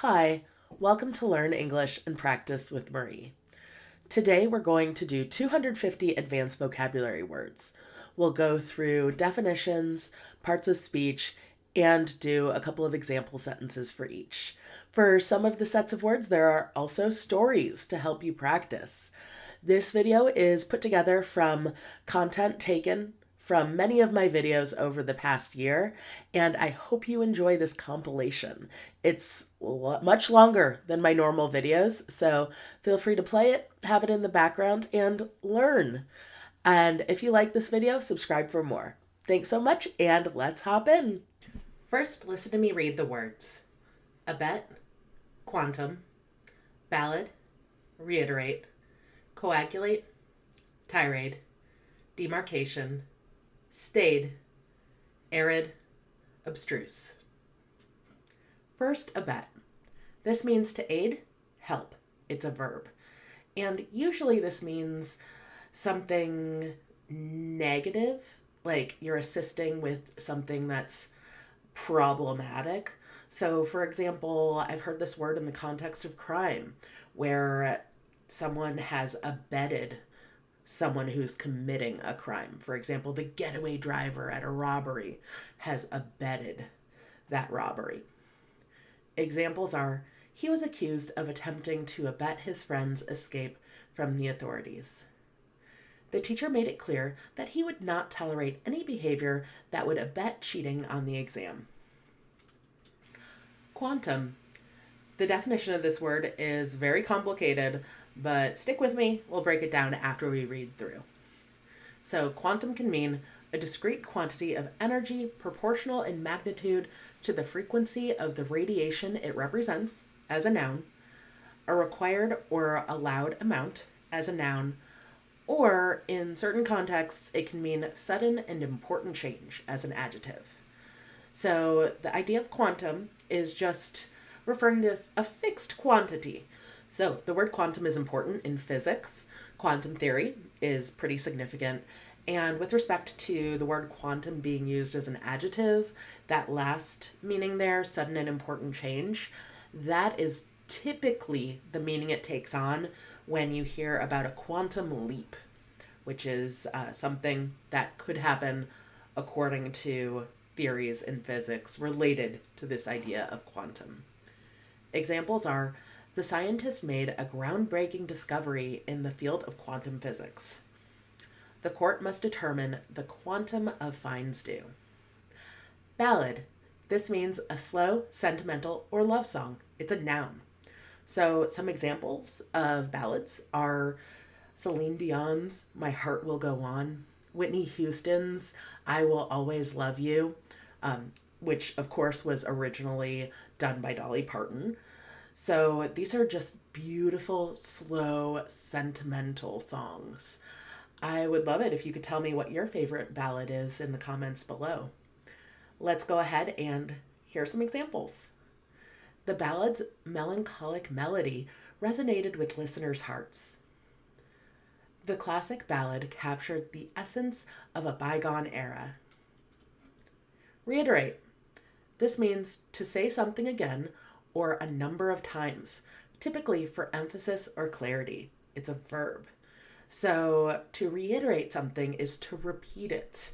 Hi, welcome to Learn English and Practice with Marie. Today we're going to do 250 advanced vocabulary words. We'll go through definitions, parts of speech, and do a couple of example sentences for each. For some of the sets of words, there are also stories to help you practice. This video is put together from content taken from many of my videos over the past year, and I hope you enjoy this compilation. It's much longer than my normal videos, so feel free to play it, have it in the background, and learn. And if you like this video, subscribe for more. Thanks so much, and let's hop in. First, listen to me read the words. Abet, quantum, ballad, reiterate, coagulate, tirade, demarcation, staid, arid, abstruse. First, abet. This means to aid, help. It's a verb. And usually this means something negative, like you're assisting with something that's problematic. So, for example, I've heard this word in the context of crime, where someone has abetted someone who's committing a crime. For example, the getaway driver at a robbery has abetted that robbery. Examples are, he was accused of attempting to abet his friend's escape from the authorities. The teacher made it clear that he would not tolerate any behavior that would abet cheating on the exam. Quantum. The definition of this word is very complicated, but stick with me, we'll break it down after we read through. So quantum can mean a discrete quantity of energy proportional in magnitude to the frequency of the radiation it represents, as a noun, a required or allowed amount, as a noun, or in certain contexts, it can mean sudden and important change, as an adjective. So the idea of quantum is just referring to a fixed quantity. So the word quantum is important in physics. Quantum theory is pretty significant. And with respect to the word quantum being used as an adjective, that last meaning there, sudden and important change, that is typically the meaning it takes on when you hear about a quantum leap, which is something that could happen according to theories in physics related to this idea of quantum. Examples are, the scientist made a groundbreaking discovery in the field of quantum physics. The court must determine the quantum of fines due. Ballad. This means a slow, sentimental, or love song. It's a noun. So some examples of ballads are Celine Dion's My Heart Will Go On, Whitney Houston's I Will Always Love You, which of course was originally done by Dolly Parton. So these are just beautiful, slow, sentimental songs. I would love it if you could tell me what your favorite ballad is in the comments below. Let's go ahead and hear some examples. The ballad's melancholic melody resonated with listeners' hearts. The classic ballad captured the essence of a bygone era. Reiterate. This means to say something again or a number of times, typically for emphasis or clarity. It's a verb. So to reiterate something is to repeat it,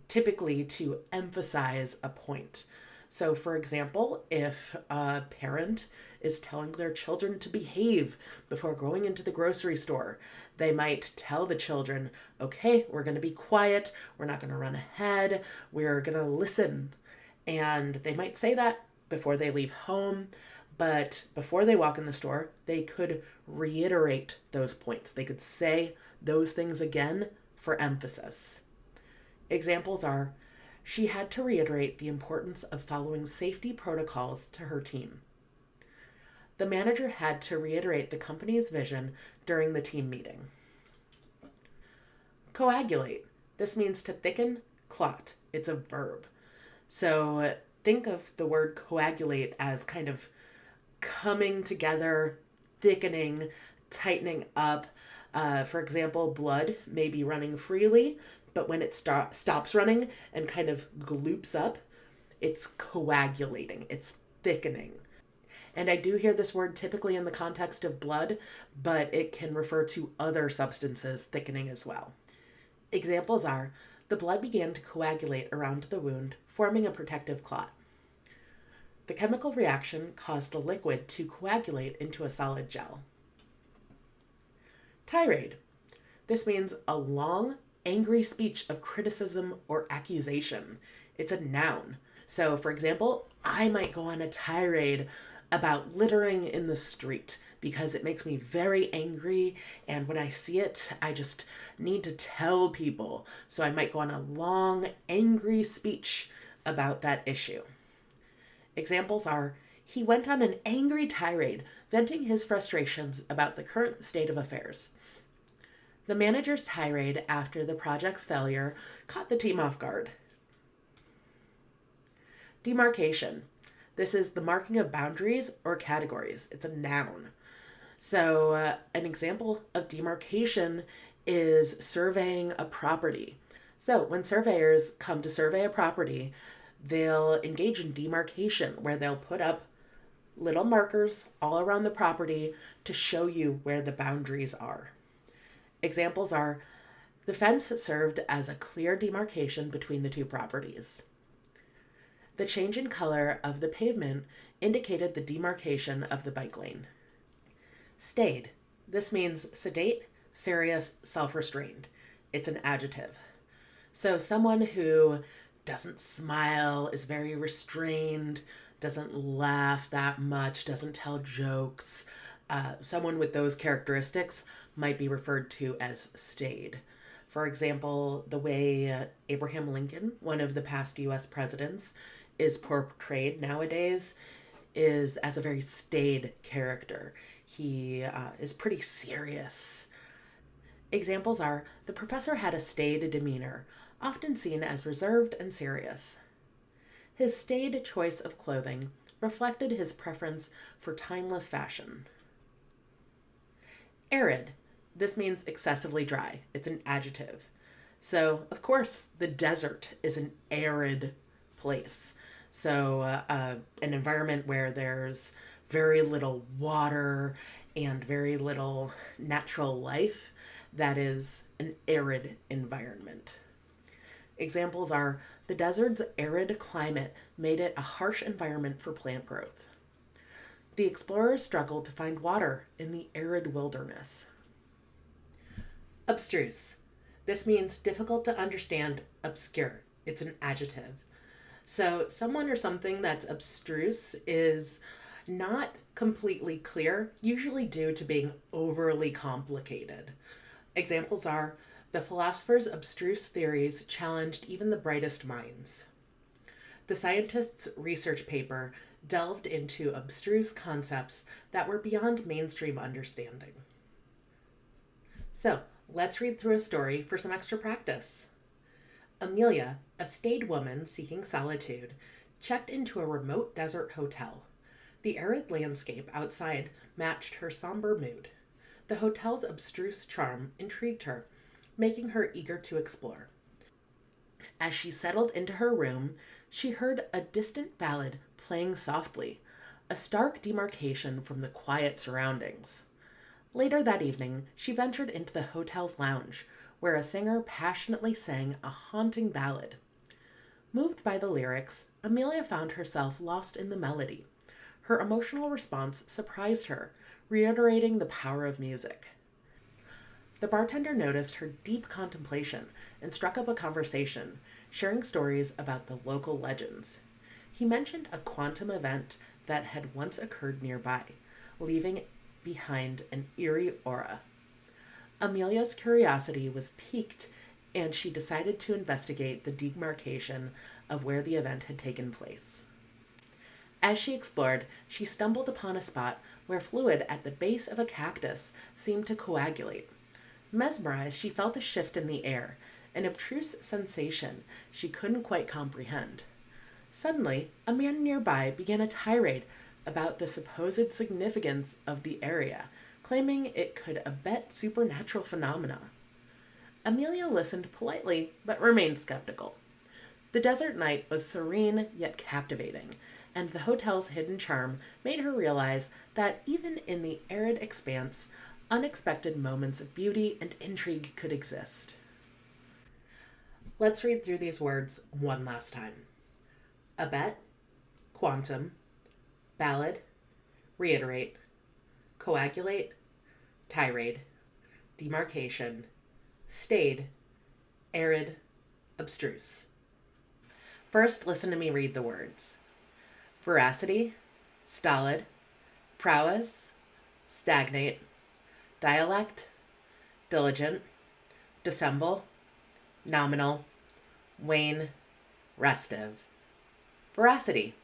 typically to emphasize a point. So for example, if a parent is telling their children to behave before going into the grocery store, they might tell the children, okay, we're going to be quiet, we're not going to run ahead, we're going to listen. And they might say that before they leave home, but before they walk in the store, they could reiterate those points. They could say those things again for emphasis. Examples are, she had to reiterate the importance of following safety protocols to her team. The manager had to reiterate the company's vision during the team meeting. Coagulate. This means to thicken, clot. It's a verb. So think of the word coagulate as kind of coming together, thickening, tightening up. For example, blood may be running freely, but when it stops running and kind of gloops up, it's coagulating, it's thickening. And I do hear this word typically in the context of blood, but it can refer to other substances thickening as well. Examples are the blood began to coagulate around the wound, forming a protective clot. The chemical reaction caused the liquid to coagulate into a solid gel. Tirade. This means a long, angry speech of criticism or accusation. It's a noun. So, for example, I might go on a tirade about littering in the street because it makes me very angry, and when I see it, I just need to tell people. So I might go on a long, angry speech about that issue. Examples are, he went on an angry tirade, venting his frustrations about the current state of affairs. The manager's tirade after the project's failure caught the team off guard. Demarcation. This is the marking of boundaries or categories. It's a noun. So an example of demarcation is surveying a property. So when surveyors come to survey a property, they'll engage in demarcation, where they'll put up little markers all around the property to show you where the boundaries are. Examples are, the fence served as a clear demarcation between the two properties. The change in color of the pavement indicated the demarcation of the bike lane. Staid. This means sedate, serious, self-restrained. It's an adjective. So someone who doesn't smile, is very restrained, doesn't laugh that much, doesn't tell jokes. Someone with those characteristics might be referred to as staid. For example, the way Abraham Lincoln, one of the past U.S. presidents, is portrayed nowadays is as a very staid character. He is pretty serious. Examples are, the professor had a staid demeanor, often seen as reserved and serious. His staid choice of clothing reflected his preference for timeless fashion. Arid. This means excessively dry. It's an adjective. So, of course, the desert is an arid place. So, an environment where there's very little water and very little natural life, that is an arid environment. Examples are, the desert's arid climate made it a harsh environment for plant growth. The explorers struggled to find water in the arid wilderness. Abstruse. This means difficult to understand, obscure. It's an adjective. So someone or something that's abstruse is not completely clear, usually due to being overly complicated. Examples are, the philosopher's abstruse theories challenged even the brightest minds. The scientist's research paper delved into abstruse concepts that were beyond mainstream understanding. So, let's read through a story for some extra practice. Amelia, a staid woman seeking solitude, checked into a remote desert hotel. The arid landscape outside matched her somber mood. The hotel's abstruse charm intrigued her, making her eager to explore. As she settled into her room, she heard a distant ballad playing softly, a stark demarcation from the quiet surroundings. Later that evening, she ventured into the hotel's lounge, where a singer passionately sang a haunting ballad. Moved by the lyrics, Amelia found herself lost in the melody. Her emotional response surprised her, reiterating the power of music. The bartender noticed her deep contemplation and struck up a conversation, sharing stories about the local legends. He mentioned a quantum event that had once occurred nearby, leaving behind an eerie aura. Amelia's curiosity was piqued, and she decided to investigate the demarcation of where the event had taken place. As she explored, she stumbled upon a spot where fluid at the base of a cactus seemed to coagulate. Mesmerized, she felt a shift in the air, an obtruse sensation she couldn't quite comprehend. Suddenly, a man nearby began a tirade about the supposed significance of the area, claiming it could abet supernatural phenomena. Amelia listened politely, but remained skeptical. The desert night was serene yet captivating, and the hotel's hidden charm made her realize that even in the arid expanse, unexpected moments of beauty and intrigue could exist. Let's read through these words one last time. Abet, quantum, ballad, reiterate, coagulate, tirade, demarcation, staid, arid, abstruse. First, listen to me read the words. Veracity, Stolid, Prowess, Stagnate, Dialect, Diligent, Dissemble, Nominal, Wane, Restive. Veracity.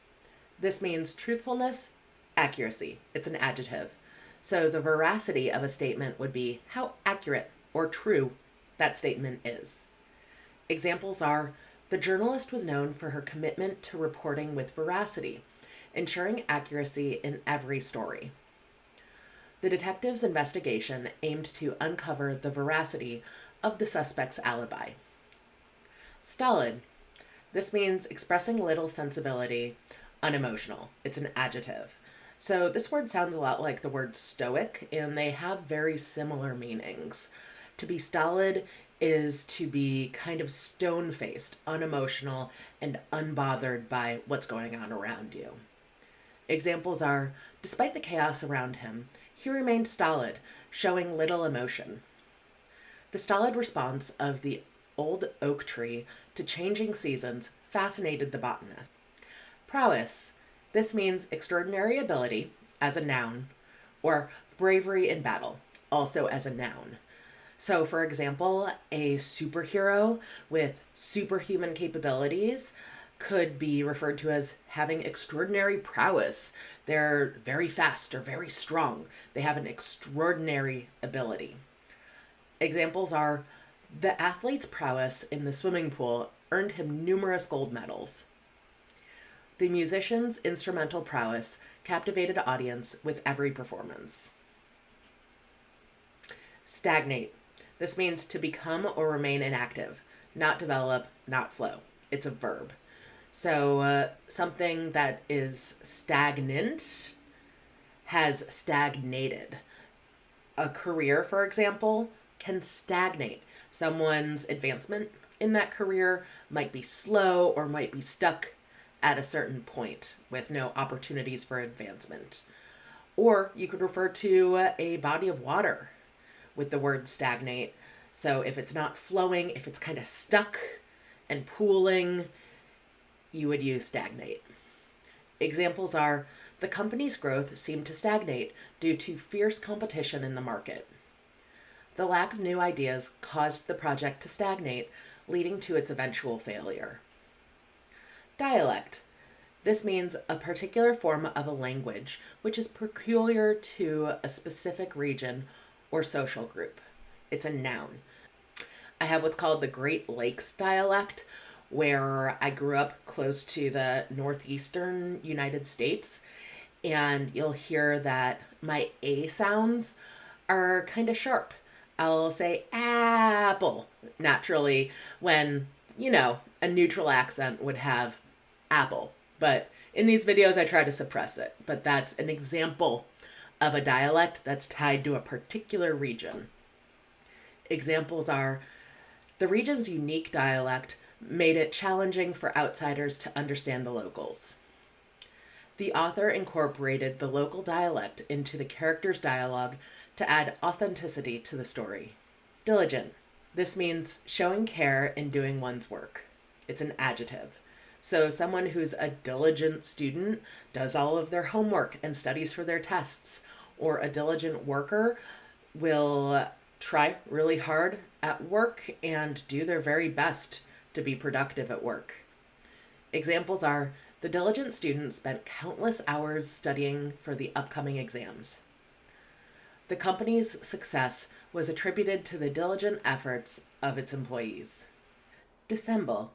This means truthfulness, accuracy. It's an adjective. So the veracity of a statement would be how accurate or true that statement is. Examples are, the journalist was known for her commitment to reporting with veracity, ensuring accuracy in every story. The detective's investigation aimed to uncover the veracity of the suspect's alibi. Stolid. This means expressing little sensibility, unemotional. It's an adjective. So this word sounds a lot like the word stoic, and they have very similar meanings. To be stolid is to be kind of stone-faced, unemotional, and unbothered by what's going on around you. Examples are, despite the chaos around him, he remained stolid, showing little emotion. The stolid response of the old oak tree to changing seasons fascinated the botanist. Prowess. This means extraordinary ability as a noun, or bravery in battle, also as a noun. So, for example, a superhero with superhuman capabilities could be referred to as having extraordinary prowess. They're very fast or very strong. They have an extraordinary ability. Examples are, the athlete's prowess in the swimming pool earned him numerous gold medals. The musician's instrumental prowess captivated an audience with every performance. Stagnate. This means to become or remain inactive, not develop, not flow. It's a verb. So something that is stagnant has stagnated. A career, for example, can stagnate. Someone's advancement in that career might be slow or might be stuck at a certain point with no opportunities for advancement. Or you could refer to a body of water with the word stagnate. So if it's not flowing, if it's kind of stuck and pooling, you would use stagnate. Examples are, the company's growth seemed to stagnate due to fierce competition in the market. The lack of new ideas caused the project to stagnate, leading to its eventual failure. Dialect. This means a particular form of a language which is peculiar to a specific region or social group. It's a noun. I have what's called the Great Lakes dialect, where I grew up close to the northeastern United States, and you'll hear that my A sounds are kind of sharp. I'll say apple naturally when, a neutral accent would have apple. But in these videos, I try to suppress it. But that's an example of a dialect that's tied to a particular region. Examples are, the region's unique dialect made it challenging for outsiders to understand the locals. The author incorporated the local dialect into the character's dialogue to add authenticity to the story. Diligent. This means showing care in doing one's work. It's an adjective. So someone who's a diligent student does all of their homework and studies for their tests, or a diligent worker will try really hard at work and do their very best to be productive at work. Examples are, the diligent student spent countless hours studying for the upcoming exams. The company's success was attributed to the diligent efforts of its employees. Dissemble.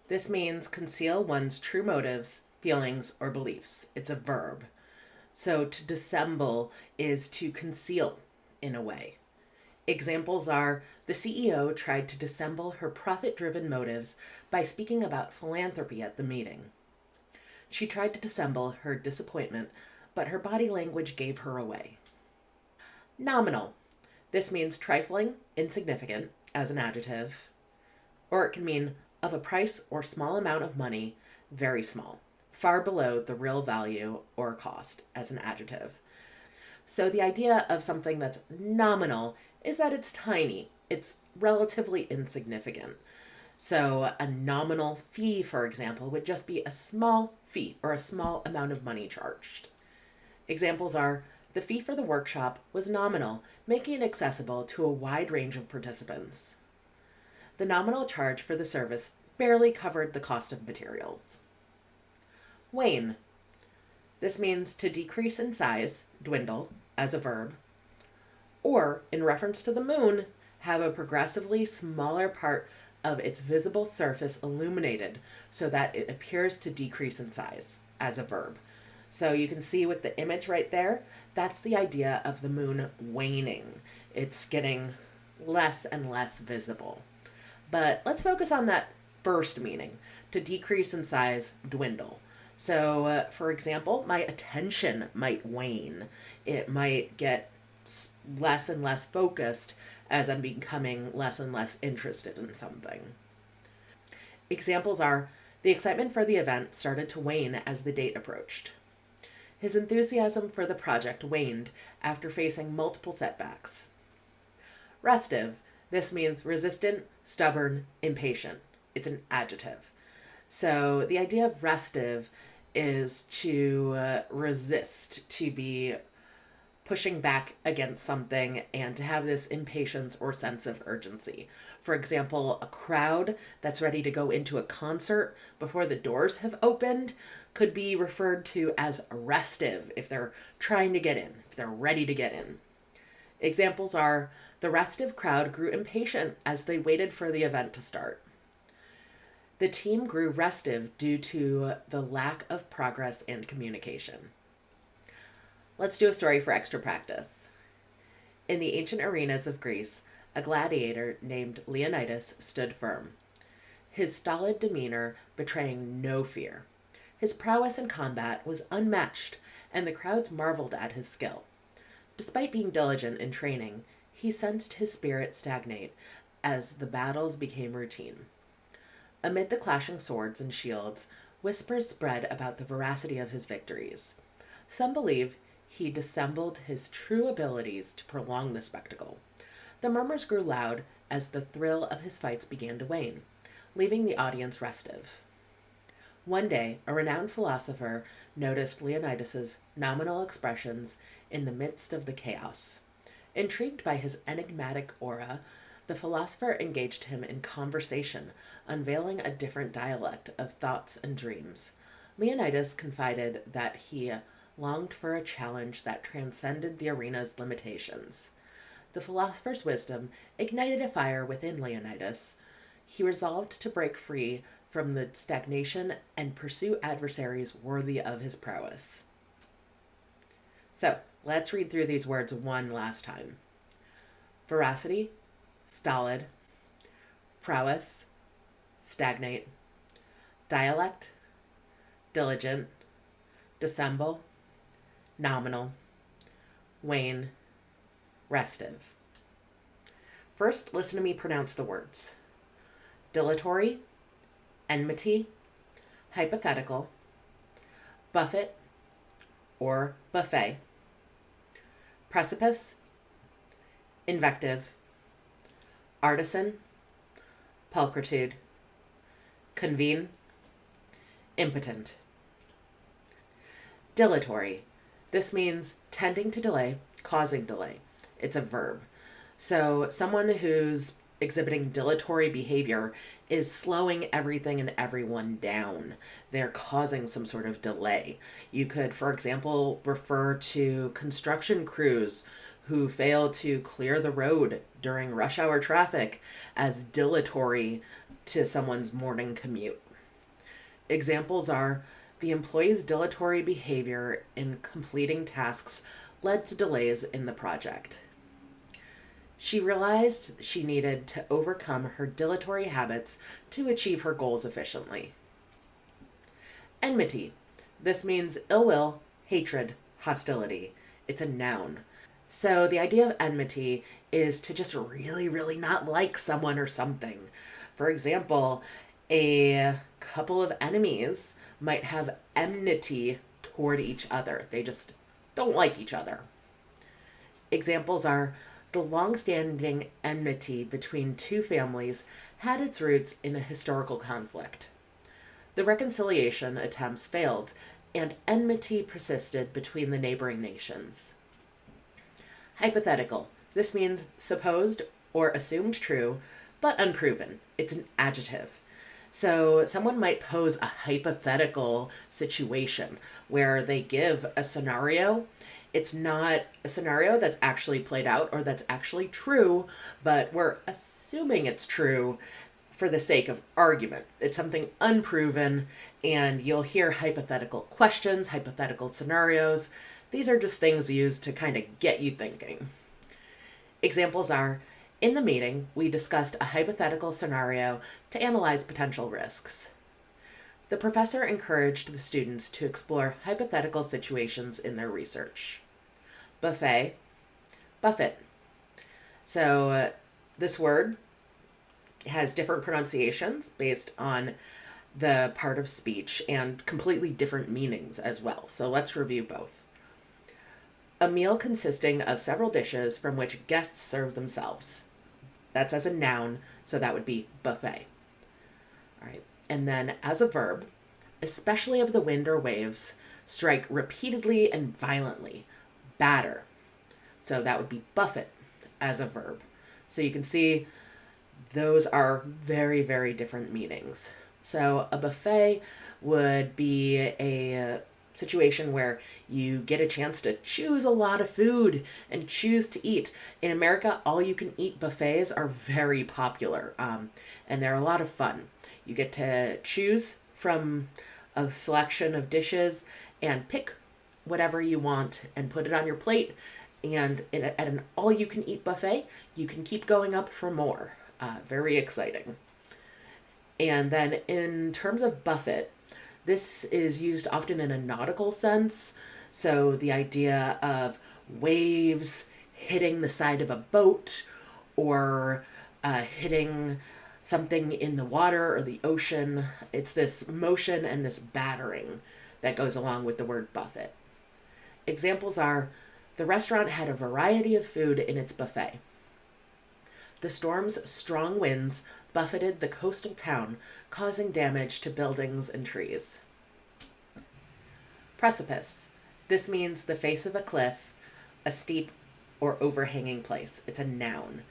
This means conceal one's true motives, feelings, or beliefs. It's a verb. So to dissemble is to conceal in a way. Examples are, the CEO tried to dissemble her profit-driven motives by speaking about philanthropy at the meeting. She tried to dissemble her disappointment, but her body language gave her away. Nominal. This means trifling, insignificant, as an adjective, or it can mean of a price or small amount of money, very small, far below the real value or cost, as an adjective. So the idea of something that's nominal is that it's tiny, it's relatively insignificant. So a nominal fee, for example, would just be a small fee or a small amount of money charged. Examples are: the fee for the workshop was nominal, making it accessible to a wide range of participants. The nominal charge for the service barely covered the cost of materials. Wane. This means to decrease in size, dwindle, as a verb, or, in reference to the moon, have a progressively smaller part of its visible surface illuminated so that it appears to decrease in size, as a verb. So you can see with the image right there, that's the idea of the moon waning. It's getting less and less visible. But let's focus on that first meaning, to decrease in size, dwindle. So, for example, my attention might wane. It might get less and less focused as I'm becoming less and less interested in something. Examples are: the excitement for the event started to wane as the date approached. His enthusiasm for the project waned after facing multiple setbacks. Restive. This means resistant, stubborn, impatient. It's an adjective. So the idea of restive is to resist, to be pushing back against something, and to have this impatience or sense of urgency. For example, a crowd that's ready to go into a concert before the doors have opened could be referred to as restive if they're trying to get in, if they're ready to get in. Examples are: the restive crowd grew impatient as they waited for the event to start. The team grew restive due to the lack of progress and communication. Let's do a story for extra practice. In the ancient arenas of Greece, a gladiator named Leonidas stood firm, his stolid demeanor betraying no fear. His prowess in combat was unmatched, and the crowds marveled at his skill. Despite being diligent in training, he sensed his spirit stagnate as the battles became routine. Amid the clashing swords and shields, whispers spread about the veracity of his victories. Some believe he dissembled his true abilities to prolong the spectacle. The murmurs grew loud as the thrill of his fights began to wane, leaving the audience restive. One day, a renowned philosopher noticed Leonidas's nominal expressions in the midst of the chaos. Intrigued by his enigmatic aura, the philosopher engaged him in conversation, unveiling a different dialect of thoughts and dreams. Leonidas confided that he longed for a challenge that transcended the arena's limitations. The philosopher's wisdom ignited a fire within Leonidas. He resolved to break free from the stagnation and pursue adversaries worthy of his prowess. So, let's read through these words one last time. Veracity, Stolid. Prowess, Stagnate. Dialect, Diligent. Dissemble, Nominal. Wane, Restive. First, listen to me pronounce the words. Dilatory, Enmity, Hypothetical, Buffet or Buffet, Precipice, Invective, Artisan, Pulchritude, Convene, Impotent. Dilatory. This means tending to delay, causing delay. It's a verb. So someone who's exhibiting dilatory behavior is slowing everything and everyone down. They're causing some sort of delay. You could, for example, refer to construction crews who fail to clear the road during rush hour traffic as dilatory to someone's morning commute. Examples are: the employee's dilatory behavior in completing tasks led to delays in the project. She realized she needed to overcome her dilatory habits to achieve her goals efficiently. Enmity. This means ill will, hatred, hostility. It's a noun. So the idea of enmity is to just really, really not like someone or something. For example, a couple of enemies might have enmity toward each other. They just don't like each other. Examples are the long-standing enmity between two families had its roots in a historical conflict. The reconciliation attempts failed, and enmity persisted between the neighboring nations. Hypothetical. This means supposed or assumed true, but unproven. It's an adjective. So someone might pose a hypothetical situation where they give a scenario. It's not a scenario that's actually played out or that's actually true, but we're assuming it's true for the sake of argument. It's something unproven, and you'll hear hypothetical questions, hypothetical scenarios. These are just things used to kind of get you thinking. Examples are, in the meeting, we discussed a hypothetical scenario to analyze potential risks. The professor encouraged the students to explore hypothetical situations in their research. Buffet, buffet. So this word has different pronunciations based on the part of speech and completely different meanings as well. So let's review both. A meal consisting of several dishes from which guests serve themselves. That's as a noun, so that would be buffet. All right. And then as a verb, especially of the wind or waves, strike repeatedly and violently. Batter. So that would be buffet as a verb. So you can see those are very, very different meanings. So a buffet would be a situation where you get a chance to choose a lot of food and choose to eat. In America, all you can eat buffets are very popular, and they're a lot of fun. You get to choose from a selection of dishes and pick whatever you want and put it on your plate. And at an all-you-can-eat buffet, you can keep going up for more. Very exciting. And then in terms of buffet, this is used often in a nautical sense. So the idea of waves hitting the side of a boat or hitting something in the water or the ocean. It's this motion and this battering that goes along with the word buffet. Examples are, the restaurant had a variety of food in its buffet. The storm's strong winds buffeted the coastal town, causing damage to buildings and trees. Precipice. This means the face of a cliff, a steep or overhanging place. It's a noun.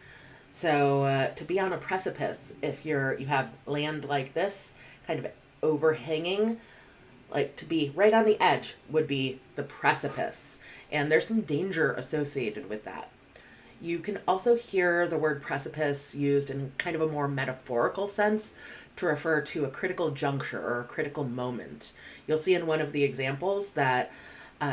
So to be on a precipice, if you have land like this, kind of overhanging, like to be right on the edge would be the precipice. And there's some danger associated with that. You can also hear the word precipice used in kind of a more metaphorical sense to refer to a critical juncture or a critical moment. You'll see in one of the examples that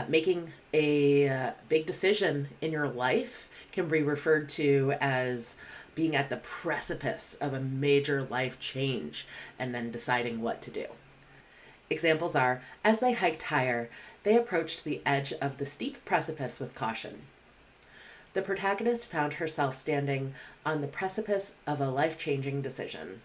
making a big decision in your life can be referred to as being at the precipice of a major life change and then deciding what to do. Examples are, as they hiked higher, they approached the edge of the steep precipice with caution. The protagonist found herself standing on the precipice of a life-changing decision.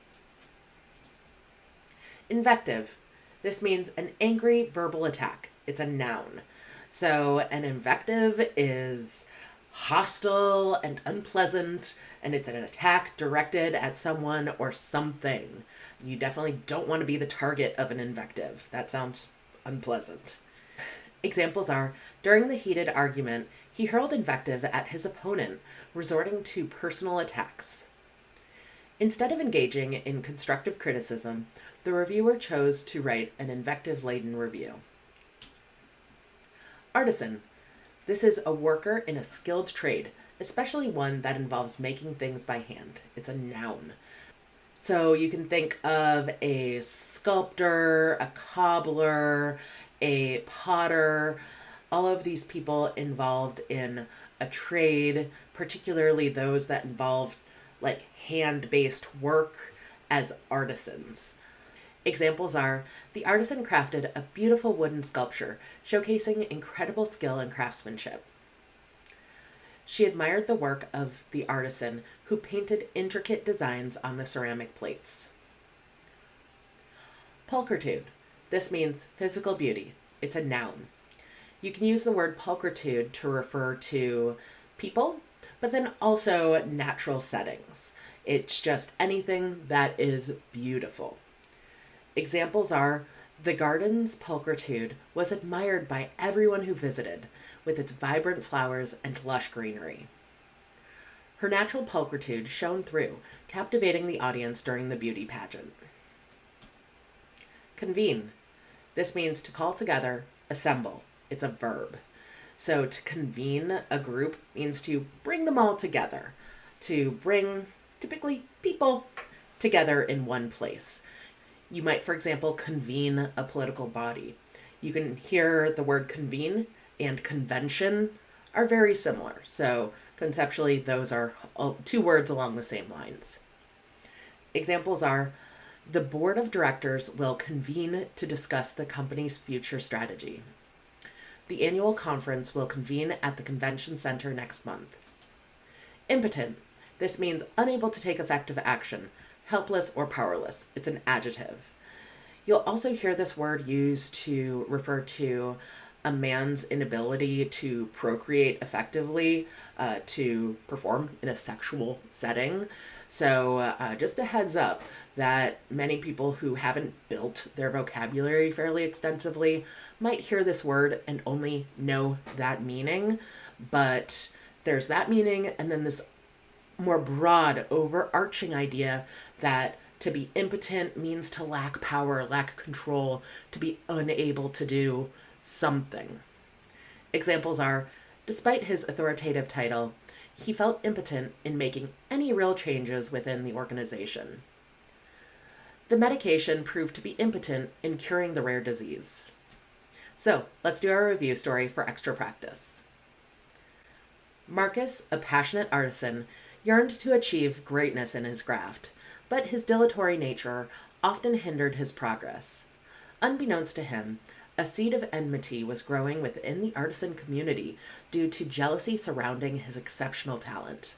Invective. This means an angry verbal attack. It's a noun. So an invective is hostile and unpleasant, and it's an attack directed at someone or something. You definitely don't want to be the target of an invective. That sounds unpleasant. Examples are, during the heated argument, he hurled invective at his opponent, resorting to personal attacks. Instead of engaging in constructive criticism, the reviewer chose to write an invective-laden review. Artisan. This is a worker in a skilled trade, especially one that involves making things by hand. It's a noun. So you can think of a sculptor, a cobbler, a potter, all of these people involved in a trade, particularly those that involve like hand-based work as artisans. Examples are the artisan crafted a beautiful wooden sculpture showcasing incredible skill and craftsmanship. She admired the work of the artisan who painted intricate designs on the ceramic plates. Pulchritude. This means physical beauty. It's a noun. You can use the word pulchritude to refer to people, but then also natural settings. It's just anything that is beautiful. Examples are the garden's pulchritude was admired by everyone who visited, with its vibrant flowers and lush greenery. Her natural pulchritude shone through, captivating the audience during the beauty pageant. Convene. This means to call together, assemble. It's a verb. So to convene a group means to bring them all together, to bring typically people together in one place. You might, for example, convene a political body. You can hear the word convene and convention are very similar. So conceptually, those are two words along the same lines. Examples are the board of directors will convene to discuss the company's future strategy. The annual conference will convene at the convention center next month. Impotent. This means unable to take effective action, helpless or powerless. It's an adjective. You'll also hear this word used to refer to a man's inability to procreate effectively, to perform in a sexual setting. So just a heads up that many people who haven't built their vocabulary fairly extensively might hear this word and only know that meaning. But there's that meaning, and then this more broad, overarching idea that to be impotent means to lack power, lack control, to be unable to do something. Examples are, despite his authoritative title, he felt impotent in making any real changes within the organization. The medication proved to be impotent in curing the rare disease. So, let's do our review story for extra practice. Marcus, a passionate artisan, yearned to achieve greatness in his craft, but his dilatory nature often hindered his progress. Unbeknownst to him, a seed of enmity was growing within the artisan community due to jealousy surrounding his exceptional talent.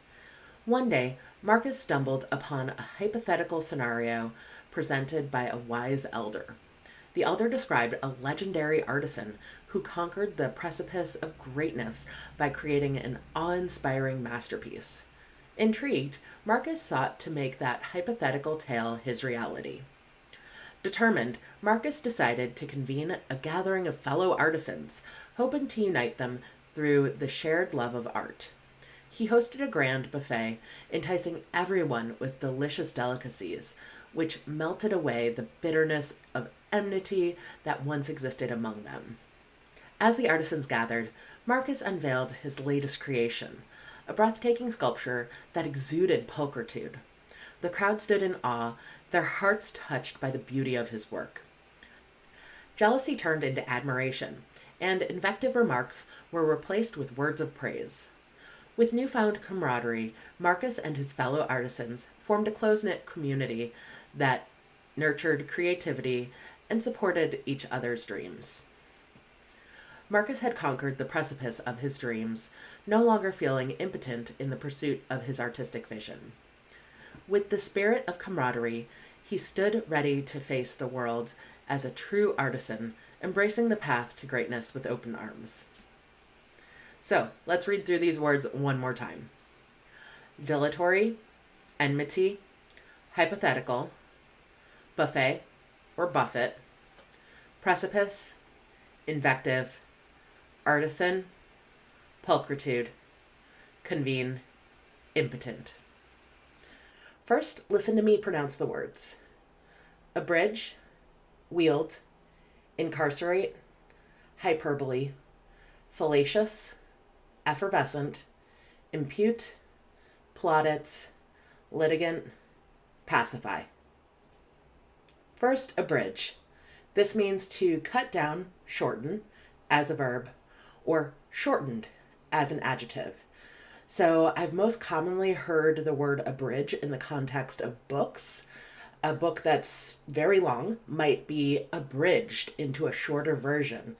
One day, Marcus stumbled upon a hypothetical scenario presented by a wise elder. The elder described a legendary artisan who conquered the precipice of greatness by creating an awe-inspiring masterpiece. Intrigued, Marcus sought to make that hypothetical tale his reality. Determined, Marcus decided to convene a gathering of fellow artisans, hoping to unite them through the shared love of art. He hosted a grand buffet, enticing everyone with delicious delicacies, which melted away the bitterness of enmity that once existed among them. As the artisans gathered, Marcus unveiled his latest creation, a breathtaking sculpture that exuded pulchritude. The crowd stood in awe, their hearts touched by the beauty of his work. Jealousy turned into admiration, and invective remarks were replaced with words of praise. With newfound camaraderie, Marcus and his fellow artisans formed a close-knit community that nurtured creativity and supported each other's dreams. Marcus had conquered the precipice of his dreams, no longer feeling impotent in the pursuit of his artistic vision. With the spirit of camaraderie, he stood ready to face the world as a true artisan, embracing the path to greatness with open arms. So, let's read through these words one more time. Dilatory, enmity, hypothetical, buffet or buffet, precipice, invective, artisan, pulchritude, convene, impotent. First, listen to me pronounce the words. Abridge, Wield, Incarcerate, Hyperbole, Fallacious, Effervescent, Impute, Plaudits, Litigant, Pacify. First, abridge. This means to cut down, shorten, as a verb, or shortened as an adjective. So I've most commonly heard the word abridge in the context of books. A book that's very long might be abridged into a shorter version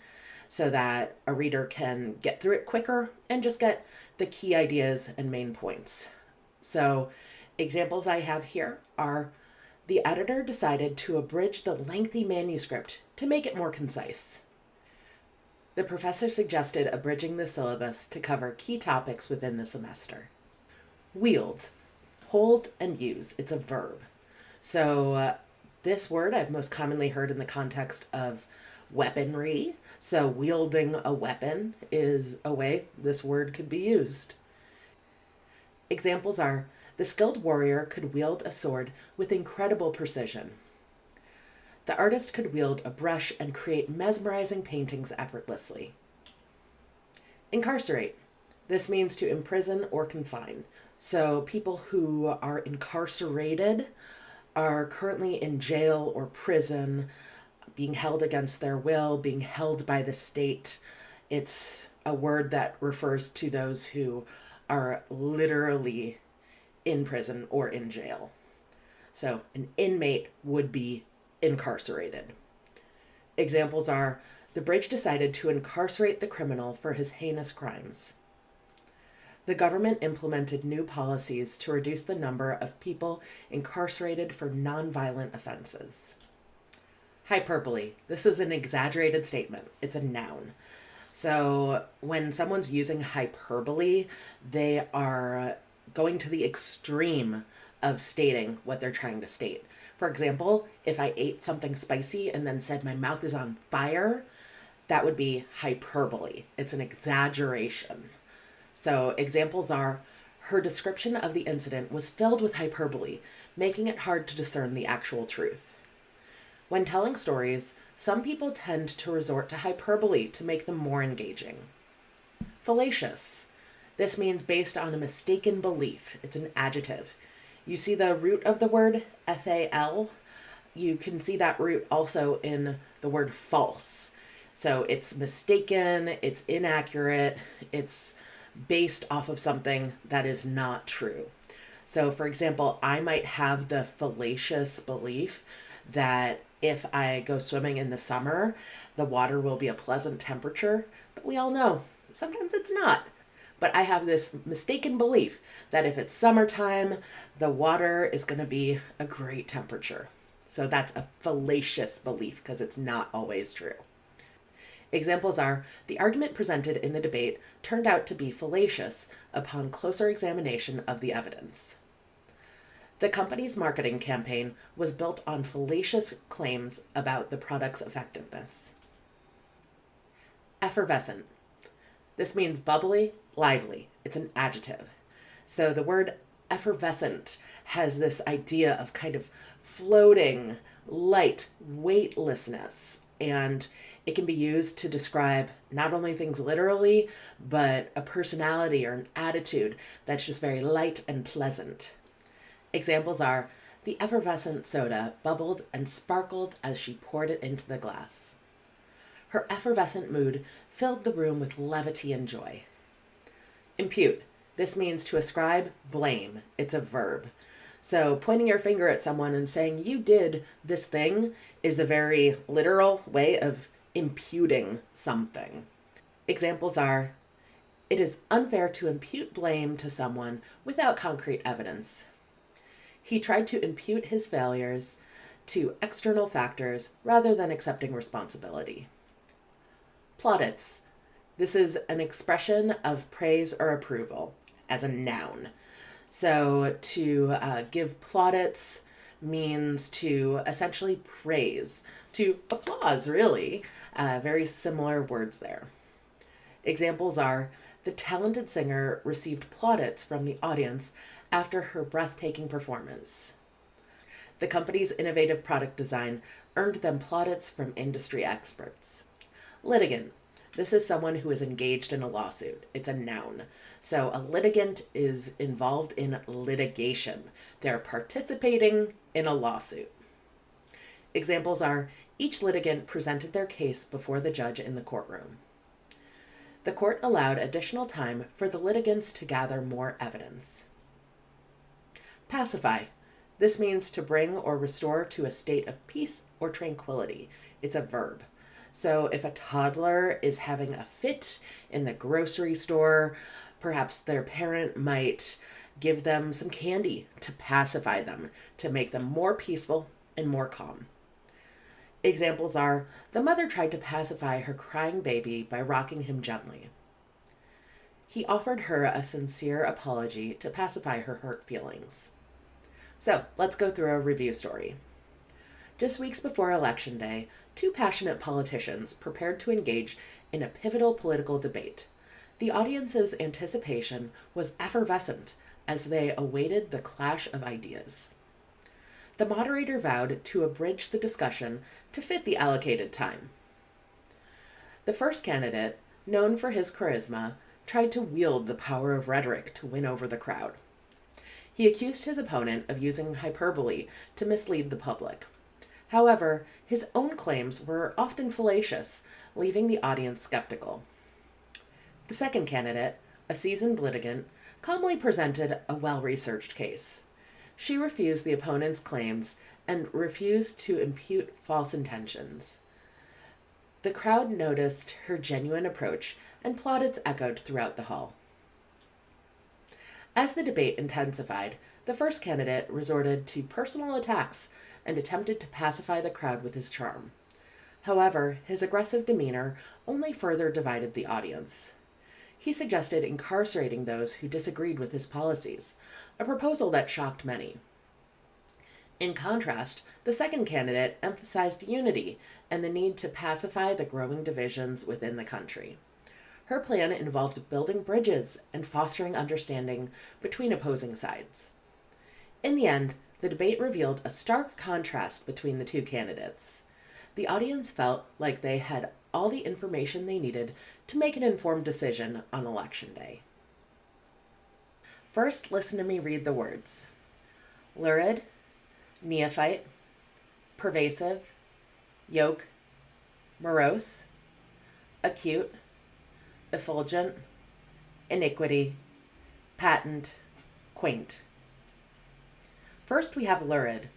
so that a reader can get through it quicker and just get the key ideas and main points. So, examples I have here are: the editor decided to abridge the lengthy manuscript to make it more concise. The professor suggested abridging the syllabus to cover key topics within the semester. Wield, hold and use. It's a verb. So this word I've most commonly heard in the context of weaponry. So wielding a weapon is a way this word could be used. Examples are: the skilled warrior could wield a sword with incredible precision. The artist could wield a brush and create mesmerizing paintings effortlessly. Incarcerate. This means to imprison or confine. So people who are incarcerated are currently in jail or prison, being held against their will, being held by the state. It's a word that refers to those who are literally in prison or in jail. So an inmate would be incarcerated. Examples are: the bridge decided to incarcerate the criminal for his heinous crimes. The government implemented new policies to reduce the number of people incarcerated for nonviolent offenses. Hyperbole. This is an exaggerated statement. It's a noun. So when someone's using hyperbole, they are going to the extreme of stating what they're trying to state. For example, if I ate something spicy and then said my mouth is on fire, that would be hyperbole. It's an exaggeration. So examples are: her description of the incident was filled with hyperbole, making it hard to discern the actual truth. When telling stories, some people tend to resort to hyperbole to make them more engaging. Fallacious. This means based on a mistaken belief. It's an adjective. You see the root of the word, F-A-L? You can see that root also in the word false. So it's mistaken, it's inaccurate, it's based off of something that is not true. So for example, I might have the fallacious belief that if I go swimming in the summer, the water will be a pleasant temperature, but we all know sometimes it's not. But I have this mistaken belief that if it's summertime, the water is going to be a great temperature. So that's a fallacious belief because it's not always true. Examples are: the argument presented in the debate turned out to be fallacious upon closer examination of the evidence. The company's marketing campaign was built on fallacious claims about the product's effectiveness. Effervescent. This means bubbly, lively. It's an adjective. So the word effervescent has this idea of kind of floating, light, weightlessness, and it can be used to describe not only things literally, but a personality or an attitude that's just very light and pleasant. Examples are: the effervescent soda bubbled and sparkled as she poured it into the glass. Her effervescent mood filled the room with levity and joy. Impute. This means to ascribe blame. It's a verb. So pointing your finger at someone and saying you did this thing is a very literal way of imputing something. Examples are: it is unfair to impute blame to someone without concrete evidence. He tried to impute his failures to external factors rather than accepting responsibility. Plaudits. This is an expression of praise or approval as a noun. So to give plaudits means to essentially praise, to applause, really. Very similar words there. Examples are: the talented singer received plaudits from the audience after her breathtaking performance. The company's innovative product design earned them plaudits from industry experts. Litigant. This is someone who is engaged in a lawsuit. It's a noun. So a litigant is involved in litigation. They're participating in a lawsuit. Examples are: each litigant presented their case before the judge in the courtroom. The court allowed additional time for the litigants to gather more evidence. Pacify. This means to bring or restore to a state of peace or tranquility. It's a verb. So if a toddler is having a fit in the grocery store, perhaps their parent might give them some candy to pacify them, to make them more peaceful and more calm. Examples are, the mother tried to pacify her crying baby by rocking him gently. He offered her a sincere apology to pacify her hurt feelings. So let's go through a review story. Just weeks before Election Day, two passionate politicians prepared to engage in a pivotal political debate. The audience's anticipation was effervescent as they awaited the clash of ideas. The moderator vowed to abridge the discussion to fit the allocated time. The first candidate, known for his charisma, tried to wield the power of rhetoric to win over the crowd. He accused his opponent of using hyperbole to mislead the public. However, his own claims were often fallacious, leaving the audience skeptical. The second candidate, a seasoned litigant, calmly presented a well-researched case. She refused the opponent's claims and refused to impute false intentions. The crowd noticed her genuine approach, and plaudits echoed throughout the hall. As the debate intensified, the first candidate resorted to personal attacks and attempted to pacify the crowd with his charm. However, his aggressive demeanor only further divided the audience. He suggested incarcerating those who disagreed with his policies, a proposal that shocked many. In contrast, the second candidate emphasized unity and the need to pacify the growing divisions within the country. Her plan involved building bridges and fostering understanding between opposing sides. In the end, the debate revealed a stark contrast between the two candidates. The audience felt like they had all the information they needed to make an informed decision on Election Day. First, listen to me read the words. Lurid, neophyte, pervasive, yoke, morose, acute, effulgent, iniquity, patent, quaint. First, we have lurid.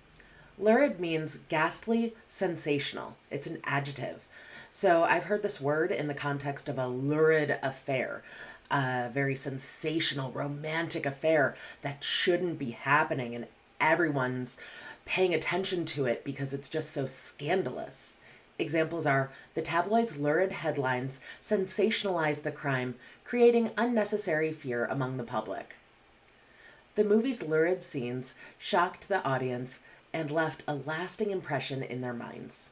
Lurid means ghastly, sensational. It's an adjective. So I've heard this word in the context of a lurid affair, a very sensational, romantic affair that shouldn't be happening, and everyone's paying attention to it because it's just so scandalous. Examples are, the tabloid's lurid headlines sensationalize the crime, creating unnecessary fear among the public. The movie's lurid scenes shocked the audience and left a lasting impression in their minds.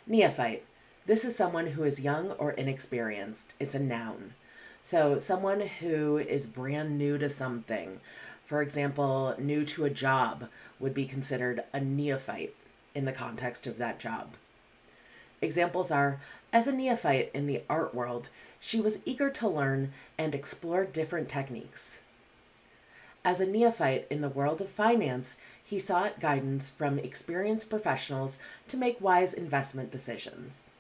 Neophyte. This is someone who is young or inexperienced. It's a noun. So someone who is brand new to something, for example, new to a job, would be considered a neophyte in the context of that job. Examples are, as a neophyte in the art world, she was eager to learn and explore different techniques. As a neophyte in the world of finance, he sought guidance from experienced professionals to make wise investment decisions.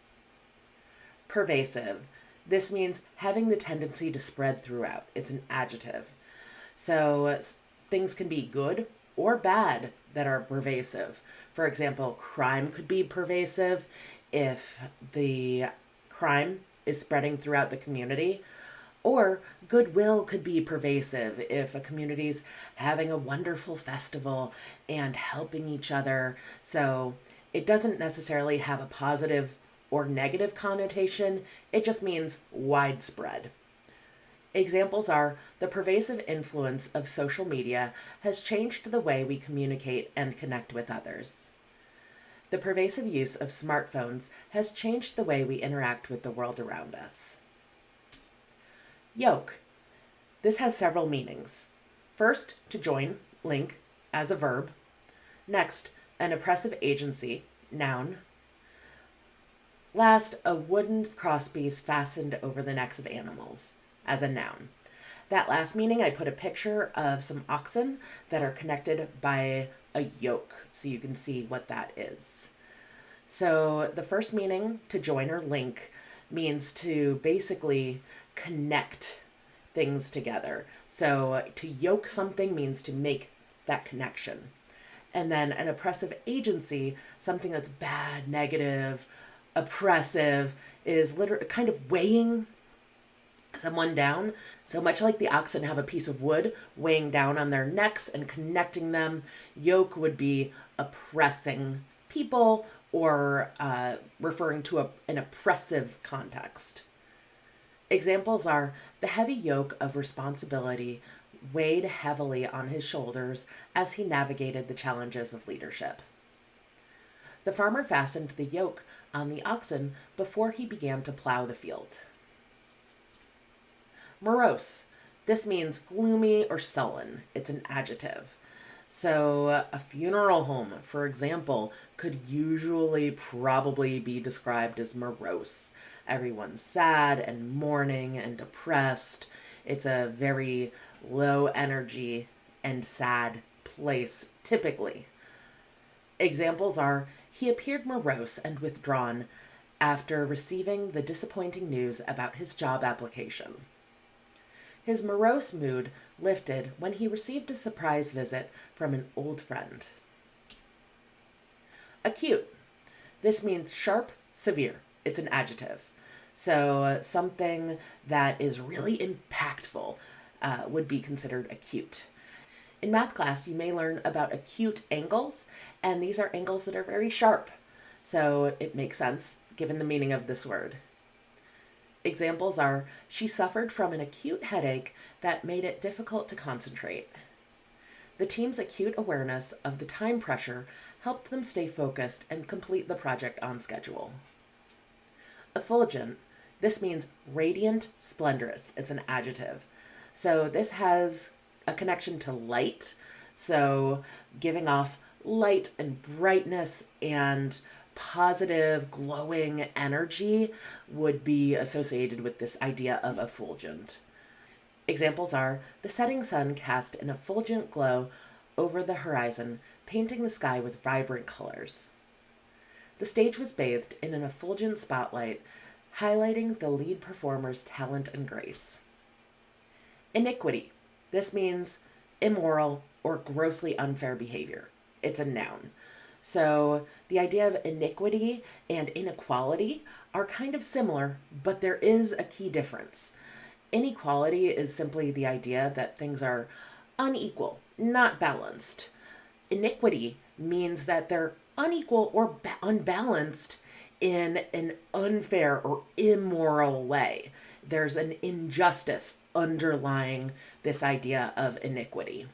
Pervasive. This means having the tendency to spread throughout. It's an adjective. So things can be good or bad that are pervasive. For example, crime could be pervasive if the crime is spreading throughout the community. Or goodwill could be pervasive if a community's having a wonderful festival and helping each other. So it doesn't necessarily have a positive or negative connotation. It just means widespread. Examples are, the pervasive influence of social media has changed the way we communicate and connect with others. The pervasive use of smartphones has changed the way we interact with the world around us. Yoke. This has several meanings. First, to join, link, as a verb. Next, an oppressive agency, noun. Last, a wooden crosspiece fastened over the necks of animals, as a noun. That last meaning, I put a picture of some oxen that are connected by a yoke, so you can see what that is. So the first meaning, to join or link, means to basically connect things together. So to yoke something means to make that connection. And then an oppressive agency, something that's bad, negative, oppressive, is literally kind of weighing someone down. So much like the oxen have a piece of wood weighing down on their necks and connecting them, yoke would be oppressing people or referring to an oppressive context. Examples are the heavy yoke of responsibility weighed heavily on his shoulders as he navigated the challenges of leadership. The farmer fastened the yoke on the oxen before he began to plow the field. Morose. This means gloomy or sullen. It's an adjective. So a funeral home, for example, could usually probably be described as morose. Everyone's sad and mourning and depressed. It's a very low energy and sad place, typically. Examples are, he appeared morose and withdrawn after receiving the disappointing news about his job application. His morose mood lifted when he received a surprise visit from an old friend. Acute. This means sharp, severe. It's an adjective. So something that is really impactful would be considered acute. In math class, you may learn about acute angles, and these are angles that are very sharp. So it makes sense given the meaning of this word. Examples are, she suffered from an acute headache that made it difficult to concentrate. The team's acute awareness of the time pressure helped them stay focused and complete the project on schedule. Effulgent. This means radiant, splendorous. It's an adjective. So this has a connection to light. So giving off light and brightness and positive, glowing energy would be associated with this idea of effulgent. Examples are, the setting sun cast an effulgent glow over the horizon, painting the sky with vibrant colors. The stage was bathed in an effulgent spotlight, highlighting the lead performer's talent and grace. Iniquity. This means immoral or grossly unfair behavior. It's a noun. So the idea of iniquity and inequality are kind of similar, but there is a key difference. Inequality is simply the idea that things are unequal, not balanced. Iniquity means that they're unequal or unbalanced in an unfair or immoral way. There's an injustice underlying this idea of iniquity.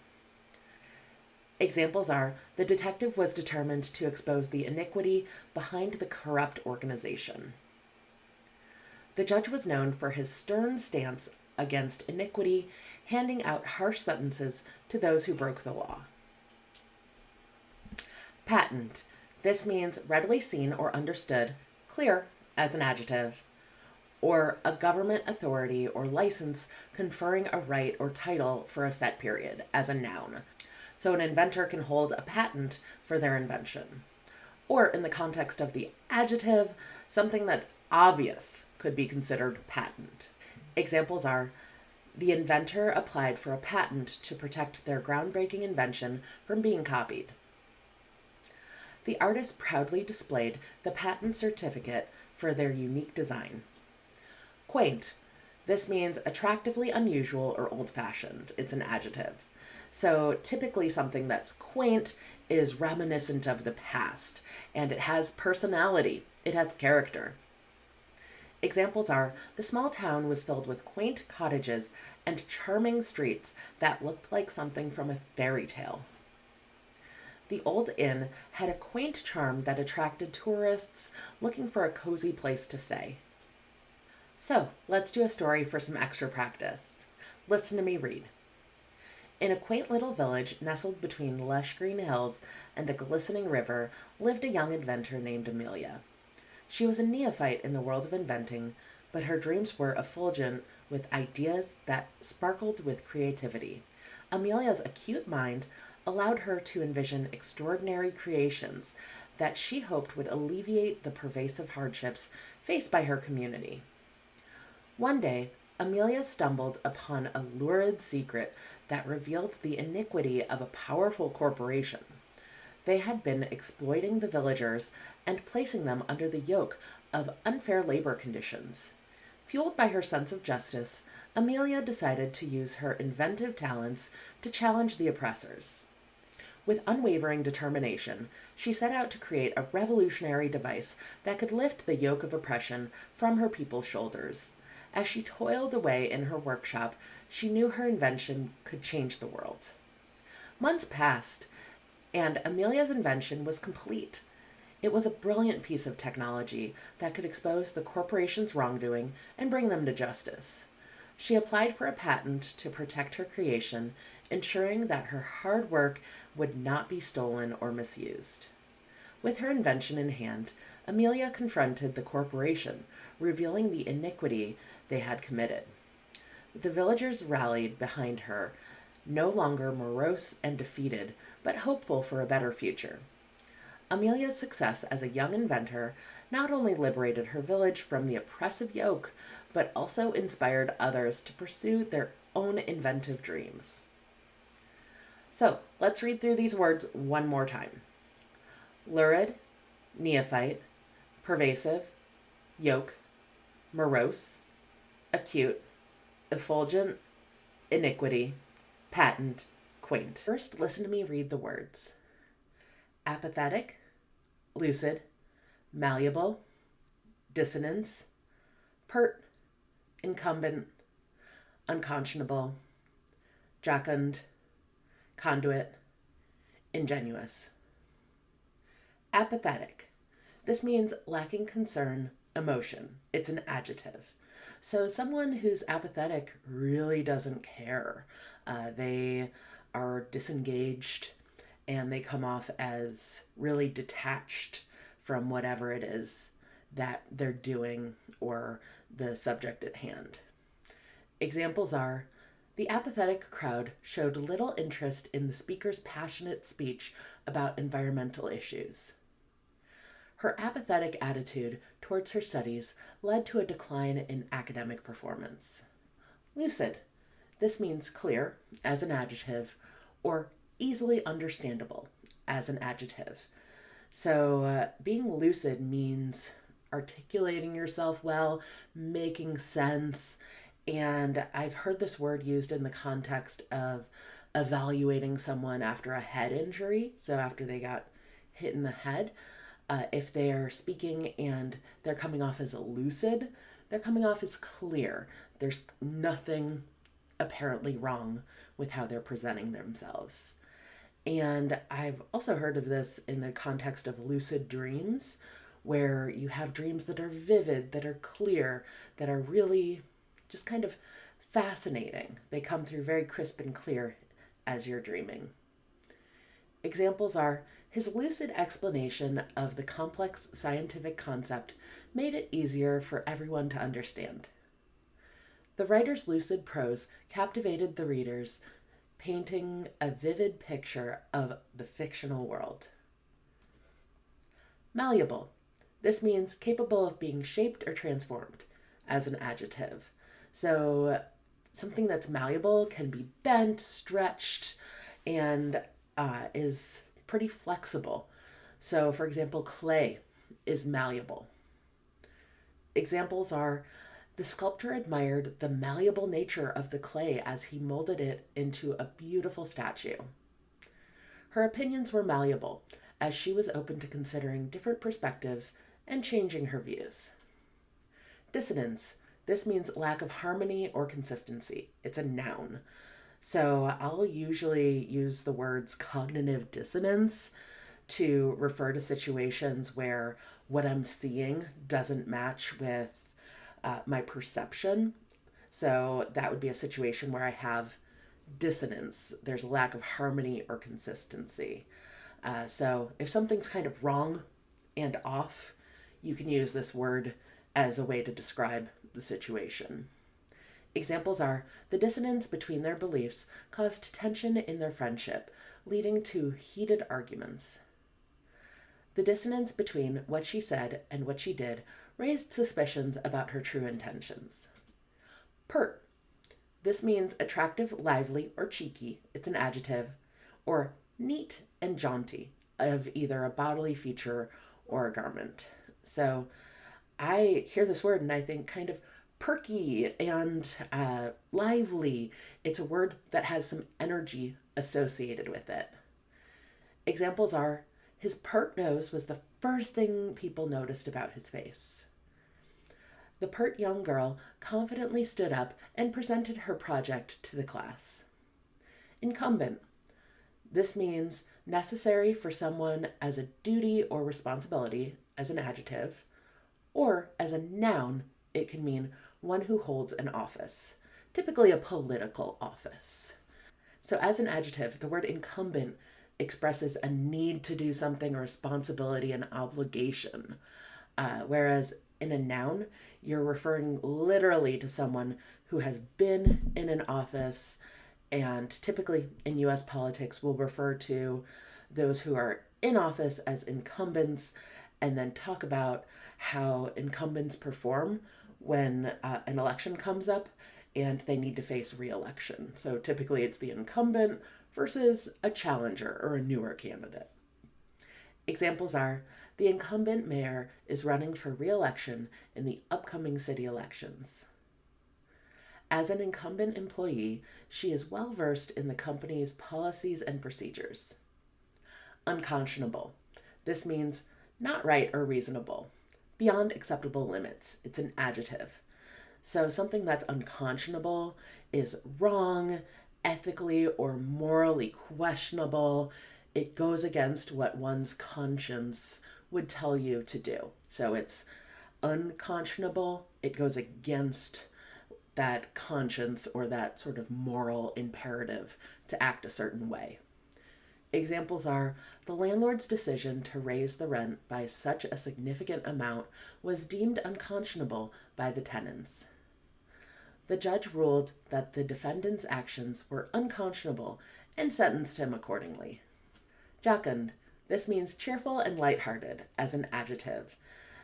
Examples are, the detective was determined to expose the iniquity behind the corrupt organization. The judge was known for his stern stance against iniquity, handing out harsh sentences to those who broke the law. Patent. This means readily seen or understood, clear as an adjective, or a government authority or license conferring a right or title for a set period as a noun. So an inventor can hold a patent for their invention. Or in the context of the adjective, something that's obvious could be considered patent. Examples are, the inventor applied for a patent to protect their groundbreaking invention from being copied. The artist proudly displayed the patent certificate for their unique design. Quaint. This means attractively unusual or old-fashioned. It's an adjective. So typically something that's quaint is reminiscent of the past, and it has personality. It has character. Examples are, the small town was filled with quaint cottages and charming streets that looked like something from a fairy tale. The old inn had a quaint charm that attracted tourists looking for a cozy place to stay. So, let's do a story for some extra practice. Listen to me read. In a quaint little village nestled between lush green hills and a glistening river lived a young inventor named Amelia. She was a neophyte in the world of inventing, but her dreams were effulgent with ideas that sparkled with creativity. Amelia's acute mind allowed her to envision extraordinary creations that she hoped would alleviate the pervasive hardships faced by her community. One day, Amelia stumbled upon a lurid secret that revealed the iniquity of a powerful corporation. They had been exploiting the villagers and placing them under the yoke of unfair labor conditions. Fueled by her sense of justice, Amelia decided to use her inventive talents to challenge the oppressors. With unwavering determination, she set out to create a revolutionary device that could lift the yoke of oppression from her people's shoulders. As she toiled away in her workshop, she knew her invention could change the world. Months passed, and Amelia's invention was complete. It was a brilliant piece of technology that could expose the corporation's wrongdoing and bring them to justice. She applied for a patent to protect her creation, ensuring that her hard work would not be stolen or misused. With her invention in hand, Amelia confronted the corporation, revealing the iniquity they had committed. The villagers rallied behind her, no longer morose and defeated, but hopeful for a better future. Amelia's success as a young inventor not only liberated her village from the oppressive yoke, but also inspired others to pursue their own inventive dreams. So, let's read through these words one more time. Lurid, neophyte, pervasive, yoke, morose, acute, effulgent, iniquity, patent, quaint. First, listen to me read the words. Apathetic, lucid, malleable, dissonance, pert, incumbent, unconscionable, jocund, conduit, ingenuous. Apathetic. This means lacking concern, emotion. It's an adjective. So someone who's apathetic really doesn't care. They are disengaged and they come off as really detached from whatever it is that they're doing or the subject at hand. Examples are, the apathetic crowd showed little interest in the speaker's passionate speech about environmental issues. Her apathetic attitude towards her studies led to a decline in academic performance. Lucid. This means clear, as an adjective, or easily understandable, as an adjective. So being lucid means articulating yourself well, making sense, and I've heard this word used in the context of evaluating someone after a head injury, so after they got hit in the head. If they're speaking and they're coming off as lucid, they're coming off as clear. There's nothing apparently wrong with how they're presenting themselves. And I've also heard of this in the context of lucid dreams, where you have dreams that are vivid, that are clear, that are really just kind of fascinating. They come through very crisp and clear as you're dreaming. Examples are, his lucid explanation of the complex scientific concept made it easier for everyone to understand. The writer's lucid prose captivated the readers, painting a vivid picture of the fictional world. Malleable. This means capable of being shaped or transformed, as an adjective. So something that's malleable can be bent, stretched, and is pretty flexible. So, for example, clay is malleable. Examples are, the sculptor admired the malleable nature of the clay as he molded it into a beautiful statue. Her opinions were malleable, as she was open to considering different perspectives and changing her views. Dissonance. This means lack of harmony or consistency. It's a noun. So I'll usually use the words cognitive dissonance to refer to situations where what I'm seeing doesn't match with my perception. So that would be a situation where I have dissonance. There's a lack of harmony or consistency. So if something's kind of wrong and off, you can use this word as a way to describe the situation. Examples are, the dissonance between their beliefs caused tension in their friendship, leading to heated arguments. The dissonance between what she said and what she did raised suspicions about her true intentions. Pert. This means attractive, lively, or cheeky. It's an adjective. Or neat and jaunty. of either a bodily feature or a garment. So I hear this word and I think kind of perky and lively. It's a word that has some energy associated with it. Examples are his pert nose was the first thing people noticed about his face. The pert young girl confidently stood up and presented her project to the class. Incumbent. This means necessary for someone as a duty or responsibility as an adjective, or as a noun, it can mean one who holds an office, typically a political office. So, as an adjective, the word incumbent expresses a need to do something, a responsibility, an obligation. Whereas in a noun, you're referring literally to someone who has been in an office, and typically in US politics, we'll refer to those who are in office as incumbents and then talk about how incumbents perform when an election comes up and they need to face re-election. So typically it's the incumbent versus a challenger or a newer candidate. Examples are the incumbent mayor is running for re-election in the upcoming city elections. As an incumbent employee, she is well versed in the company's policies and procedures. Unconscionable. This means not right or reasonable, beyond acceptable limits. It's an adjective. So something that's unconscionable is wrong, ethically or morally questionable. It goes against what one's conscience would tell you to do. So it's unconscionable. It goes against that conscience or that sort of moral imperative to act a certain way. Examples are the landlord's decision to raise the rent by such a significant amount was deemed unconscionable by the tenants. The judge ruled that the defendant's actions were unconscionable and sentenced him accordingly. Jocund. This means cheerful and lighthearted as an adjective.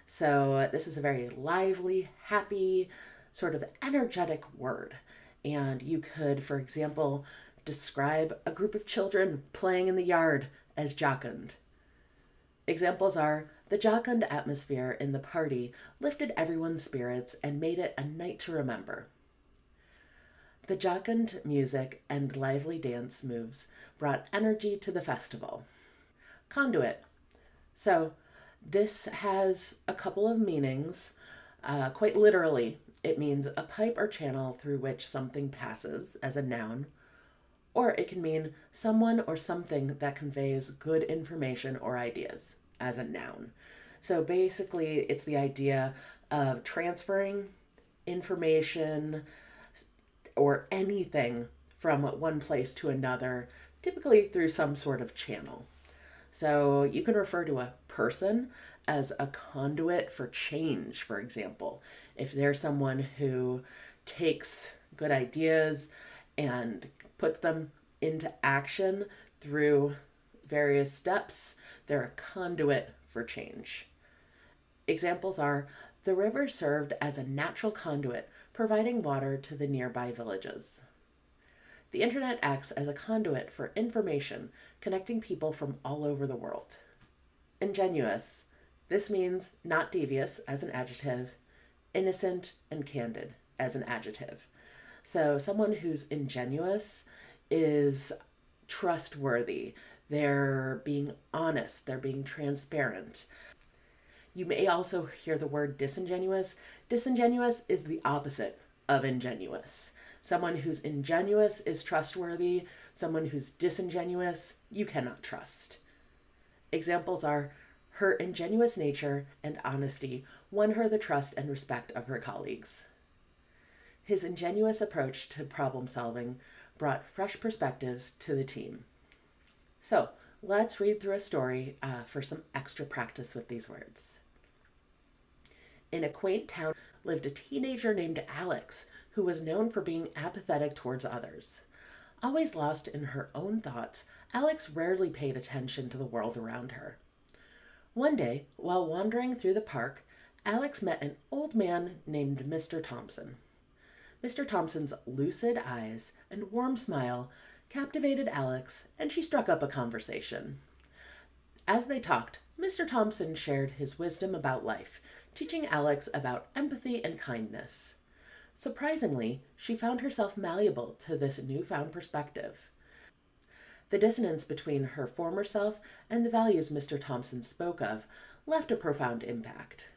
So this is a very lively, happy, sort of energetic word. And you could, for example, describe a group of children playing in the yard as jocund. Examples are the jocund atmosphere in the party lifted everyone's spirits and made it a night to remember. The jocund music and lively dance moves brought energy to the festival. Conduit. So this has a couple of meanings. Quite literally, it means a pipe or channel through which something passes as a noun, or it can mean someone or something that conveys good information or ideas as a noun. So basically, it's the idea of transferring information or anything from one place to another, typically through some sort of channel. So you can refer to a person as a conduit for change, for example. If there's someone who takes good ideas and puts them into action through various steps, they're a conduit for change. Examples are the river served as a natural conduit, providing water to the nearby villages. The internet acts as a conduit for information, connecting people from all over the world. Ingenuous. This means not devious as an adjective, innocent and candid as an adjective. So someone who's ingenuous is trustworthy. They're being honest. They're being transparent. You may also hear the word disingenuous. Disingenuous is the opposite of ingenuous. Someone who's ingenuous is trustworthy. Someone who's disingenuous, you cannot trust. Examples are her ingenuous nature and honesty won her the trust and respect of her colleagues. His ingenuous approach to problem solving brought fresh perspectives to the team. So let's read through a story for some extra practice with these words. In a quaint town lived a teenager named Alex, who was known for being apathetic towards others. Always lost in her own thoughts, Alex rarely paid attention to the world around her. One day, while wandering through the park, Alex met an old man named Mr. Thompson. Mr. Thompson's lucid eyes and warm smile captivated Alex, and she struck up a conversation. As they talked, Mr. Thompson shared his wisdom about life, teaching Alex about empathy and kindness. Surprisingly, she found herself malleable to this newfound perspective. The dissonance between her former self and the values Mr. Thompson spoke of left a profound impact.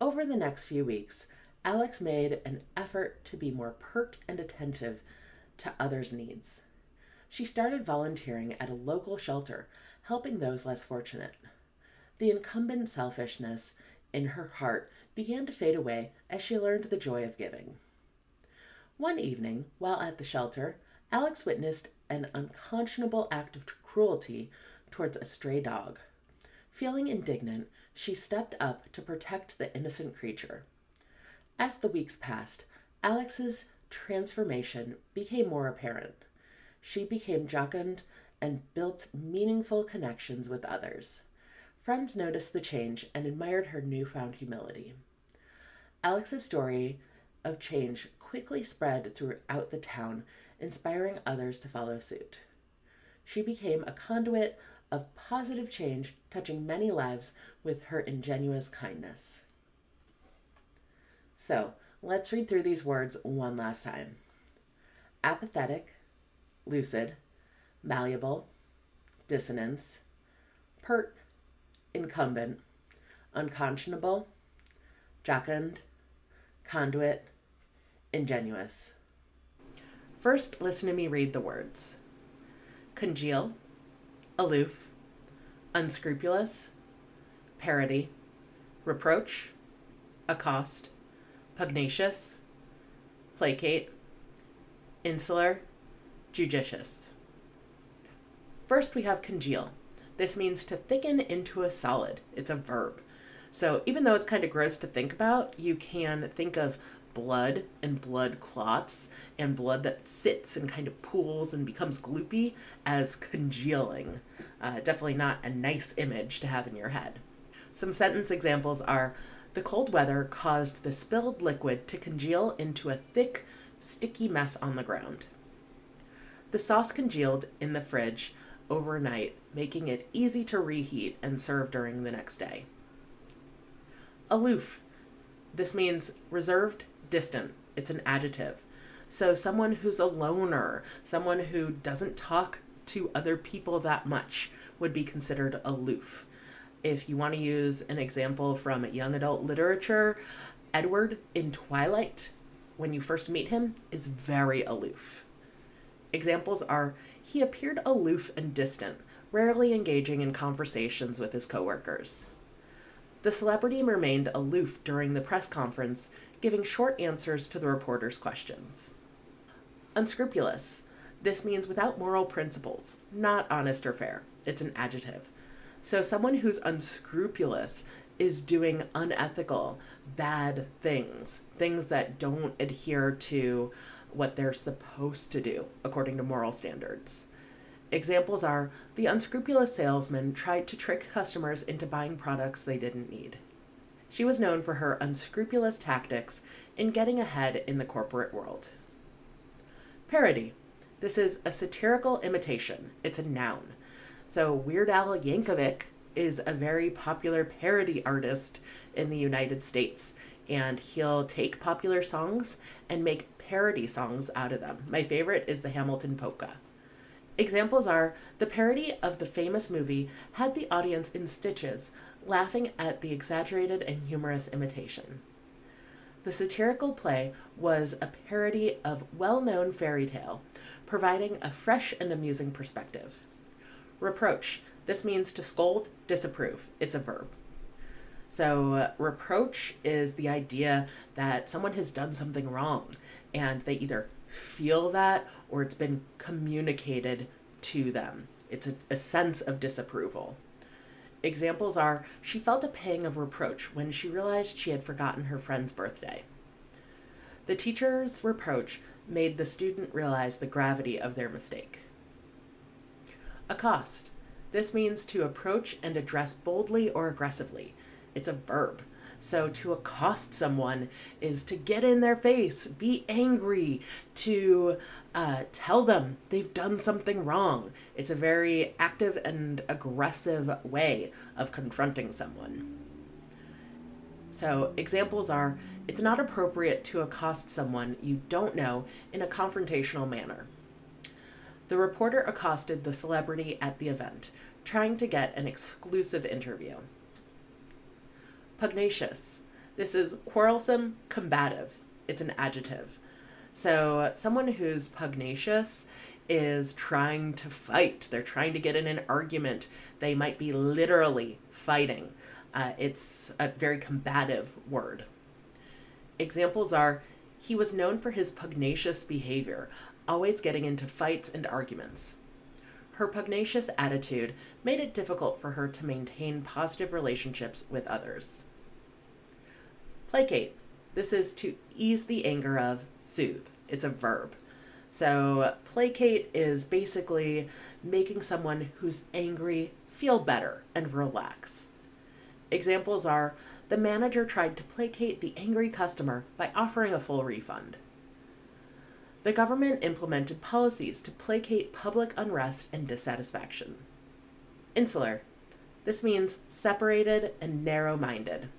Over the next few weeks, Alex made an effort to be more pert and attentive to others' needs. She started volunteering at a local shelter, helping those less fortunate. The incumbent selfishness in her heart began to fade away as she learned the joy of giving. One evening, while at the shelter, Alex witnessed an unconscionable act of cruelty towards a stray dog. Feeling indignant, she stepped up to protect the innocent creature. As the weeks passed, Alex's transformation became more apparent. She became jocund and built meaningful connections with others. Friends noticed the change and admired her newfound humility. Alex's story of change quickly spread throughout the town, inspiring others to follow suit. She became a conduit of positive change, touching many lives with her ingenuous kindness. So, let's read through these words one last time. Apathetic, lucid, malleable, dissonance, pert, incumbent, unconscionable, jocund, conduit, ingenuous. First, listen to me read the words. Congeal, aloof, unscrupulous, parody, reproach, accost, pugnacious, placate, insular, judicious. First, we have congeal. This means to thicken into a solid. It's a verb. So even though it's kind of gross to think about, you can think of blood and blood clots and blood that sits and kind of pools and becomes gloopy as congealing. Definitely not a nice image to have in your head. Some sentence examples are, the cold weather caused the spilled liquid to congeal into a thick, sticky mess on the ground. The sauce congealed in the fridge overnight, making it easy to reheat and serve during the next day. Aloof. This means reserved, distant. It's an adjective. So someone who's a loner, someone who doesn't talk to other people that much would be considered aloof. If you want to use an example from young adult literature, Edward in Twilight, when you first meet him, is very aloof. Examples are, he appeared aloof and distant, rarely engaging in conversations with his coworkers. The celebrity remained aloof during the press conference, giving short answers to the reporter's questions. Unscrupulous. This means without moral principles, not honest or fair. It's an adjective. So someone who's unscrupulous is doing unethical, bad things, things that don't adhere to what they're supposed to do according to moral standards. Examples are, the unscrupulous salesman tried to trick customers into buying products they didn't need. She was known for her unscrupulous tactics in getting ahead in the corporate world. Parody. This is a satirical imitation. It's a noun. So Weird Al Yankovic is a very popular parody artist in the United States, and he'll take popular songs and make parody songs out of them. My favorite is the Hamilton Polka. Examples are, the parody of the famous movie had the audience in stitches, laughing at the exaggerated and humorous imitation. The satirical play was a parody of well-known fairy tale, providing a fresh and amusing perspective. Reproach. This means to scold, disapprove. It's a verb. So reproach is the idea that someone has done something wrong, and they either feel that or it's been communicated to them. It's a sense of disapproval. Examples are, she felt a pang of reproach when she realized she had forgotten her friend's birthday. The teacher's reproach made the student realize the gravity of their mistake. Accost. This means to approach and address boldly or aggressively. It's a verb. So to accost someone is to get in their face, be angry, to tell them they've done something wrong. It's a very active and aggressive way of confronting someone. So examples are, it's not appropriate to accost someone you don't know in a confrontational manner. The reporter accosted the celebrity at the event, trying to get an exclusive interview. Pugnacious. This is quarrelsome, combative. It's an adjective. So someone who's pugnacious is trying to fight. They're trying to get in an argument. They might be literally fighting. It's a very combative word. Examples are, he was known for his pugnacious behavior, always getting into fights and arguments. Her pugnacious attitude made it difficult for her to maintain positive relationships with others. Placate. This is to ease the anger of, soothe. It's a verb. So placate is basically making someone who's angry feel better and relax. Examples are, the manager tried to placate the angry customer by offering a full refund. The government implemented policies to placate public unrest and dissatisfaction. Insular. This means separated and narrow-minded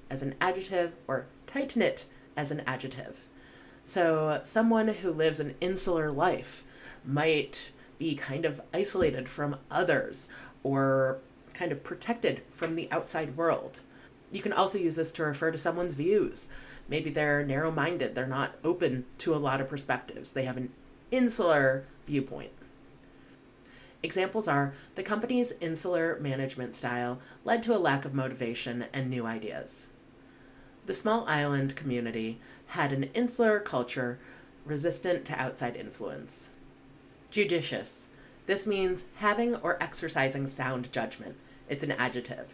as an adjective, or tight-knit as an adjective. So someone who lives an insular life might be kind of isolated from others or kind of protected from the outside world. You can also use this to refer to someone's views. Maybe they're narrow-minded, they're not open to a lot of perspectives. They have an insular viewpoint. Examples are, the company's insular management style led to a lack of motivation and new ideas. The small island community had an insular culture resistant to outside influence. Judicious. This means having or exercising sound judgment. It's an adjective.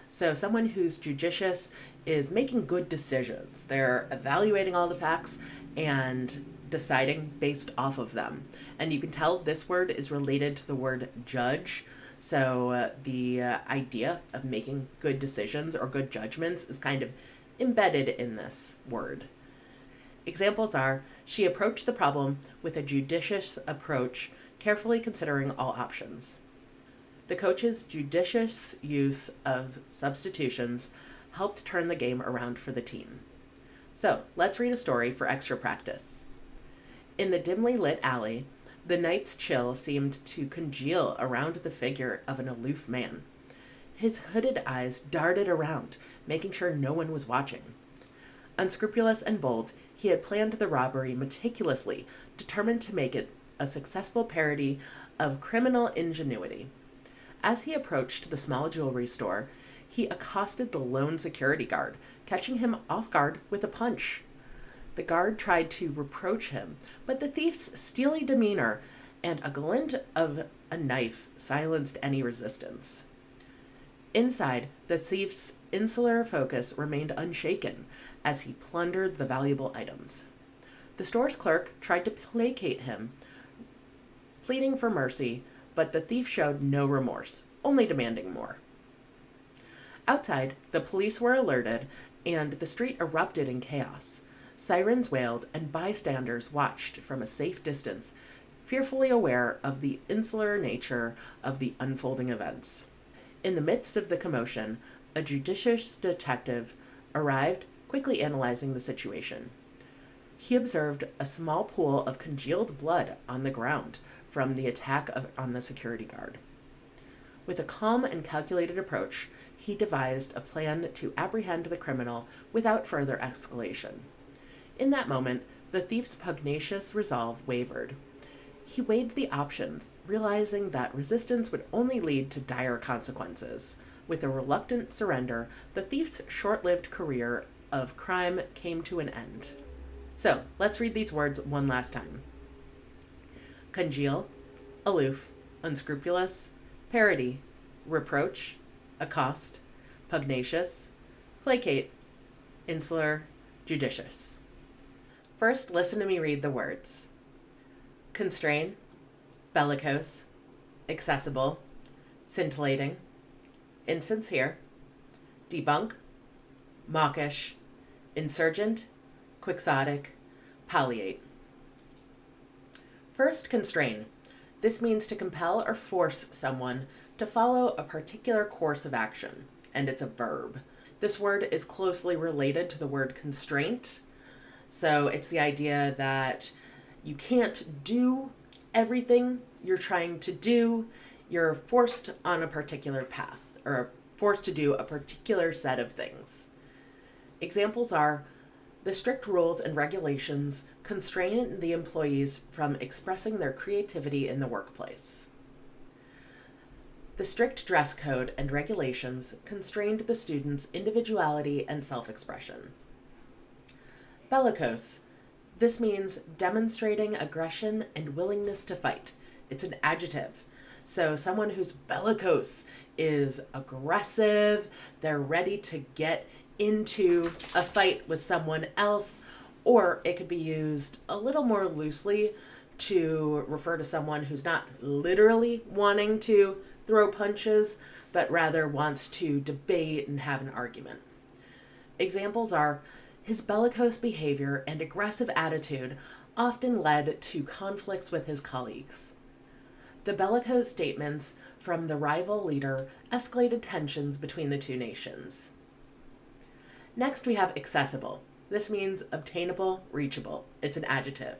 So someone who's judicious is making good decisions. They're evaluating all the facts and deciding based off of them. And you can tell this word is related to the word judge. So the idea of making good decisions or good judgments is kind of embedded in this word. Examples are, she approached the problem with a judicious approach, carefully considering all options. The coach's judicious use of substitutions helped turn the game around for the team. So, let's read a story for extra practice. In the dimly lit alley, the night's chill seemed to congeal around the figure of an aloof man. His hooded eyes darted around, making sure no one was watching. Unscrupulous and bold, he had planned the robbery meticulously, determined to make it a successful parody of criminal ingenuity. As he approached the small jewelry store, he accosted the lone security guard, catching him off guard with a punch. The guard tried to reproach him, but the thief's steely demeanor and a glint of a knife silenced any resistance. Inside, the thief's insular focus remained unshaken as he plundered the valuable items. The store's clerk tried to placate him, pleading for mercy, but the thief showed no remorse, only demanding more. Outside, the police were alerted, and the street erupted in chaos. Sirens wailed, and bystanders watched from a safe distance, fearfully aware of the insular nature of the unfolding events. In the midst of the commotion, a judicious detective arrived, quickly analyzing the situation. He observed a small pool of congealed blood on the ground from the attack on the security guard. With a calm and calculated approach, he devised a plan to apprehend the criminal without further escalation. In that moment, the thief's pugnacious resolve wavered. He weighed the options, realizing that resistance would only lead to dire consequences. With a reluctant surrender, the thief's short-lived career of crime came to an end. So, let's read these words one last time. Congeal, aloof, unscrupulous, parody, reproach, accost, pugnacious, placate, insular, judicious. First, listen to me read the words. Constrain, bellicose, accessible, scintillating, insincere, debunk, mawkish, insurgent, quixotic, palliate. First, constrain. This means to compel or force someone to follow a particular course of action, and it's a verb. This word is closely related to the word constraint. So it's the idea that you can't do everything you're trying to do. You're forced on a particular path or forced to do a particular set of things. Examples are the strict rules and regulations constrain the employees from expressing their creativity in the workplace. The strict dress code and regulations constrained the students' individuality and self-expression. Bellicose. This means demonstrating aggression and willingness to fight. It's an adjective. So someone who's bellicose is aggressive, they're ready to get into a fight with someone else, or it could be used a little more loosely to refer to someone who's not literally wanting to throw punches, but rather wants to debate and have an argument. Examples are his bellicose behavior and aggressive attitude often led to conflicts with his colleagues. The bellicose statements from the rival leader escalated tensions between the two nations. Next, we have accessible. This means obtainable, reachable. It's an adjective.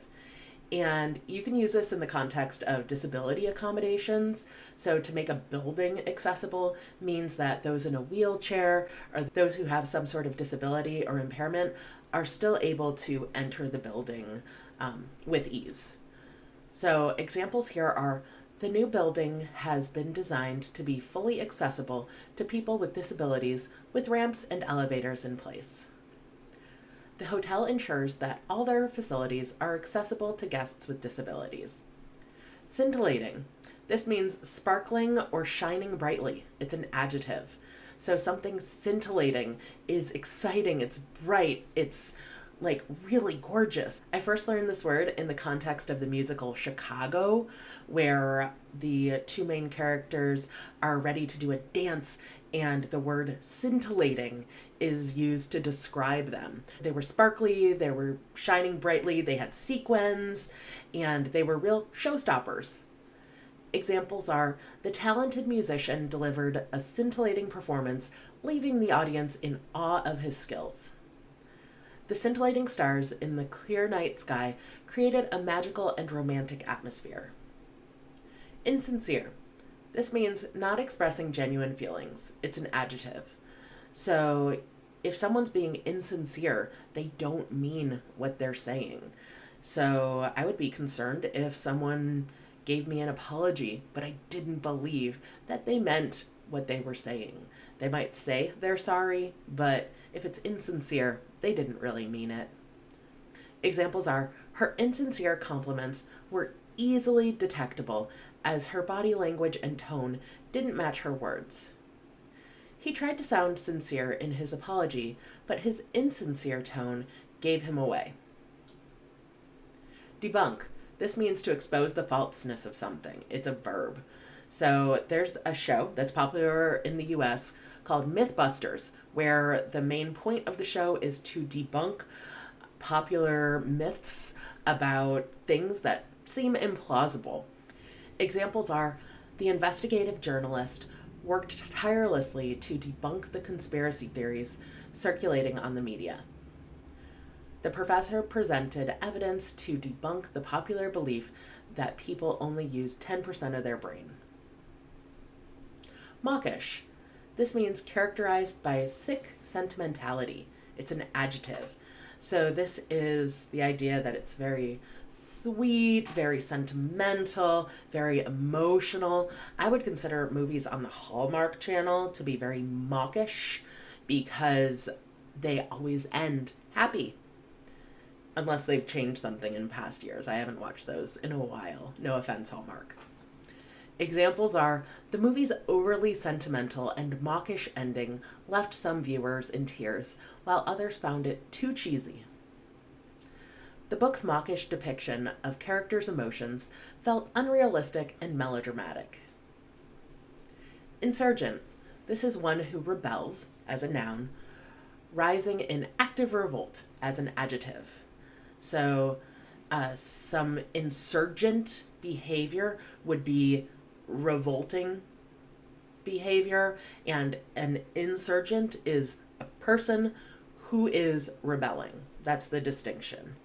And you can use this in the context of disability accommodations. So to make a building accessible means that those in a wheelchair or those who have some sort of disability or impairment are still able to enter the building with ease. So examples here are the new building has been designed to be fully accessible to people with disabilities with ramps and elevators in place. The hotel ensures that all their facilities are accessible to guests with disabilities. Scintillating. This means sparkling or shining brightly. It's an adjective. So something scintillating is exciting, it's bright, it's like really gorgeous. I first learned this word in the context of the musical Chicago, where the two main characters are ready to do a dance and the word scintillating is used to describe them. They were sparkly, they were shining brightly, they had sequins, and they were real showstoppers. Examples are the talented musician delivered a scintillating performance, leaving the audience in awe of his skills. The scintillating stars in the clear night sky created a magical and romantic atmosphere. Insincere. This means not expressing genuine feelings. It's an adjective. So if someone's being insincere, they don't mean what they're saying. So I would be concerned if someone gave me an apology, but I didn't believe that they meant what they were saying. They might say they're sorry, but if it's insincere, they didn't really mean it. Examples are her insincere compliments were easily detectable as her body language and tone didn't match her words. He tried to sound sincere in his apology, but his insincere tone gave him away. Debunk. This means to expose the falseness of something. It's a verb. So there's a show that's popular in the US called Mythbusters, where the main point of the show is to debunk popular myths about things that seem implausible. Examples are the investigative journalist worked tirelessly to debunk the conspiracy theories circulating on the media. The professor presented evidence to debunk the popular belief that people only use 10% of their brain. Mawkish. This means characterized by sick sentimentality. It's an adjective. So this is the idea that it's very sweet, very sentimental, very emotional. I would consider movies on the Hallmark Channel to be very mawkish because they always end happy. Unless they've changed something in past years. I haven't watched those in a while. No offense, Hallmark. Examples are the movie's overly sentimental and mawkish ending left some viewers in tears, while others found it too cheesy. The book's mawkish depiction of characters' emotions felt unrealistic and melodramatic. Insurgent. This is one who rebels, as a noun, rising in active revolt as an adjective. So some insurgent behavior would be revolting behavior, and an insurgent is a person who is rebelling. That's the distinction.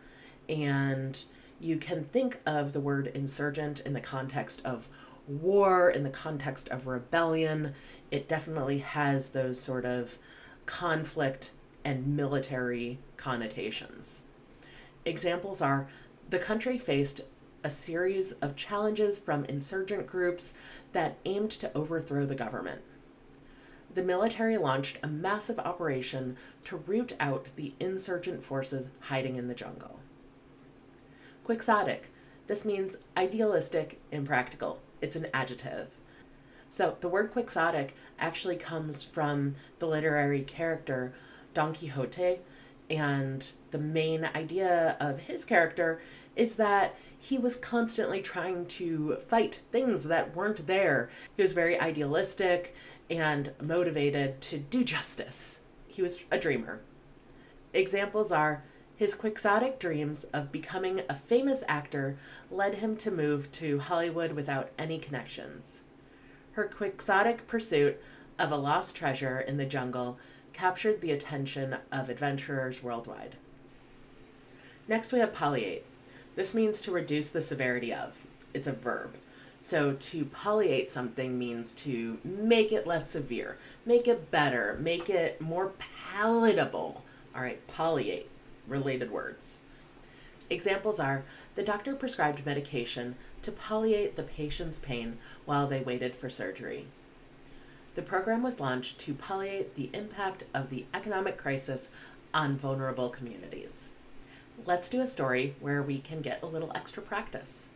And you can think of the word insurgent in the context of war, in the context of rebellion. It definitely has those sort of conflict and military connotations. Examples are the country faced a series of challenges from insurgent groups that aimed to overthrow the government. The military launched a massive operation to root out the insurgent forces hiding in the jungle. Quixotic. This means idealistic, impractical. It's an adjective. So the word quixotic actually comes from the literary character Don Quixote, and the main idea of his character is that he was constantly trying to fight things that weren't there. He was very idealistic and motivated to do justice. He was a dreamer. Examples are his quixotic dreams of becoming a famous actor led him to move to Hollywood without any connections. Her quixotic pursuit of a lost treasure in the jungle captured the attention of adventurers worldwide. Next we have palliate. This means to reduce the severity of. It's a verb. So to palliate something means to make it less severe, make it better, make it more palatable. All right, palliate, related words. Examples are the doctor prescribed medication to palliate the patient's pain while they waited for surgery. The program was launched to palliate the impact of the economic crisis on vulnerable communities. Let's do a story where we can get a little extra practice.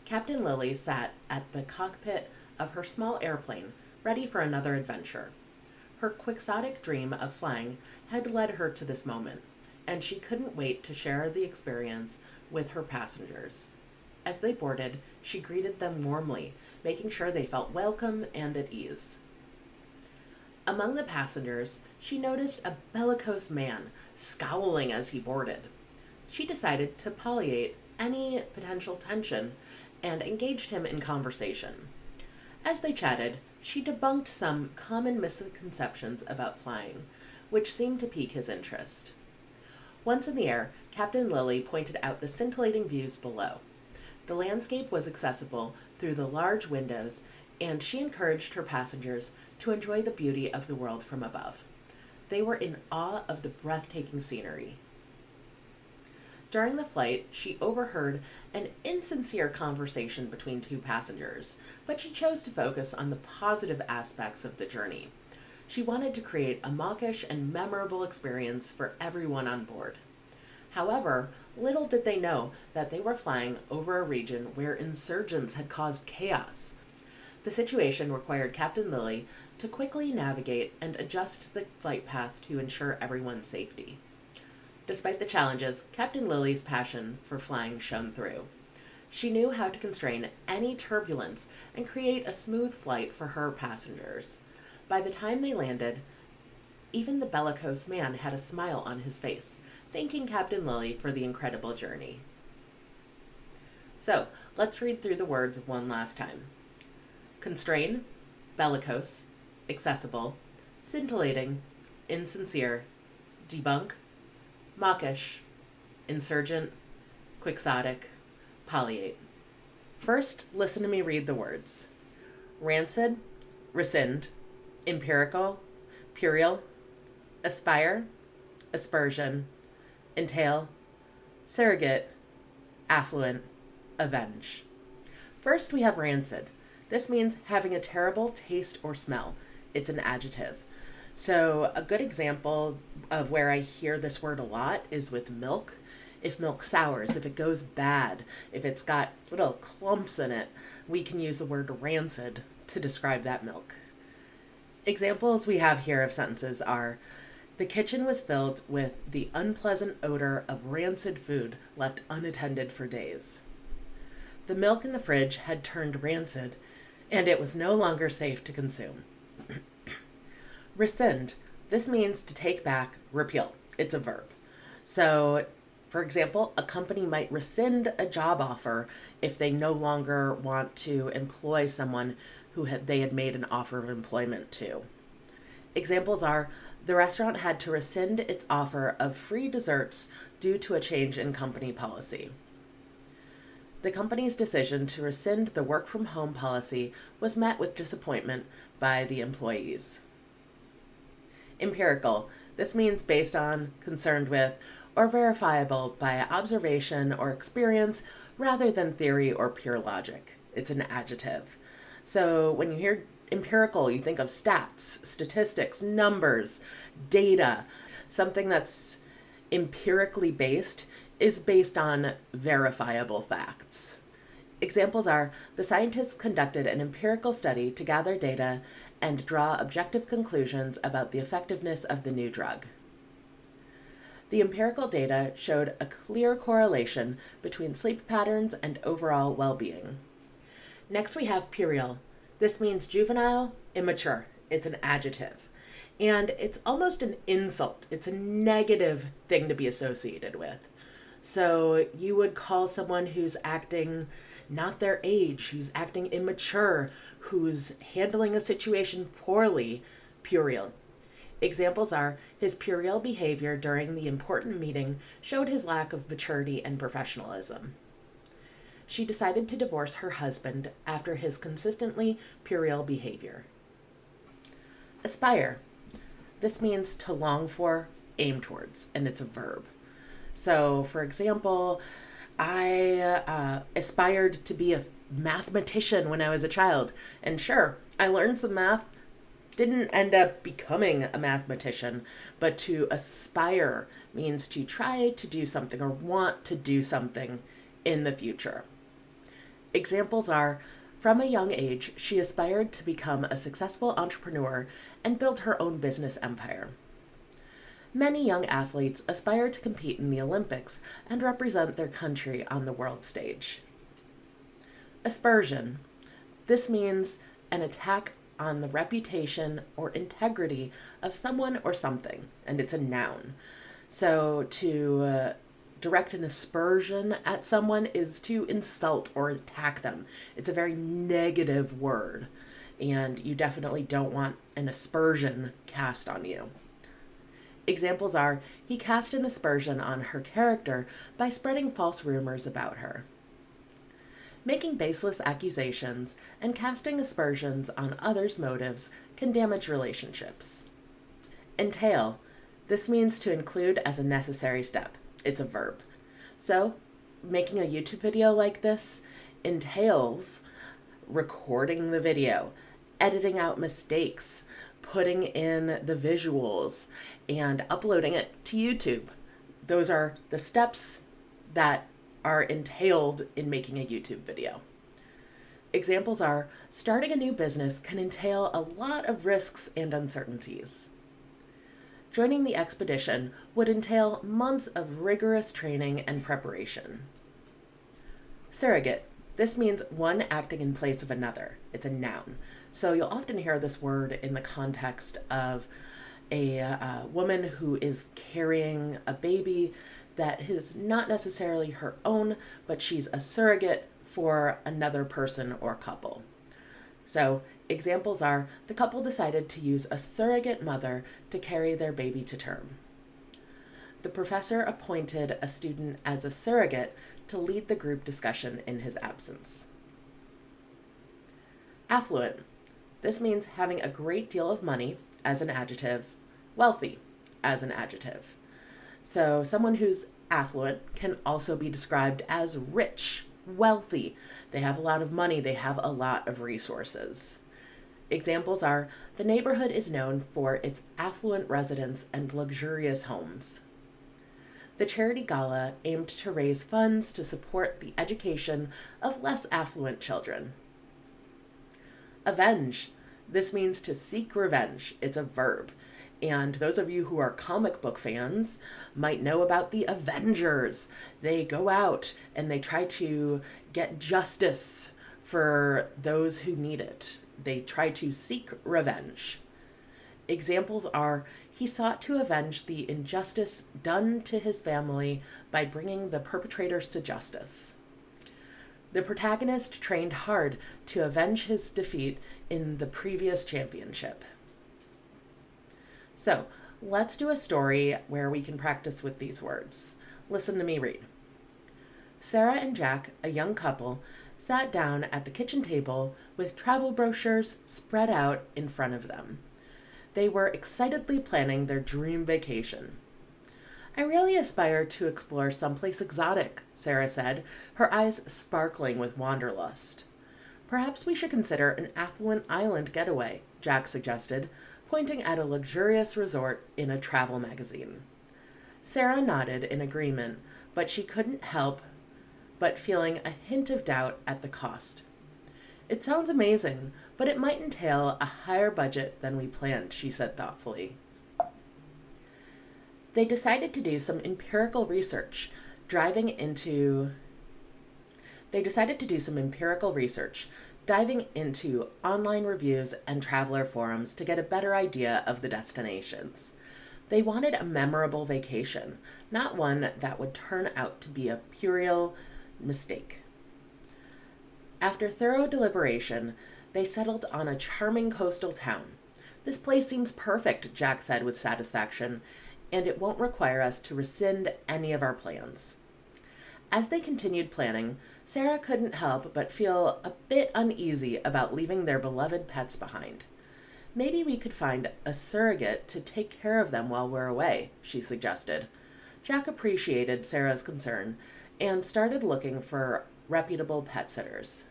Captain Lily sat at the cockpit of her small airplane, ready for another adventure. Her quixotic dream of flying had led her to this moment, and she couldn't wait to share the experience with her passengers. As they boarded, she greeted them warmly, making sure they felt welcome and at ease. Among the passengers, she noticed a bellicose man scowling as he boarded. She decided to palliate any potential tension and engaged him in conversation. As they chatted, she debunked some common misconceptions about flying, which seemed to pique his interest. Once in the air, Captain Lily pointed out the scintillating views below. The landscape was accessible through the large windows, and she encouraged her passengers to enjoy the beauty of the world from above. They were in awe of the breathtaking scenery. During the flight, she overheard an insincere conversation between two passengers, but she chose to focus on the positive aspects of the journey. She wanted to create a mawkish and memorable experience for everyone on board. However, little did they know that they were flying over a region where insurgents had caused chaos. The situation required Captain Lily to quickly navigate and adjust the flight path to ensure everyone's safety. Despite the challenges, Captain Lily's passion for flying shone through. She knew how to constrain any turbulence and create a smooth flight for her passengers. By the time they landed, even the bellicose man had a smile on his face, thanking Captain Lily for the incredible journey. So, let's read through the words one last time. Constrain, bellicose, accessible, scintillating, insincere, debunk, mawkish, insurgent, quixotic, palliate. First, listen to me read the words. Rancid, rescind, empirical, puerile, aspire, aspersion, entail, surrogate, affluent, avenge. First, we have rancid. This means having a terrible taste or smell. It's an adjective. So a good example of where I hear this word a lot is with milk. If milk sours, if it goes bad, if it's got little clumps in it, we can use the word rancid to describe that milk. Examples we have here of sentences are, the kitchen was filled with the unpleasant odor of rancid food left unattended for days. The milk in the fridge had turned rancid, and it was no longer safe to consume. Rescind, This means to take back, repeal. It's a verb. So, for example, a company might rescind a job offer if they no longer want to employ someone they had made an offer of employment to. Examples are the restaurant had to rescind its offer of free desserts due to a change in company policy. The company's decision to rescind the work from home policy was met with disappointment by the employees. Empirical. This means based on, concerned with, or verifiable by observation or experience rather than theory or pure logic. It's an adjective. So when you hear empirical, you think of stats, statistics, numbers, data. Something that's empirically based is based on verifiable facts. Examples are the scientists conducted an empirical study to gather data and draw objective conclusions about the effectiveness of the new drug. The empirical data showed a clear correlation between sleep patterns and overall well-being. Next we have puerile. This means juvenile, immature. It's an adjective. And it's almost an insult. It's a negative thing to be associated with. So you would call someone who's acting not their age, who's acting immature, who's handling a situation poorly, puerile. Examples are his puerile behavior during the important meeting showed his lack of maturity and professionalism. She decided to divorce her husband after his consistently puerile behavior. Aspire. This means to long for, aim towards, and it's a verb. So, for example, I aspired to be a mathematician when I was a child. And sure, I learned some math, didn't end up becoming a mathematician, but to aspire means to try to do something or want to do something in the future. Examples are, from a young age, she aspired to become a successful entrepreneur and build her own business empire. Many young athletes aspire to compete in the Olympics and represent their country on the world stage. Aspersion. This means an attack on the reputation or integrity of someone or something, and it's a noun. So to direct an aspersion at someone is to insult or attack them. It's a very negative word, and you definitely don't want an aspersion cast on you. Examples are, he cast an aspersion on her character by spreading false rumors about her. Making baseless accusations and casting aspersions on others' motives can damage relationships. Entail. This means to include as a necessary step. It's a verb. So, making a YouTube video like this entails recording the video, editing out mistakes, putting in the visuals, and uploading it to YouTube. Those are the steps that are entailed in making a YouTube video. Examples are, starting a new business can entail a lot of risks and uncertainties. Joining the expedition would entail months of rigorous training and preparation. Surrogate. This means one acting in place of another. It's a noun. So you'll often hear this word in the context of a woman who is carrying a baby that is not necessarily her own, but she's a surrogate for another person or couple. So examples are, the couple decided to use a surrogate mother to carry their baby to term. The professor appointed a student as a surrogate to lead the group discussion in his absence. Affluent. This means having a great deal of money as an adjective, wealthy as an adjective. So someone who's affluent can also be described as rich, wealthy. They have a lot of money, they have a lot of resources. Examples are, the neighborhood is known for its affluent residents and luxurious homes. The charity gala aimed to raise funds to support the education of less affluent children. Avenge. This means to seek revenge. It's a verb. And those of you who are comic book fans might know about the Avengers. They go out and they try to get justice for those who need it. They try to seek revenge. Examples are, He sought to avenge the injustice done to his family by bringing the perpetrators to justice. The protagonist trained hard to avenge his defeat in the previous championship. So, let's do a story where we can practice with these words. Listen to me read. Sarah and Jack, a young couple, sat down at the kitchen table with travel brochures spread out in front of them. They were excitedly planning their dream vacation. I really aspire to explore someplace exotic, Sarah said, her eyes sparkling with wanderlust. Perhaps we should consider an affluent island getaway, Jack suggested, pointing at a luxurious resort in a travel magazine. Sarah nodded in agreement, but she couldn't help but feeling a hint of doubt at the cost. It sounds amazing, but it might entail a higher budget than we planned, she said thoughtfully. They decided to do some empirical research, diving into online reviews and traveler forums to get a better idea of the destinations. They wanted a memorable vacation, not one that would turn out to be a puerile mistake. After thorough deliberation, they settled on a charming coastal town. This place seems perfect, Jack said with satisfaction, and it won't require us to rescind any of our plans. As they continued planning, Sarah couldn't help but feel a bit uneasy about leaving their beloved pets behind. Maybe we could find a surrogate to take care of them while we're away, she suggested. Jack appreciated Sarah's concern and started looking for reputable pet sitters.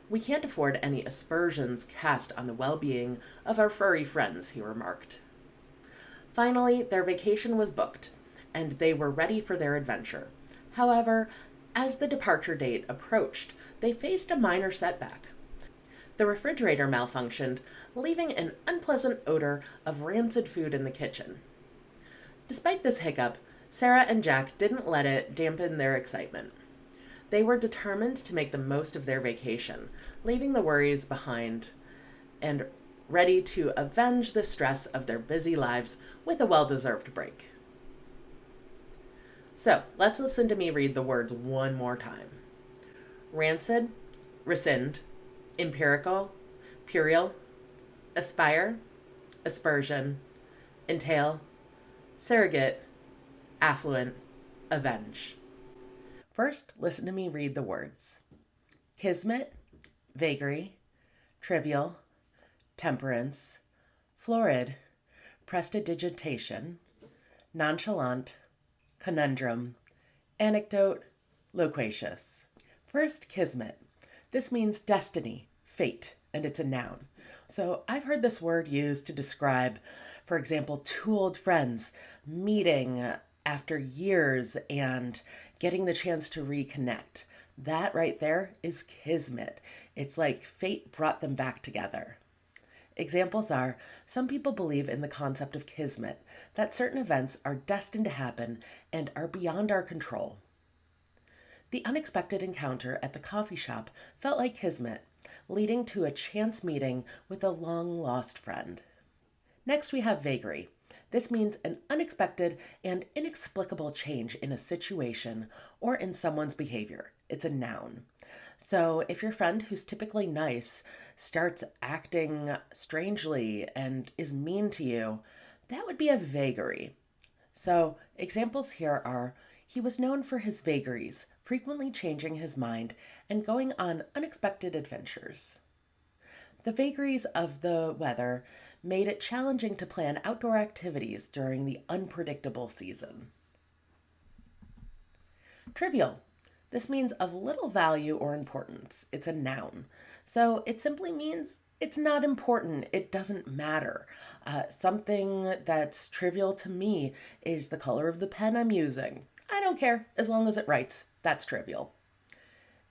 We can't afford any aspersions cast on the well-being of our furry friends, he remarked. Finally, their vacation was booked, and they were ready for their adventure. However, as the departure date approached, they faced a minor setback. The refrigerator malfunctioned, leaving an unpleasant odor of rancid food in the kitchen. Despite this hiccup, Sarah and Jack didn't let it dampen their excitement. They were determined to make the most of their vacation, leaving the worries behind and ready to avenge the stress of their busy lives with a well-deserved break. So, let's listen to me read the words one more time. Rancid, rescind, empirical, puerile, aspire, aspersion, entail, surrogate, affluent, avenge. First, listen to me read the words. Kismet, vagary, trivial, temperance, florid, prestidigitation, nonchalant, conundrum, anecdote, loquacious. First, kismet. This means destiny, fate, and it's a noun. So I've heard this word used to describe, for example, two old friends meeting after years and getting the chance to reconnect. That right there is kismet. It's like fate brought them back together. Examples are, some people believe in the concept of kismet, that certain events are destined to happen and are beyond our control. The unexpected encounter at the coffee shop felt like kismet, leading to a chance meeting with a long-lost friend. Next, we have vagary. This means an unexpected and inexplicable change in a situation or in someone's behavior. It's a noun. So if your friend who's typically nice starts acting strangely and is mean to you, that would be a vagary. So examples here are, he was known for his vagaries, frequently changing his mind and going on unexpected adventures. The vagaries of the weather made it challenging to plan outdoor activities during the unpredictable season. Trivial. This means of little value or importance. It's a noun. So it simply means it's not important. It doesn't matter. Something that's trivial to me is the color of the pen I'm using. I don't care as long as it writes. That's trivial.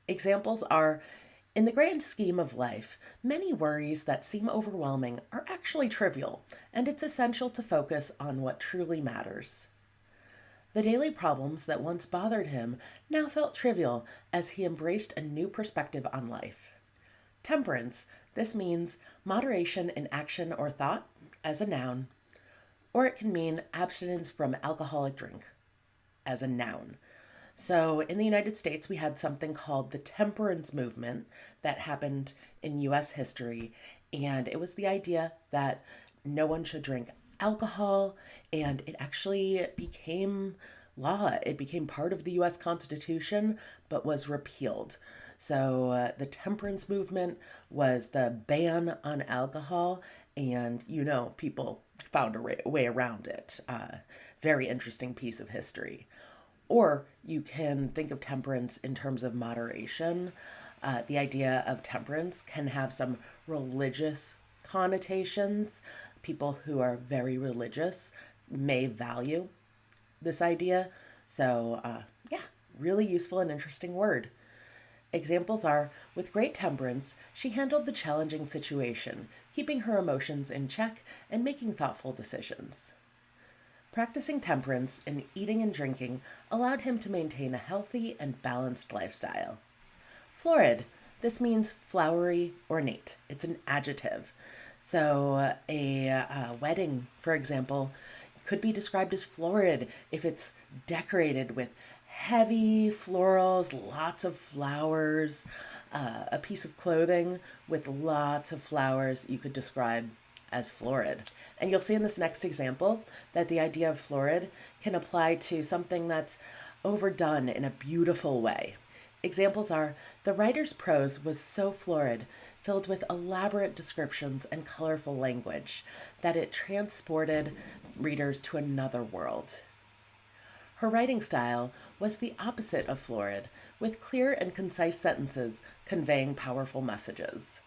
Examples are, in the grand scheme of life, many worries that seem overwhelming are actually trivial, and it's essential to focus on what truly matters. The daily problems that once bothered him now felt trivial as he embraced a new perspective on life. Temperance. This means moderation in action or thought, as a noun. or it can mean abstinence from alcoholic drink as a noun. So in the United States, we had something called the temperance movement that happened in US history. And it was the idea that no one should drink alcohol. And it actually became law. It became part of the US Constitution, but was repealed. So the temperance movement was the ban on alcohol. And, people found a way around it. Very interesting piece of history. Or you can think of temperance in terms of moderation. The idea of temperance can have some religious connotations. People who are very religious may value this idea. So, yeah, really useful and interesting word. Examples are, with great temperance, she handled the challenging situation, keeping her emotions in check and making thoughtful decisions. Practicing temperance in eating and drinking allowed him to maintain a healthy and balanced lifestyle. Florid. This means flowery, ornate. It's an adjective. So a wedding, for example, could be described as florid if it's decorated with heavy florals, lots of flowers. A piece of clothing with lots of flowers you could describe as florid. And you'll see in this next example that the idea of florid can apply to something that's overdone in a beautiful way. Examples are, the writer's prose was so florid, filled with elaborate descriptions and colorful language, that it transported readers to another world. Her writing style was the opposite of florid, with clear and concise sentences conveying powerful messages.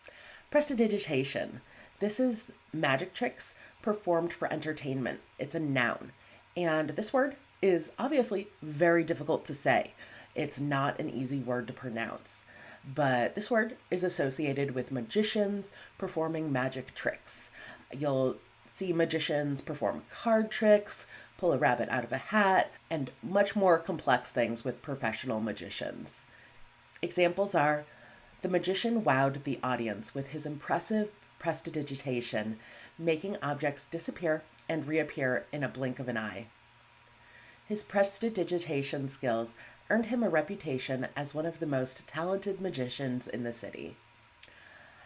Prestidigitation. This is magic tricks performed for entertainment. It's a noun. And this word is obviously very difficult to say. It's not an easy word to pronounce. But this word is associated with magicians performing magic tricks. You'll see magicians perform card tricks, pull a rabbit out of a hat, and much more complex things with professional magicians. Examples are, the magician wowed the audience with his impressive prestidigitation, making objects disappear and reappear in a blink of an eye. His prestidigitation skills earned him a reputation as one of the most talented magicians in the city.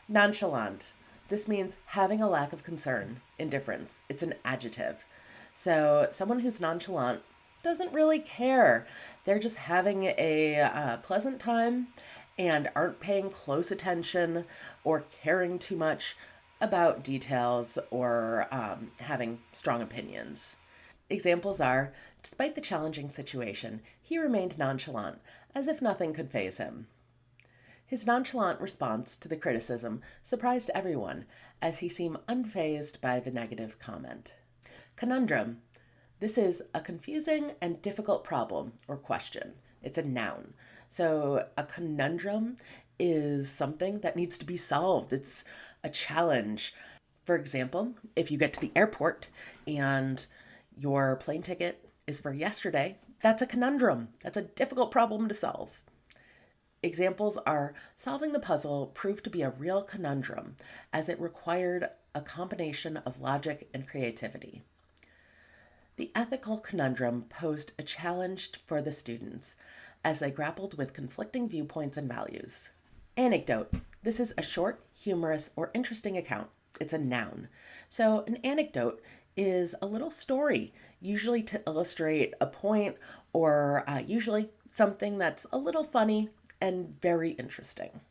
Nonchalant. This means having a lack of concern, indifference. It's an adjective. So someone who's nonchalant doesn't really care. They're just having a pleasant time and aren't paying close attention or caring too much about details or having strong opinions. Examples are, despite the challenging situation, he remained nonchalant, as if nothing could faze him. His nonchalant response to the criticism surprised everyone, as he seemed unfazed by the negative comment. Conundrum. This is a confusing and difficult problem or question. It's a noun. So a conundrum is something that needs to be solved. It's a challenge. For example, if you get to the airport and your plane ticket is for yesterday, that's a conundrum. That's a difficult problem to solve. Examples are, solving the puzzle proved to be a real conundrum, as it required a combination of logic and creativity. The ethical conundrum posed a challenge for the students as they grappled with conflicting viewpoints and values. Anecdote. This is a short, humorous, or interesting account. It's a noun. So an anecdote is a little story, usually to illustrate a point or usually something that's a little funny and very interesting.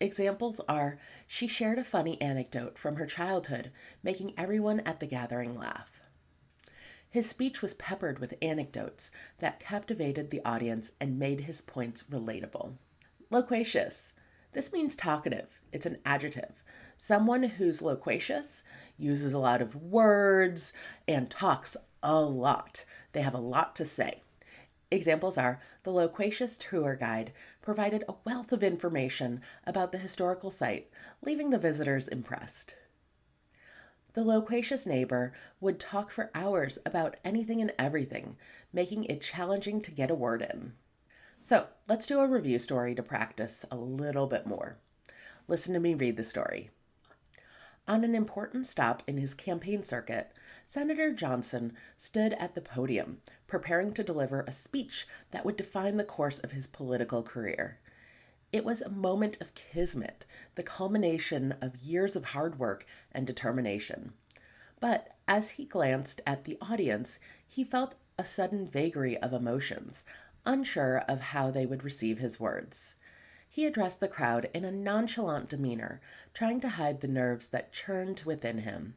Examples are, she shared a funny anecdote from her childhood, making everyone at the gathering laugh. His speech was peppered with anecdotes that captivated the audience and made his points relatable. Loquacious. This means talkative. It's an adjective. Someone who's loquacious uses a lot of words and talks a lot. They have a lot to say. Examples are, the loquacious tour guide provided a wealth of information about the historical site, leaving the visitors impressed. The loquacious neighbor would talk for hours about anything and everything, making it challenging to get a word in. So let's do a review story to practice a little bit more. Listen to me read the story. On an important stop in his campaign circuit, Senator Johnson stood at the podium, preparing to deliver a speech that would define the course of his political career. It was a moment of kismet, the culmination of years of hard work and determination. But as he glanced at the audience, he felt a sudden vagary of emotions, unsure of how they would receive his words. He addressed the crowd in a nonchalant demeanor, trying to hide the nerves that churned within him.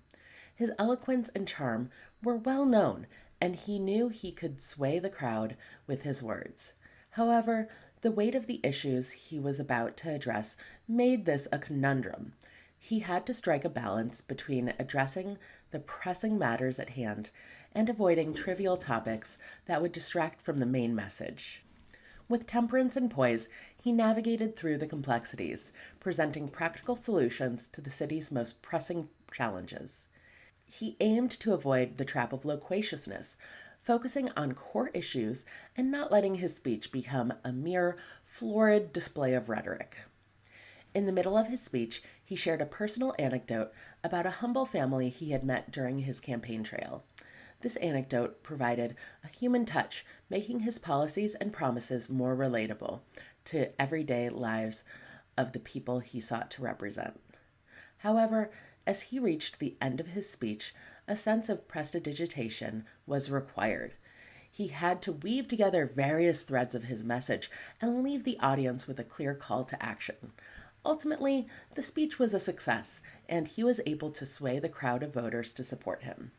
His eloquence and charm were well known, and he knew he could sway the crowd with his words. However, the weight of the issues he was about to address made this a conundrum. He had to strike a balance between addressing the pressing matters at hand and avoiding trivial topics that would distract from the main message. With temperance and poise, he navigated through the complexities, presenting practical solutions to the city's most pressing challenges. He aimed to avoid the trap of loquaciousness, focusing on core issues and not letting his speech become a mere florid display of rhetoric. In the middle of his speech, he shared a personal anecdote about a humble family he had met during his campaign trail. This anecdote provided a human touch, making his policies and promises more relatable to everyday lives of the people he sought to represent. However, as he reached the end of his speech, a sense of prestidigitation was required. He had to weave together various threads of his message and leave the audience with a clear call to action. Ultimately, the speech was a success, and he was able to sway the crowd of voters to support him.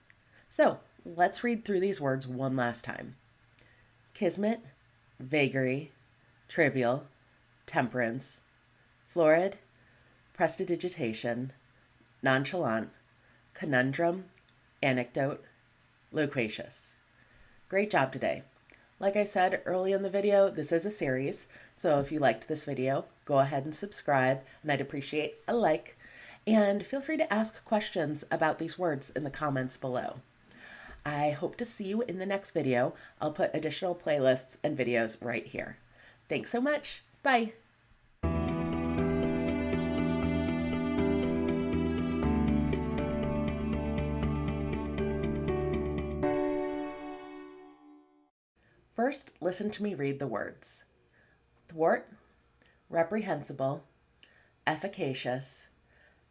So, let's read through these words one last time. Kismet, vagary, trivial, temperance, florid, prestidigitation, nonchalant, conundrum, anecdote, loquacious. Great job today. Like I said early in the video, this is a series, so if you liked this video, go ahead and subscribe, and I'd appreciate a like, and feel free to ask questions about these words in the comments below. I hope to see you in the next video. I'll put additional playlists and videos right here. Thanks so much. Bye. First, listen to me read the words. Thwart, reprehensible, efficacious,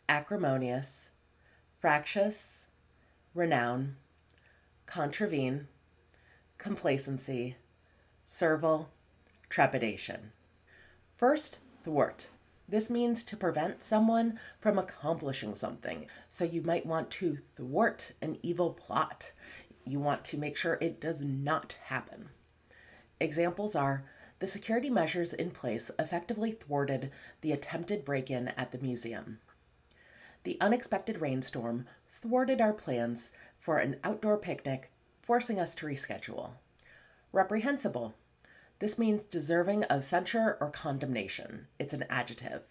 acrimonious, fractious, renown, contravene, complacency, servile, trepidation. First, thwart. This means to prevent someone from accomplishing something. So you might want to thwart an evil plot. You want to make sure it does not happen. Examples are, the security measures in place effectively thwarted the attempted break-in at the museum. The unexpected rainstorm thwarted our plans for an outdoor picnic, forcing us to reschedule. Reprehensible. This means deserving of censure or condemnation. It's an adjective.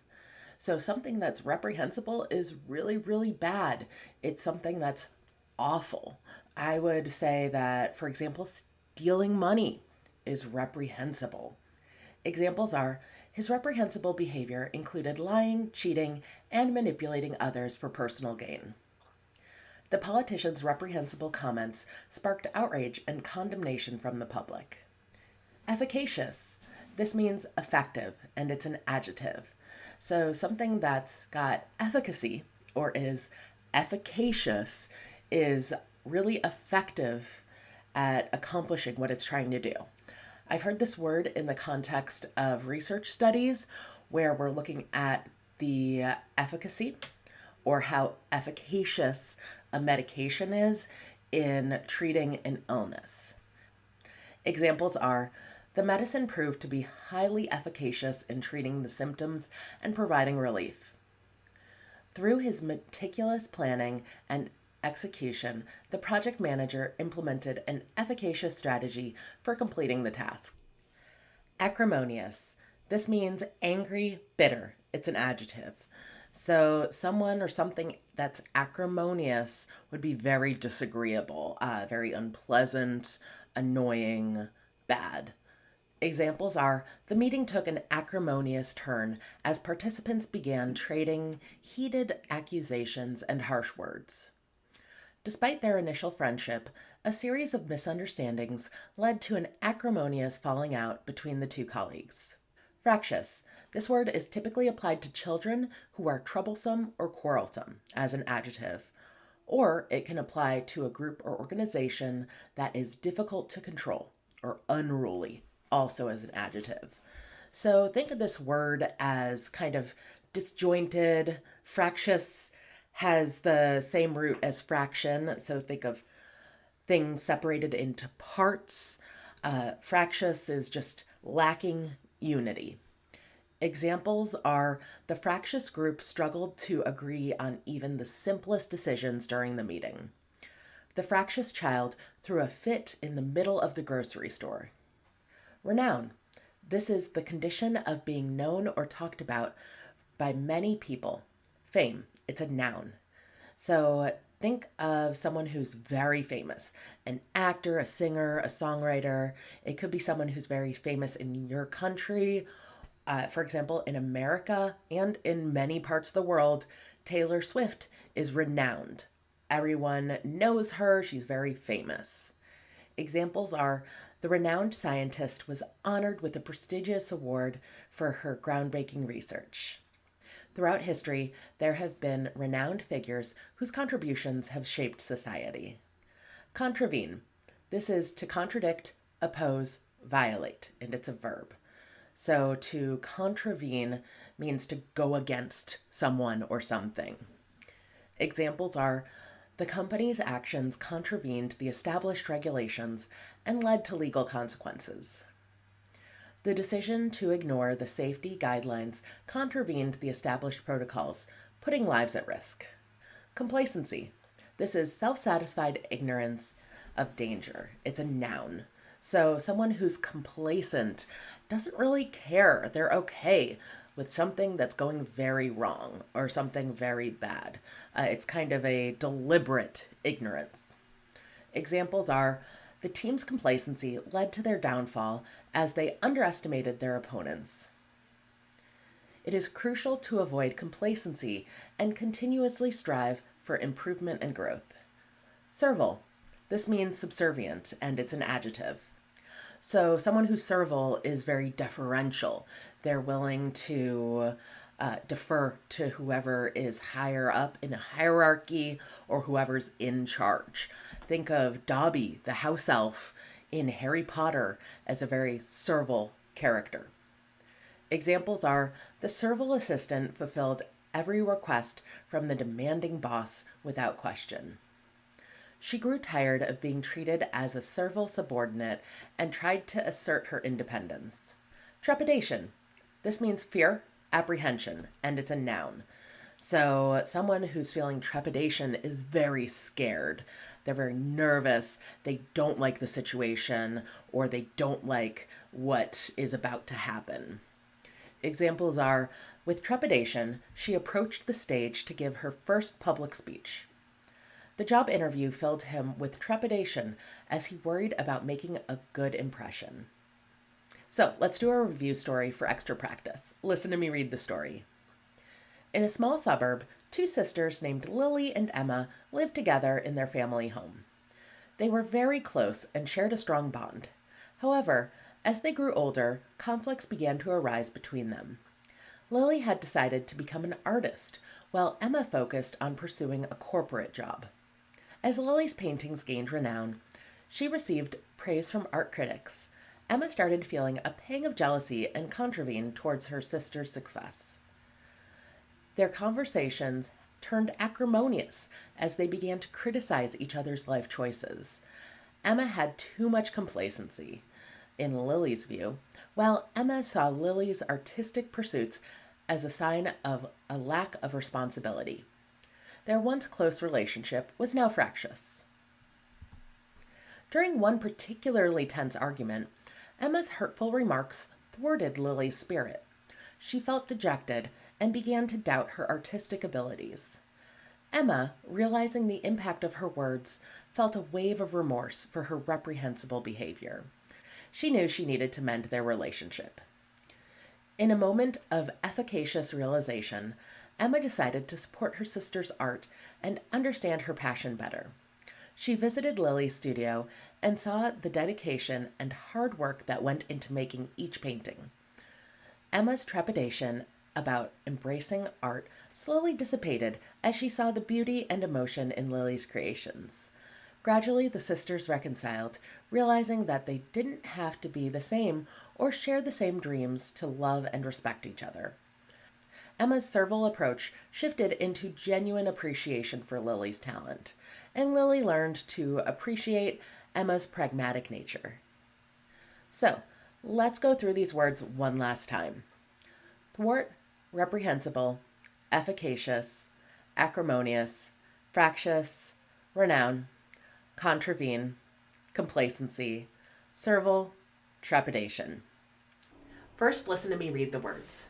So something that's reprehensible is really, really bad. It's something that's awful. I would say that, for example, stealing money is reprehensible. Examples are, his reprehensible behavior included lying, cheating, and manipulating others for personal gain. The politician's reprehensible comments sparked outrage and condemnation from the public. Efficacious. This means effective, and it's an adjective. So something that's got efficacy or is efficacious is really effective at accomplishing what it's trying to do. I've heard this word in the context of research studies where we're looking at the efficacy or how efficacious a medication is in treating an illness. Examples are, the medicine proved to be highly efficacious in treating the symptoms and providing relief. Through his meticulous planning and execution, the project manager implemented an efficacious strategy for completing the task. Acrimonious. This means angry, bitter. It's an adjective. So someone or something that's acrimonious would be very disagreeable, very unpleasant, annoying, bad. Examples are, the meeting took an acrimonious turn as participants began trading heated accusations and harsh words. Despite their initial friendship, a series of misunderstandings led to an acrimonious falling out between the two colleagues. Fractious. This word is typically applied to children who are troublesome or quarrelsome as an adjective, or it can apply to a group or organization that is difficult to control or unruly, also as an adjective. So think of this word as kind of disjointed. Fractious has the same root as fraction, so think of things separated into parts. Fractious is just lacking unity. Examples are the fractious group struggled to agree on even the simplest decisions during the meeting. The fractious child threw a fit in the middle of the grocery store. Renown. This is the condition of being known or talked about by many people. Fame. It's a noun. So think of someone who's very famous, an actor, a singer, a songwriter. It could be someone who's very famous in your country. For example, in America and in many parts of the world, Taylor Swift is renowned. Everyone knows her. She's very famous. Examples are the renowned scientist was honored with a prestigious award for her groundbreaking research. Throughout history, there have been renowned figures whose contributions have shaped society. Contravene. This is to contradict, oppose, violate, and it's a verb. So to contravene means to go against someone or something. Examples are the company's actions contravened the established regulations and led to legal consequences. The decision to ignore the safety guidelines contravened the established protocols, putting lives at risk. Complacency. This is self-satisfied ignorance of danger. It's a noun. So someone who's complacent doesn't really care. They're okay with something that's going very wrong or something very bad. It's kind of a deliberate ignorance. Examples are the team's complacency led to their downfall as they underestimated their opponents. It is crucial to avoid complacency and continuously strive for improvement and growth. Servile. This means subservient, and it's an adjective. So someone who's servile is very deferential. They're willing to defer to whoever is higher up in a hierarchy or whoever's in charge. Think of Dobby, the house elf, in Harry Potter as a very servile character. Examples are the servile assistant fulfilled every request from the demanding boss without question. She grew tired of being treated as a servile subordinate and tried to assert her independence. Trepidation. This means fear, apprehension, and it's a noun. So someone who's feeling trepidation is very scared. They're very nervous. They don't like the situation, or they don't like what is about to happen. Examples are, with trepidation, she approached the stage to give her first public speech. The job interview filled him with trepidation as he worried about making a good impression. So let's do a review story for extra practice. Listen to me read the story. In a small suburb, two sisters named Lily and Emma lived together in their family home. They were very close and shared a strong bond. However, as they grew older, conflicts began to arise between them. Lily had decided to become an artist, while Emma focused on pursuing a corporate job. As Lily's paintings gained renown, she received praise from art critics. Emma started feeling a pang of jealousy and contravened towards her sister's success. Their conversations turned acrimonious as they began to criticize each other's life choices. Emma had too much complacency, in Lily's view, while Emma saw Lily's artistic pursuits as a sign of a lack of responsibility. Their once close relationship was now fractious. During one particularly tense argument, Emma's hurtful remarks thwarted Lily's spirit. She felt dejected and began to doubt her artistic abilities. Emma, realizing the impact of her words, felt a wave of remorse for her reprehensible behavior. She knew she needed to mend their relationship. In a moment of efficacious realization, Emma decided to support her sister's art and understand her passion better. She visited Lily's studio and saw the dedication and hard work that went into making each painting. Emma's trepidation about embracing art slowly dissipated as she saw the beauty and emotion in Lily's creations. Gradually, the sisters reconciled, realizing that they didn't have to be the same or share the same dreams to love and respect each other. Emma's servile approach shifted into genuine appreciation for Lily's talent, and Lily learned to appreciate Emma's pragmatic nature. So, let's go through these words one last time. Thwart, reprehensible, efficacious, acrimonious, fractious, renown, contravene, complacency, servile, trepidation. First, listen to me read the words.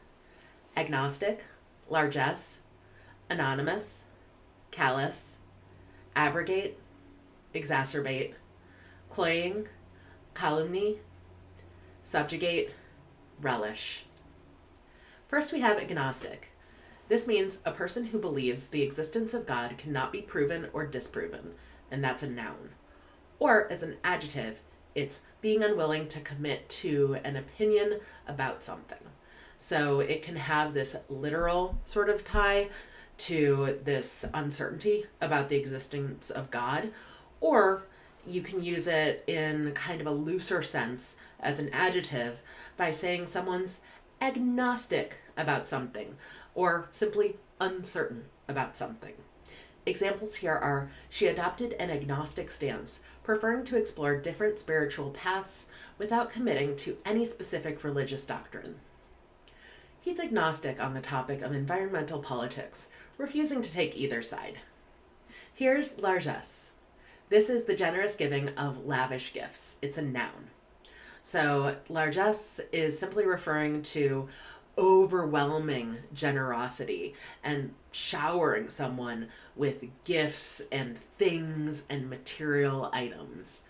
Agnostic, largesse, anonymous, callous, abrogate, exacerbate, cloying, calumny, subjugate, relish. First, we have agnostic. This means a person who believes the existence of God cannot be proven or disproven, and that's a noun. Or, as an adjective, it's being unwilling to commit to an opinion about something. So it can have this literal sort of tie to this uncertainty about the existence of God, or you can use it in kind of a looser sense as an adjective by saying someone's agnostic about something, or simply uncertain about something. Examples here are, she adopted an agnostic stance, preferring to explore different spiritual paths without committing to any specific religious doctrine. He's agnostic on the topic of environmental politics, refusing to take either side. Here's largesse. This is the generous giving of lavish gifts. It's a noun. So largesse is simply referring to overwhelming generosity and showering someone with gifts and things and material items.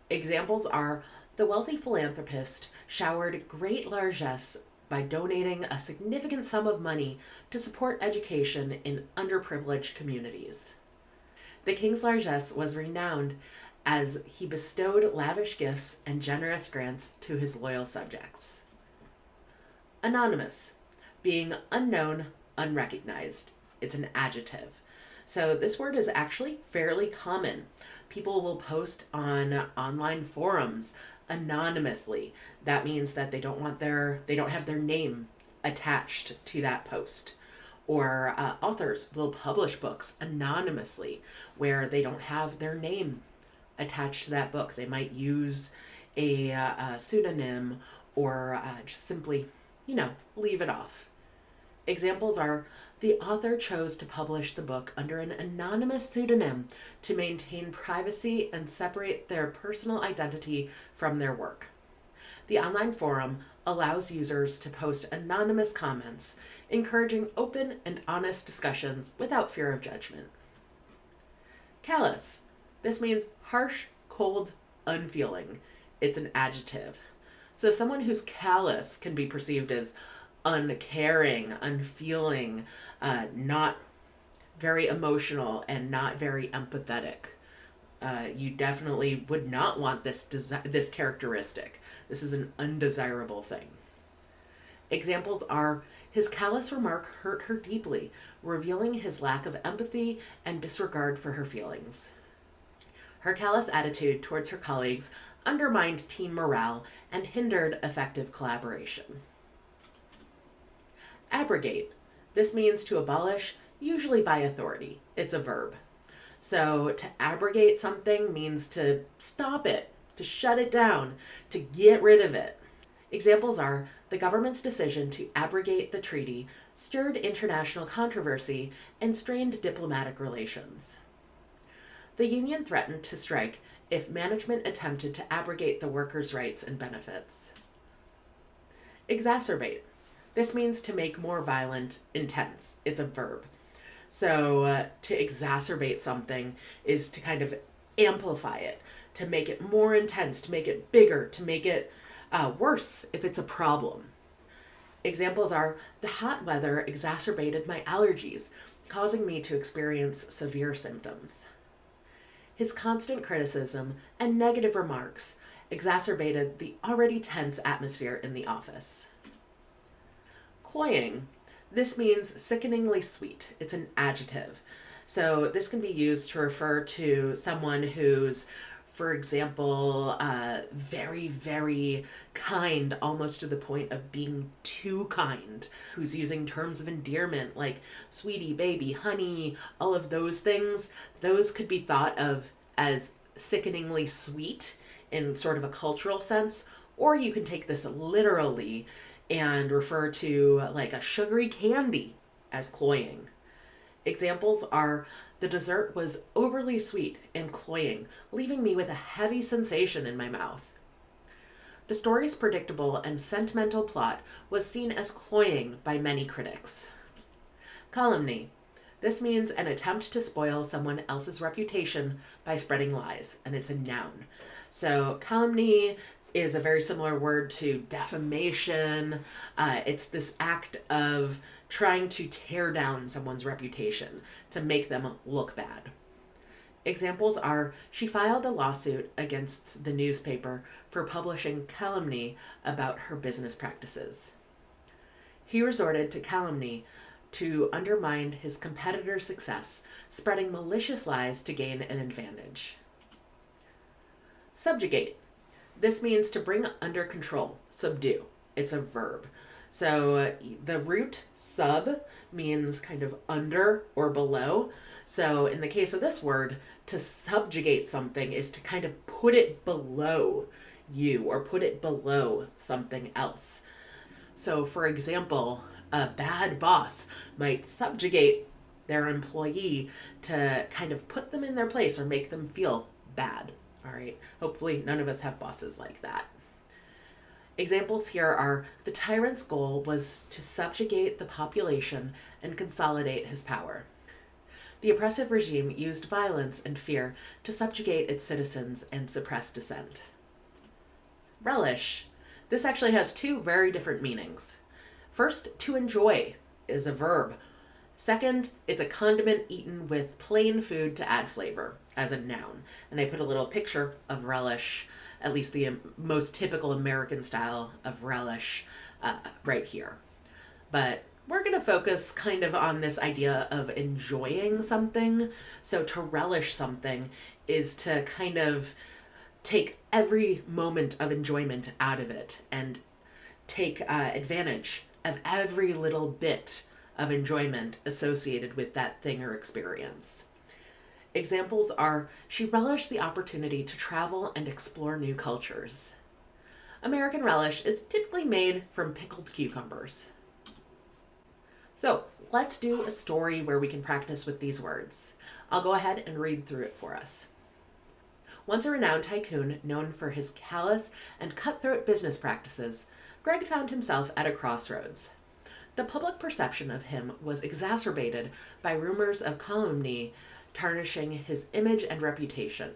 Examples are, the wealthy philanthropist showered great largesse by donating a significant sum of money to support education in underprivileged communities. The king's largesse was renowned as he bestowed lavish gifts and generous grants to his loyal subjects. Anonymous, being unknown, unrecognized. It's an adjective. So this word is actually fairly common. People will post on online forums anonymously. That means that they don't have their name attached to that post. Or authors will publish books anonymously where they don't have their name attached to that book. They might use a pseudonym or just simply, leave it off. Examples are, the author chose to publish the book under an anonymous pseudonym to maintain privacy and separate their personal identity from their work. The online forum allows users to post anonymous comments, encouraging open and honest discussions without fear of judgment. Callous. This means harsh, cold, unfeeling. It's an adjective. So someone who's callous can be perceived as uncaring, unfeeling, not very emotional, and not very empathetic. You definitely would not want this characteristic. This is an undesirable thing. Examples are, his callous remark hurt her deeply, revealing his lack of empathy and disregard for her feelings. Her callous attitude towards her colleagues undermined team morale and hindered effective collaboration. Abrogate. This means to abolish, usually by authority. It's a verb. So to abrogate something means to stop it, to shut it down, to get rid of it. Examples are, the government's decision to abrogate the treaty stirred international controversy and strained diplomatic relations. The union threatened to strike if management attempted to abrogate the workers' rights and benefits. Exacerbate. This means to make more violent, intense. It's a verb. So to exacerbate something is to kind of amplify it, to make it more intense, to make it bigger, to make it worse if it's a problem. Examples are, the hot weather exacerbated my allergies, causing me to experience severe symptoms. His constant criticism and negative remarks exacerbated the already tense atmosphere in the office. Cloying. This means sickeningly sweet. It's an adjective. So this can be used to refer to someone who's, for example, very, very kind, almost to the point of being too kind, who's using terms of endearment like sweetie, baby, honey, all of those things. Those could be thought of as sickeningly sweet in sort of a cultural sense, or you can take this literally and refer to like a sugary candy as cloying. Examples are, the dessert was overly sweet and cloying, leaving me with a heavy sensation in my mouth. The story's predictable and sentimental plot was seen as cloying by many critics. Calumny. This means an attempt to spoil someone else's reputation by spreading lies, and it's a noun. So calumny is a very similar word to defamation. It's this act of trying to tear down someone's reputation to make them look bad. Examples are, she filed a lawsuit against the newspaper for publishing calumny about her business practices. He resorted to calumny to undermine his competitor's success, spreading malicious lies to gain an advantage. Subjugate. This means to bring under control, subdue. It's a verb. So the root sub means kind of under or below. So in the case of this word, to subjugate something is to kind of put it below you or put it below something else. So for example, a bad boss might subjugate their employee to kind of put them in their place or make them feel bad. All right. Hopefully none of us have bosses like that. Examples here are, the tyrant's goal was to subjugate the population and consolidate his power. The oppressive regime used violence and fear to subjugate its citizens and suppress dissent. Relish. This actually has two very different meanings. First, to enjoy is a verb. Second, it's a condiment eaten with plain food to add flavor as a noun. And I put a little picture of relish, at least the most typical American style of relish, right here. But we're going to focus kind of on this idea of enjoying something. So to relish something is to kind of take every moment of enjoyment out of it and take advantage of every little bit of enjoyment associated with that thing or experience. Examples are, she relished the opportunity to travel and explore new cultures. American relish is typically made from pickled cucumbers. So let's do a story where we can practice with these words. I'll go ahead and read through it for us. Once a renowned tycoon known for his callous and cutthroat business practices, Greg found himself at a crossroads. The public perception of him was exacerbated by rumors of calumny tarnishing his image and reputation.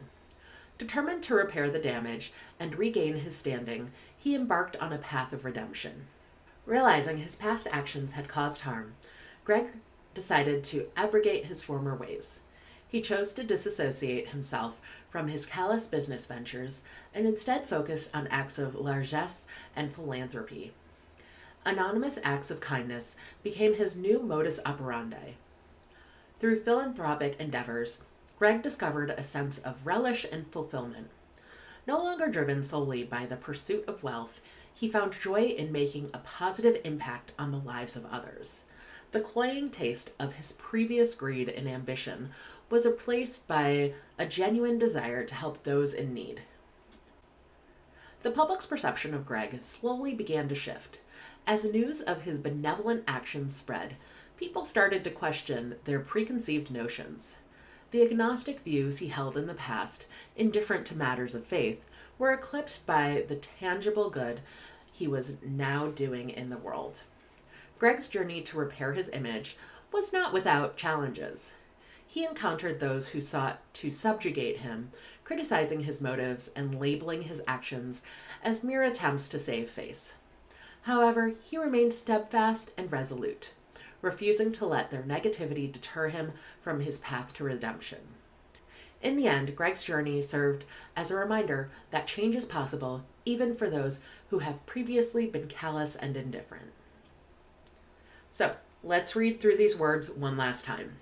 Determined to repair the damage and regain his standing, he embarked on a path of redemption. Realizing his past actions had caused harm, Greg decided to abrogate his former ways. He chose to disassociate himself from his callous business ventures and instead focused on acts of largesse and philanthropy. Anonymous acts of kindness became his new modus operandi. Through philanthropic endeavors, Greg discovered a sense of relish and fulfillment. No longer driven solely by the pursuit of wealth, he found joy in making a positive impact on the lives of others. The cloying taste of his previous greed and ambition was replaced by a genuine desire to help those in need. The public's perception of Greg slowly began to shift. As news of his benevolent actions spread, people started to question their preconceived notions. The agnostic views he held in the past, indifferent to matters of faith, were eclipsed by the tangible good he was now doing in the world. Greg's journey to repair his image was not without challenges. He encountered those who sought to subjugate him, criticizing his motives and labeling his actions as mere attempts to save face. However, he remained steadfast and resolute, refusing to let their negativity deter him from his path to redemption. In the end, Greg's journey served as a reminder that change is possible even for those who have previously been callous and indifferent. So, let's read through these words one last time.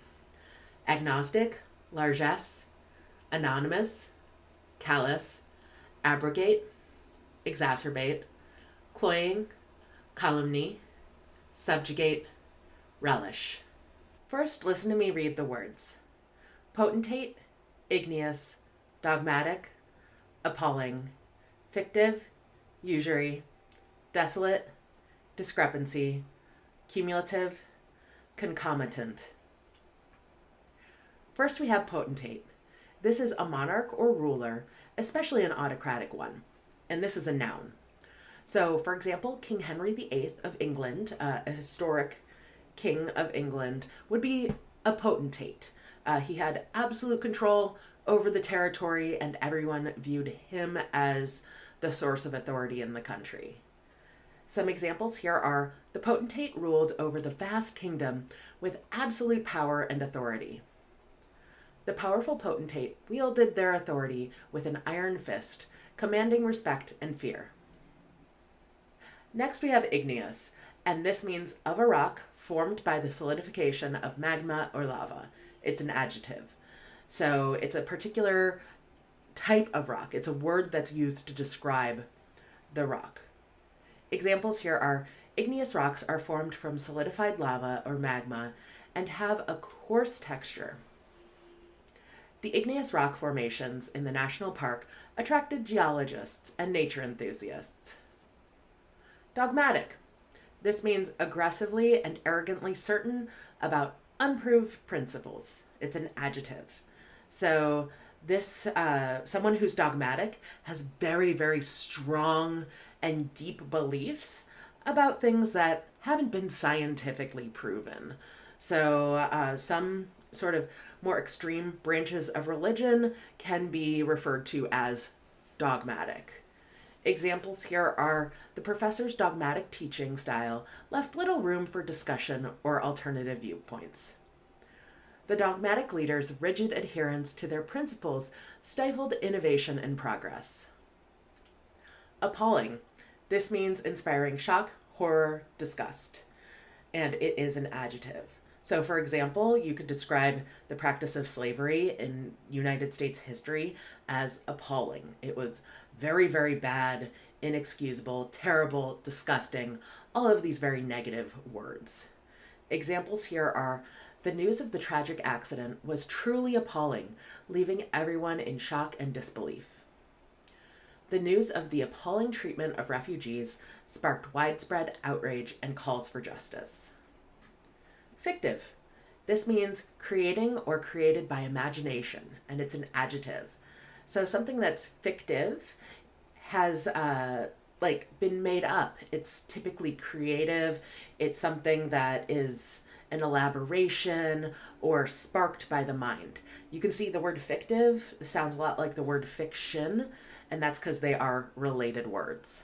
Agnostic, largesse, anonymous, callous, abrogate, exacerbate, cloying, calumny, subjugate, relish. First, listen to me read the words. Potentate, igneous, dogmatic, appalling, fictive, usury, desolate, discrepancy, cumulative, concomitant. First, we have potentate. This is a monarch or ruler, especially an autocratic one, and this is a noun. So, for example, King Henry VIII of England, a historic king of England, would be a potentate. He had absolute control over the territory, and everyone viewed him as the source of authority in the country. Some examples here are the potentate ruled over the vast kingdom with absolute power and authority. The powerful potentate wielded their authority with an iron fist, commanding respect and fear. Next we have igneous, and this means of a rock formed by the solidification of magma or lava. It's an adjective. So it's a particular type of rock. It's a word that's used to describe the rock. Examples here are igneous rocks are formed from solidified lava or magma and have a coarse texture. The igneous rock formations in the national park attracted geologists and nature enthusiasts. Dogmatic. This means aggressively and arrogantly certain about unproved principles. It's an adjective. So this someone who's dogmatic has very, very strong and deep beliefs about things that haven't been scientifically proven. So some sort of more extreme branches of religion can be referred to as dogmatic. Examples here are the professor's dogmatic teaching style left little room for discussion or alternative viewpoints. The dogmatic leader's rigid adherence to their principles stifled innovation and progress. Appalling. This means inspiring shock, horror, disgust, and it is an adjective. So, for example, you could describe the practice of slavery in United States history as appalling. It was very, very bad, inexcusable, terrible, disgusting, all of these very negative words. Examples here are the news of the tragic accident was truly appalling, leaving everyone in shock and disbelief. The news of the appalling treatment of refugees sparked widespread outrage and calls for justice. Fictive. This means creating or created by imagination, and it's an adjective. So something that's fictive has been made up. It's typically creative. It's something that is an elaboration or sparked by the mind. You can see the word fictive sounds a lot like the word fiction, and that's because they are related words.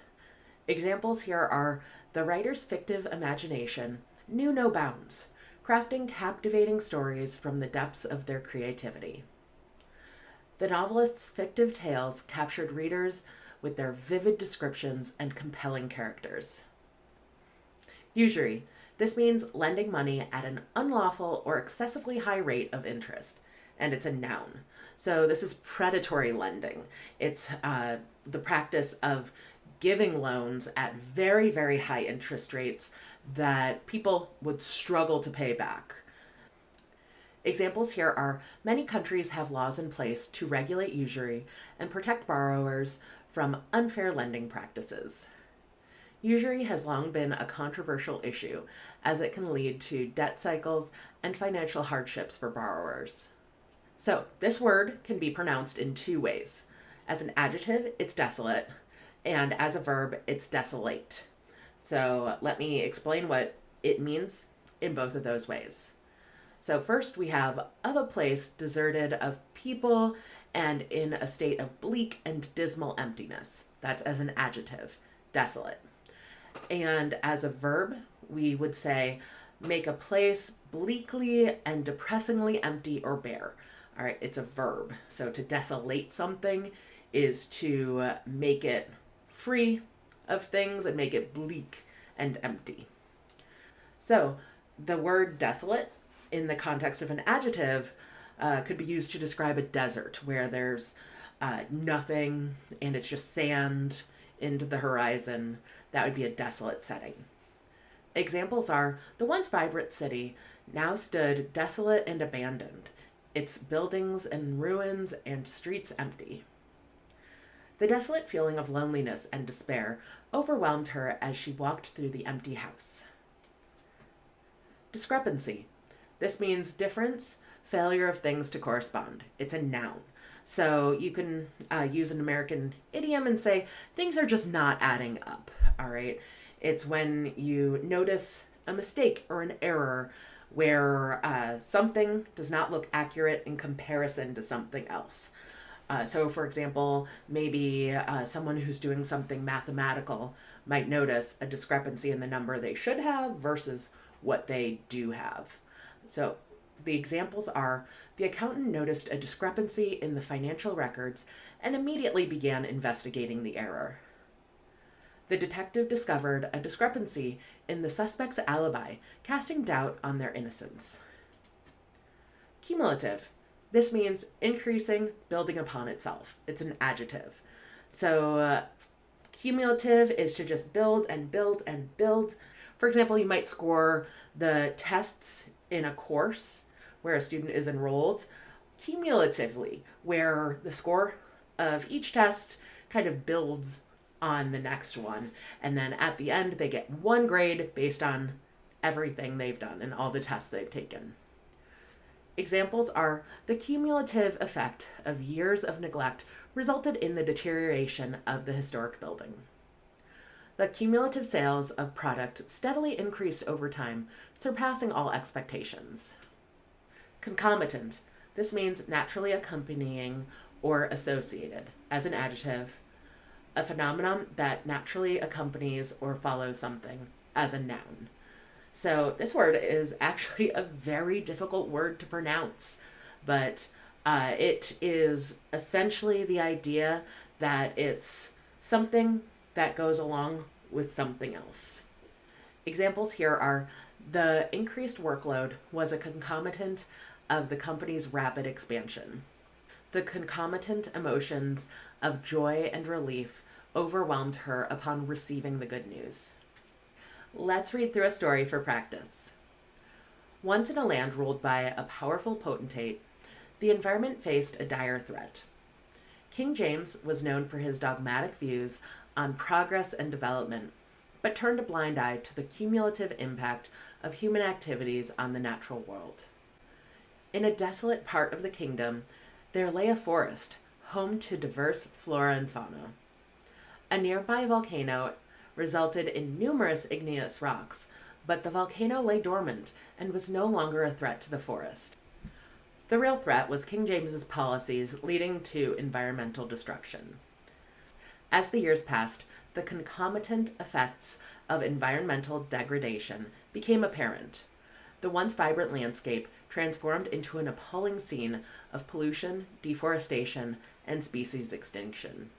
Examples here are the writer's fictive imagination knew no bounds, crafting captivating stories from the depths of their creativity. The novelist's fictive tales captured readers with their vivid descriptions and compelling characters. Usury. This means lending money at an unlawful or excessively high rate of interest, and it's a noun. So this is predatory lending. It's the practice of giving loans at very, very high interest rates that people would struggle to pay back. Examples here are many countries have laws in place to regulate usury and protect borrowers from unfair lending practices. Usury has long been a controversial issue as it can lead to debt cycles and financial hardships for borrowers. So this word can be pronounced in two ways. As an adjective, it's desolate, and as a verb, it's desolate. So let me explain what it means in both of those ways. So first we have of a place deserted of people and in a state of bleak and dismal emptiness. That's as an adjective, desolate. And as a verb, we would say make a place bleakly and depressingly empty or bare. All right, it's a verb. So to desolate something is to make it free of things and make it bleak and empty. So the word desolate in the context of an adjective could be used to describe a desert where there's nothing and it's just sand into the horizon. That would be a desolate setting. Examples are the once vibrant city now stood desolate and abandoned, its buildings in ruins and streets empty. The desolate feeling of loneliness and despair overwhelmed her as she walked through the empty house. Discrepancy. This means difference, failure of things to correspond. It's a noun. So you can use an American idiom and say, things are just not adding up. All right. It's when you notice a mistake or an error where something does not look accurate in comparison to something else. So, for example, maybe someone who's doing something mathematical might notice a discrepancy in the number they should have versus what they do have. So, the examples are the accountant noticed a discrepancy in the financial records and immediately began investigating the error. The detective discovered a discrepancy in the suspect's alibi, casting doubt on their innocence. Cumulative. This means increasing, building upon itself. It's an adjective. So, cumulative is to just build and build and build. For example, you might score the tests in a course where a student is enrolled cumulatively, where the score of each test kind of builds on the next one. And then at the end, they get one grade based on everything they've done and all the tests they've taken. Examples are the cumulative effect of years of neglect resulted in the deterioration of the historic building. The cumulative sales of product steadily increased over time, surpassing all expectations. Concomitant. This means naturally accompanying or associated. As an adjective, a phenomenon that naturally accompanies or follows something. As a noun. So this word is actually a very difficult word to pronounce, but it is essentially the idea that it's something that goes along with something else. Examples here are the increased workload was a concomitant of the company's rapid expansion. The concomitant emotions of joy and relief overwhelmed her upon receiving the good news. Let's read through a story for practice. Once in a land ruled by a powerful potentate, the environment faced a dire threat. King James was known for his dogmatic views on progress and development, but turned a blind eye to the cumulative impact of human activities on the natural world. In a desolate part of the kingdom, there lay a forest, home to diverse flora and fauna. A nearby volcano resulted in numerous igneous rocks, but the volcano lay dormant and was no longer a threat to the forest. The real threat was King James's policies leading to environmental destruction. As the years passed, the concomitant effects of environmental degradation became apparent. The once vibrant landscape transformed into an appalling scene of pollution, deforestation, and species extinction.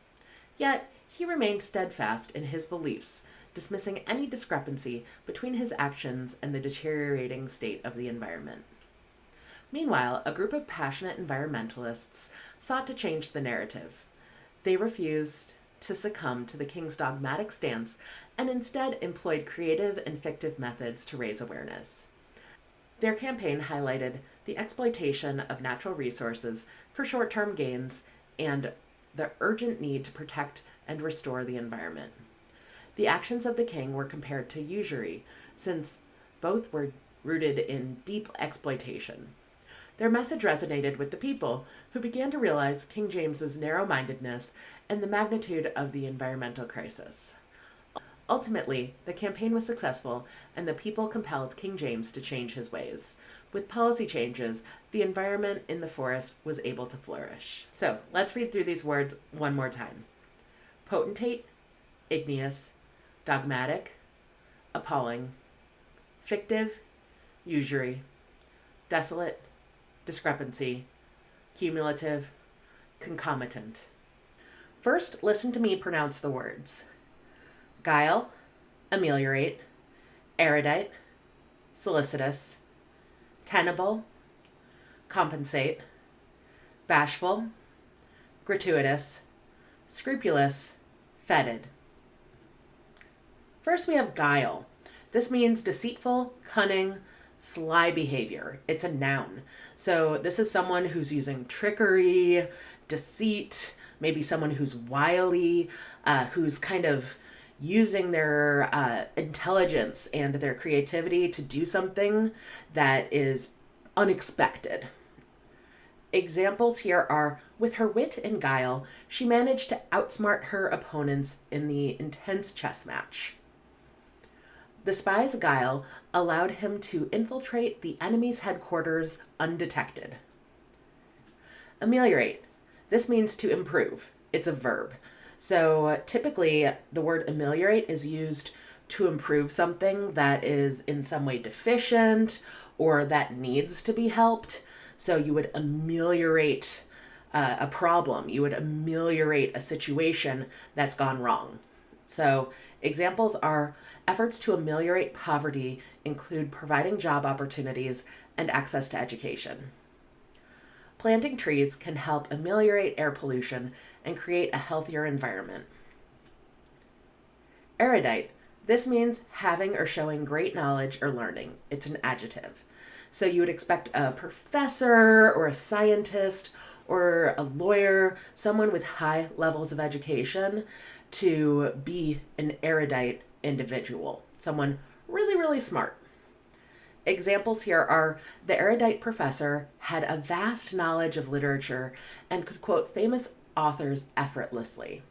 Yet, he remained steadfast in his beliefs, dismissing any discrepancy between his actions and the deteriorating state of the environment. Meanwhile, a group of passionate environmentalists sought to change the narrative. They refused to succumb to the king's dogmatic stance and instead employed creative and fictive methods to raise awareness. Their campaign highlighted the exploitation of natural resources for short-term gains and the urgent need to protect and restore the environment. The actions of the king were compared to usury, since both were rooted in deep exploitation. Their message resonated with the people, who began to realize King James's narrow-mindedness and the magnitude of the environmental crisis. Ultimately, the campaign was successful, and the people compelled King James to change his ways. With policy changes, the environment in the forest was able to flourish. So, let's read through these words one more time. Potentate, igneous, dogmatic, appalling, fictive, usury, desolate, discrepancy, cumulative, concomitant. First, listen to me pronounce the words: guile, ameliorate, erudite, solicitous, tenable, compensate, bashful, gratuitous, scrupulous, fetid. First, we have guile. This means deceitful, cunning, sly behavior. It's a noun. So this is someone who's using trickery, deceit, maybe someone who's wily, who's kind of using their intelligence and their creativity to do something that is unexpected. Examples here are: with her wit and guile, she managed to outsmart her opponents in the intense chess match. The spy's guile allowed him to infiltrate the enemy's headquarters undetected. Ameliorate. This means to improve. It's a verb. So typically, the word ameliorate is used to improve something that is in some way deficient or that needs to be helped. So you would ameliorate a problem. You would ameliorate a situation that's gone wrong. So examples are: efforts to ameliorate poverty include providing job opportunities and access to education. Planting trees can help ameliorate air pollution and create a healthier environment. Erudite. This means having or showing great knowledge or learning. It's an adjective. So you would expect a professor or a scientist or a lawyer, someone with high levels of education, to be an erudite individual, someone really, really smart. Examples here are: the erudite professor had a vast knowledge of literature and could quote famous authors effortlessly.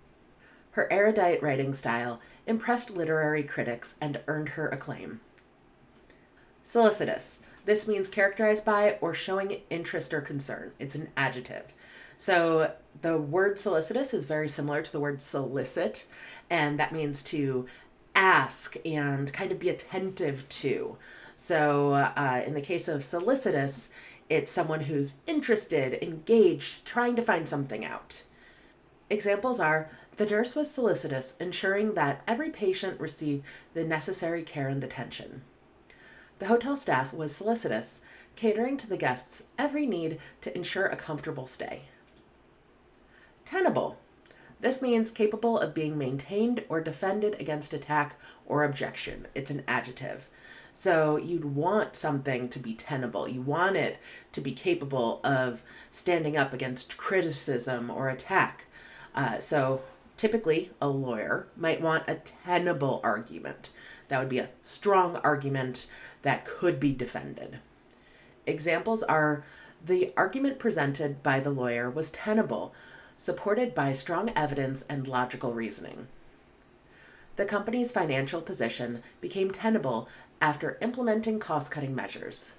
Her erudite writing style impressed literary critics and earned her acclaim. Solicitous. This means characterized by or showing interest or concern. It's an adjective. So the word solicitous is very similar to the word solicit, and that means to ask and kind of be attentive to. So in the case of solicitous, it's someone who's interested, engaged, trying to find something out. Examples are: the nurse was solicitous, ensuring that every patient received the necessary care and attention. The hotel staff was solicitous, catering to the guests' every need to ensure a comfortable stay. Tenable. This means capable of being maintained or defended against attack or objection. It's an adjective. So you'd want something to be tenable. You want it to be capable of standing up against criticism or attack. So typically, a lawyer might want a tenable argument. That would be a strong argument that could be defended. Examples are: the argument presented by the lawyer was tenable, supported by strong evidence and logical reasoning. The company's financial position became tenable after implementing cost-cutting measures.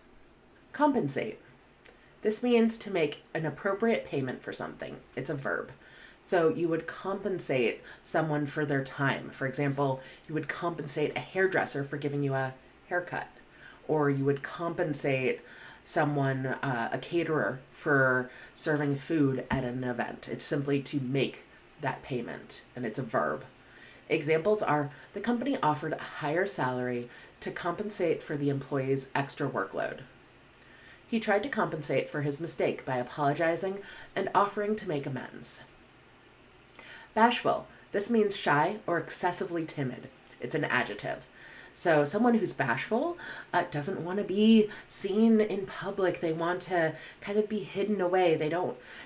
Compensate. This means to make an appropriate payment for something. It's a verb. So you would compensate someone for their time. For example, you would compensate a hairdresser for giving you a haircut, or you would compensate someone, a caterer, for serving food at an event. It's simply to make that payment, and it's a verb. Examples are: the company offered a higher salary to compensate for the employee's extra workload. He tried to compensate for his mistake by apologizing and offering to make amends. Bashful. This means shy or excessively timid. It's an adjective. So someone who's bashful doesn't want to be seen in public. They want to kind of be hidden away.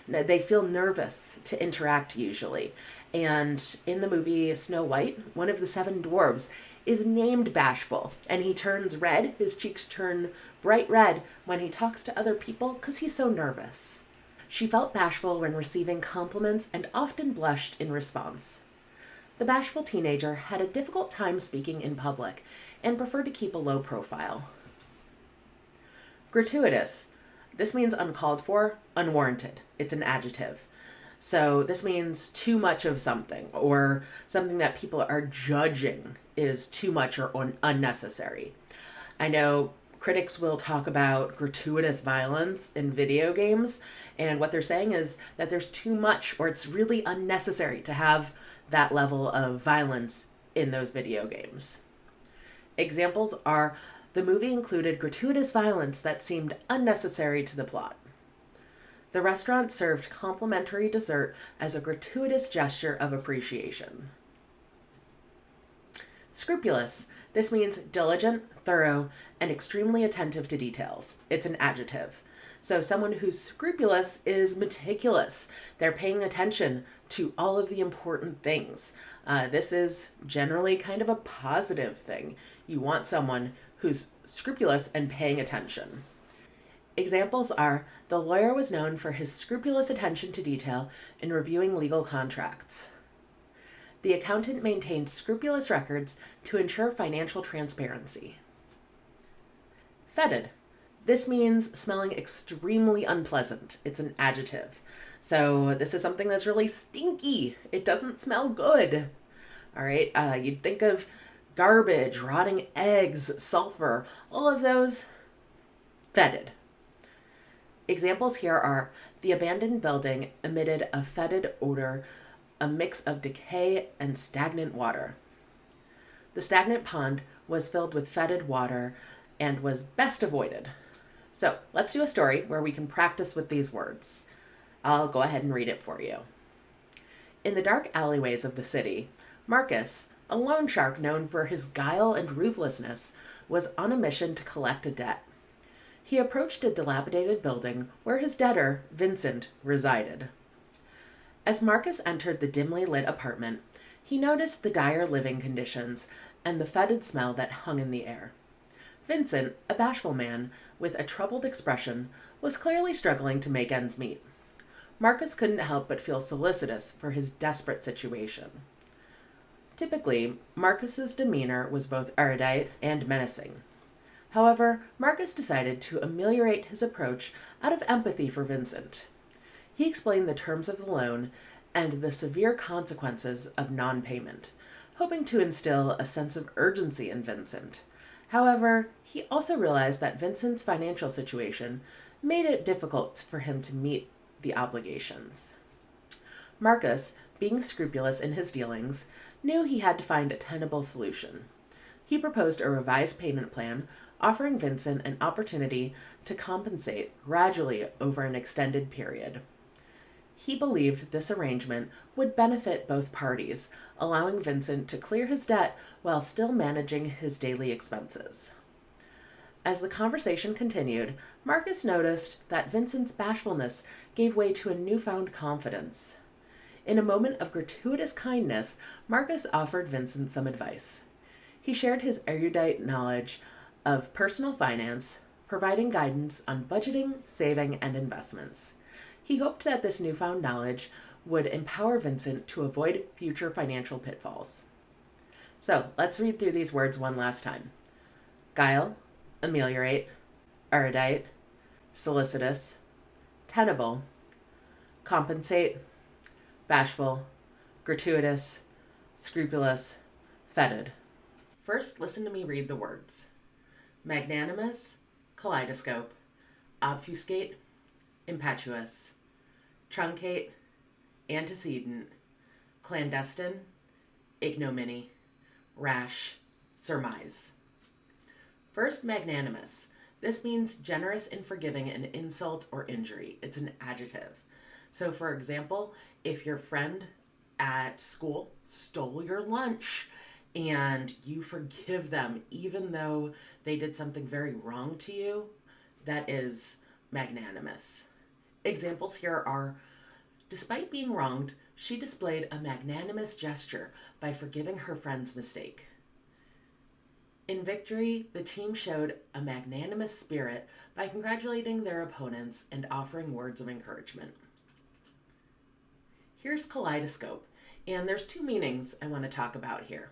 They feel nervous to interact usually. And in the movie Snow White, one of the 7 dwarves is named Bashful, and he turns red. His cheeks turn bright red when he talks to other people because he's so nervous. She felt bashful when receiving compliments and often blushed in response. The bashful teenager had a difficult time speaking in public and preferred to keep a low profile. Gratuitous. This means uncalled for, unwarranted. It's an adjective. So this means too much of something, or something that people are judging is too much or unnecessary. I know Critics will talk about gratuitous violence in video games, and what they're saying is that there's too much, or it's really unnecessary to have that level of violence in those video games. Examples are the movie included gratuitous violence that seemed unnecessary to the plot. The restaurant served complimentary dessert as a gratuitous gesture of appreciation. Scrupulous. This means diligent, thorough, and extremely attentive to details. It's an adjective. So someone who's scrupulous is meticulous. They're paying attention to all of the important things. This is generally kind of a positive thing. You want someone who's scrupulous and paying attention. Examples are, the lawyer was known for his scrupulous attention to detail in reviewing legal contracts. The accountant maintained scrupulous records to ensure financial transparency. Fetid. This means smelling extremely unpleasant. It's an adjective. So this is something that's really stinky. It doesn't smell good. All right, you'd think of garbage, rotting eggs, sulfur, all of those, fetid. Examples here are, the abandoned building emitted a fetid odor, a mix of decay and stagnant water. The stagnant pond was filled with fetid water and was best avoided. So let's do a story where we can practice with these words. I'll go ahead and read it for you. In the dark alleyways of the city, Marcus, a loan shark known for his guile and ruthlessness, was on a mission to collect a debt. He approached a dilapidated building where his debtor, Vincent, resided. As Marcus entered the dimly lit apartment, he noticed the dire living conditions and the fetid smell that hung in the air. Vincent, a bashful man with a troubled expression, was clearly struggling to make ends meet. Marcus couldn't help but feel solicitous for his desperate situation. Typically, Marcus's demeanor was both erudite and menacing. However, Marcus decided to ameliorate his approach out of empathy for Vincent. He explained the terms of the loan and the severe consequences of non-payment, hoping to instill a sense of urgency in Vincent. However, he also realized that Vincent's financial situation made it difficult for him to meet the obligations. Marcus, being scrupulous in his dealings, knew he had to find a tenable solution. He proposed a revised payment plan, offering Vincent an opportunity to compensate gradually over an extended period. He believed this arrangement would benefit both parties, allowing Vincent to clear his debt while still managing his daily expenses. As the conversation continued, Marcus noticed that Vincent's bashfulness gave way to a newfound confidence. In a moment of gratuitous kindness, Marcus offered Vincent some advice. He shared his erudite knowledge of personal finance, providing guidance on budgeting, saving, and investments. He hoped that this newfound knowledge would empower Vincent to avoid future financial pitfalls. So let's read through these words one last time. Guile, ameliorate, erudite, solicitous, tenable, compensate, bashful, gratuitous, scrupulous, fetid. First, listen to me read the words. Magnanimous, kaleidoscope, obfuscate, impetuous, truncate, antecedent, clandestine, ignominy, rash, surmise. First, magnanimous. This means generous in forgiving an insult or injury. It's an adjective. So, for example, if your friend at school stole your lunch and you forgive them even though they did something very wrong to you, that is magnanimous. Examples here are, despite being wronged, she displayed a magnanimous gesture by forgiving her friend's mistake. In victory, the team showed a magnanimous spirit by congratulating their opponents and offering words of encouragement. Here's kaleidoscope, and there's two meanings I want to talk about here.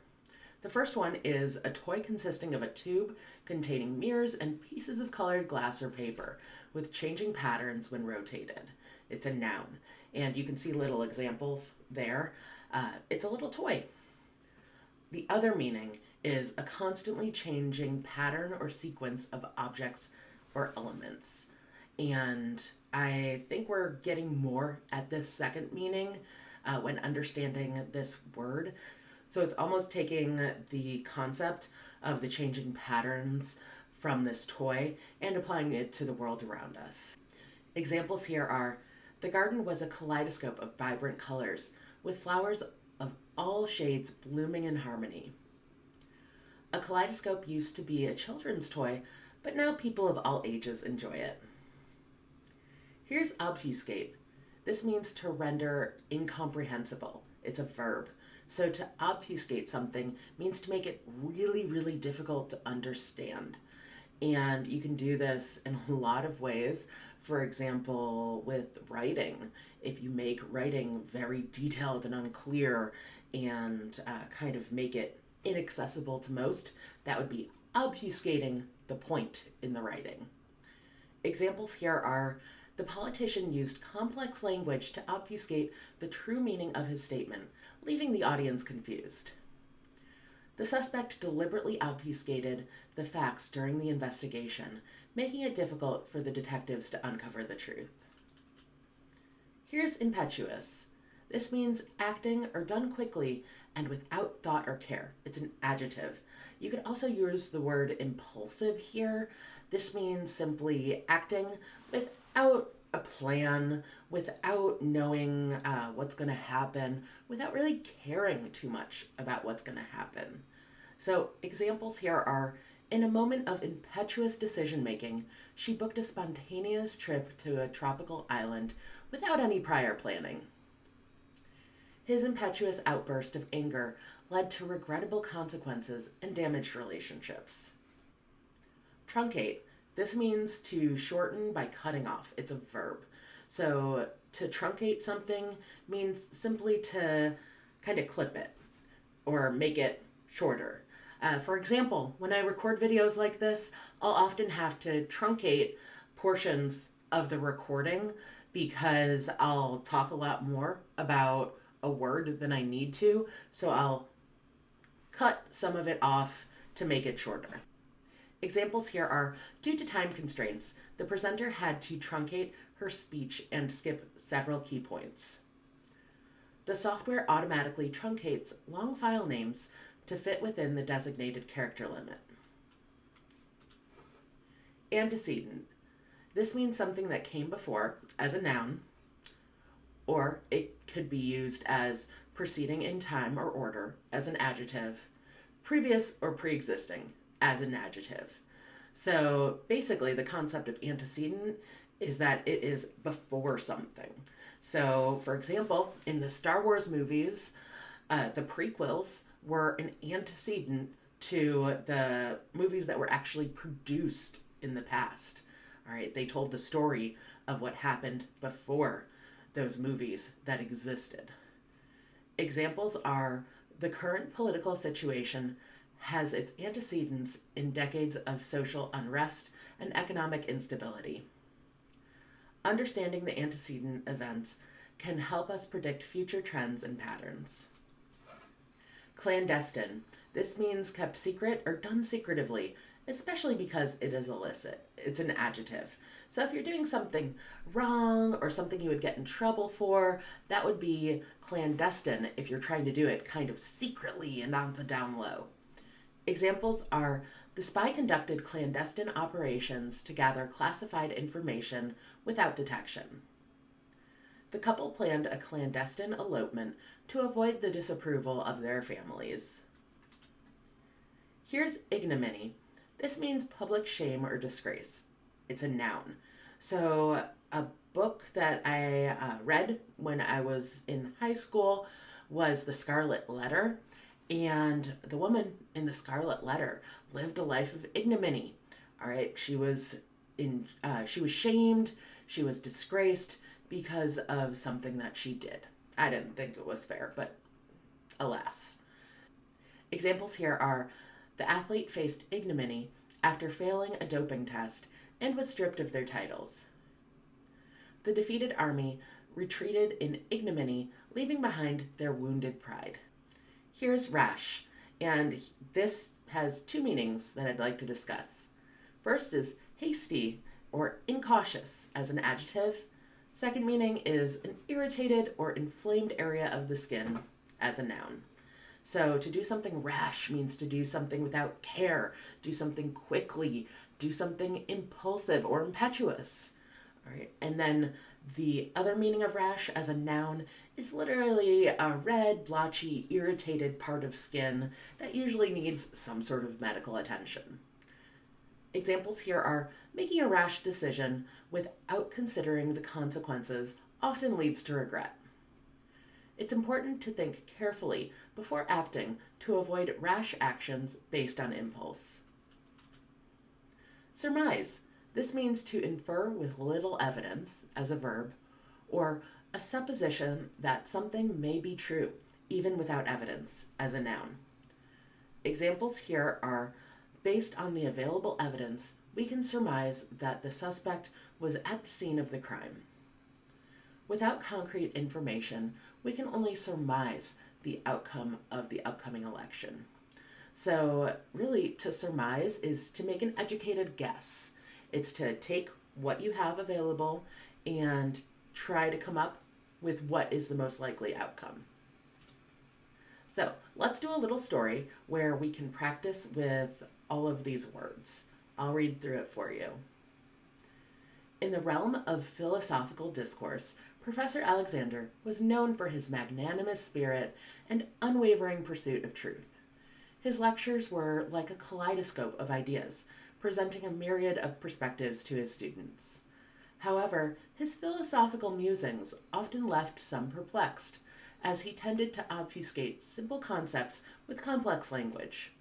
The first one is a toy consisting of a tube containing mirrors and pieces of colored glass or paper with changing patterns when rotated. It's a noun, and you can see little examples there. It's a little toy. The other meaning is a constantly changing pattern or sequence of objects or elements. And I think we're getting more at this second meaning when understanding this word. So it's almost taking the concept of the changing patterns from this toy and applying it to the world around us. Examples here are: the garden was a kaleidoscope of vibrant colors, with flowers of all shades blooming in harmony. A kaleidoscope used to be a children's toy, but now people of all ages enjoy it. Here's obfuscate. This means to render incomprehensible. It's a verb. So to obfuscate something means to make it really, really difficult to understand. And you can do this in a lot of ways. For example, with writing, if you make writing very detailed and unclear and kind of make it inaccessible to most, that would be obfuscating the point in the writing. Examples here are: the politician used complex language to obfuscate the true meaning of his statement, leaving the audience confused. The suspect deliberately obfuscated the facts during the investigation, making it difficult for the detectives to uncover the truth. Here's impetuous. This means acting or done quickly and without thought or care. It's an adjective. You could also use the word impulsive here. This means simply acting without a plan, without knowing what's going to happen, without really caring too much about what's going to happen. So examples here are: in a moment of impetuous decision-making, she booked a spontaneous trip to a tropical island without any prior planning. His impetuous outburst of anger led to regrettable consequences and damaged relationships. Truncate. This means to shorten by cutting off. It's a verb. So to truncate something means simply to kind of clip it or make it shorter. For example, when I record videos like this, I'll often have to truncate portions of the recording because I'll talk a lot more about a word than I need to, so I'll cut some of it off to make it shorter. Examples here are: due to time constraints, the presenter had to truncate her speech and skip several key points. The software automatically truncates long file names to fit within the designated character limit. Antecedent. This means something that came before as a noun, or it could be used as preceding in time or order as an adjective, previous or pre-existing as an adjective. So basically the concept of antecedent is that it is before something. So for example, in the Star Wars movies, the prequels were an antecedent to the movies that were actually produced in the past. All right, they told the story of what happened before those movies that existed. Examples are: the current political situation has its antecedents in decades of social unrest and economic instability. Understanding the antecedent events can help us predict future trends and patterns. Clandestine. This means kept secret or done secretively, especially because it is illicit. It's an adjective. So if you're doing something wrong or something you would get in trouble for, that would be clandestine if you're trying to do it kind of secretly and on the down low. Examples are: the spy conducted clandestine operations to gather classified information without detection. The couple planned a clandestine elopement to avoid the disapproval of their families. Here's ignominy. This means public shame or disgrace. It's a noun. So a book that I read when I was in high school was The Scarlet Letter. And the woman in The Scarlet Letter lived a life of ignominy. All right, she was shamed, she was disgraced because of something that she did. I didn't think it was fair, but alas. Examples here are: the athlete faced ignominy after failing a doping test and was stripped of their titles. The defeated army retreated in ignominy, leaving behind their wounded pride. Here's rash. And this has two meanings that I'd like to discuss. First is hasty or incautious as an adjective. Second meaning is an irritated or inflamed area of the skin as a noun. So to do something rash means to do something without care, do something quickly, do something impulsive or impetuous. All right. And then the other meaning of rash as a noun is literally a red, blotchy, irritated part of skin that usually needs some sort of medical attention. Examples here are making a rash decision without considering the consequences often leads to regret. It's important to think carefully before acting to avoid rash actions based on impulse. Surmise. This means to infer with little evidence as a verb, or a supposition that something may be true, even without evidence, as a noun. Examples here are, based on the available evidence, we can surmise that the suspect was at the scene of the crime. Without concrete information, we can only surmise the outcome of the upcoming election. So really, to surmise is to make an educated guess. It's to take what you have available and try to come up with what is the most likely outcome. So let's do a little story where we can practice with all of these words. I'll read through it for you. In the realm of philosophical discourse, Professor Alexander was known for his magnanimous spirit and unwavering pursuit of truth. His lectures were like a kaleidoscope of ideas, presenting a myriad of perspectives to his students. However, his philosophical musings often left some perplexed, as he tended to obfuscate simple concepts with complex language.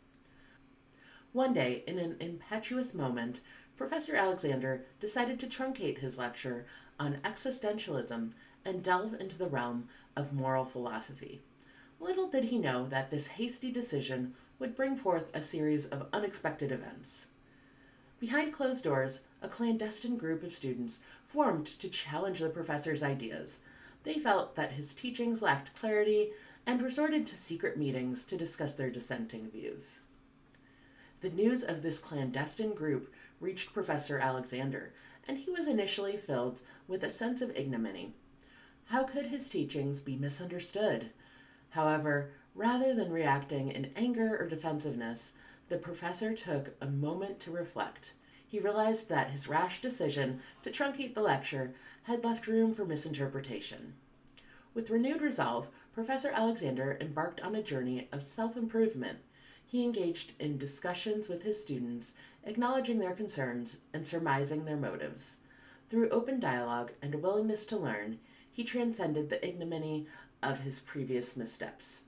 One day, in an impetuous moment, Professor Alexander decided to truncate his lecture on existentialism and delve into the realm of moral philosophy. Little did he know that this hasty decision would bring forth a series of unexpected events. Behind closed doors, a clandestine group of students formed to challenge the professor's ideas. They felt that his teachings lacked clarity and resorted to secret meetings to discuss their dissenting views. The news of this clandestine group reached Professor Alexander, and he was initially filled with a sense of ignominy. How could his teachings be misunderstood? However, rather than reacting in anger or defensiveness, the professor took a moment to reflect. He realized that his rash decision to truncate the lecture had left room for misinterpretation. With renewed resolve, Professor Alexander embarked on a journey of self-improvement. He engaged in discussions with his students, acknowledging their concerns and surmising their motives. Through open dialogue and a willingness to learn, he transcended the ignominy of his previous missteps.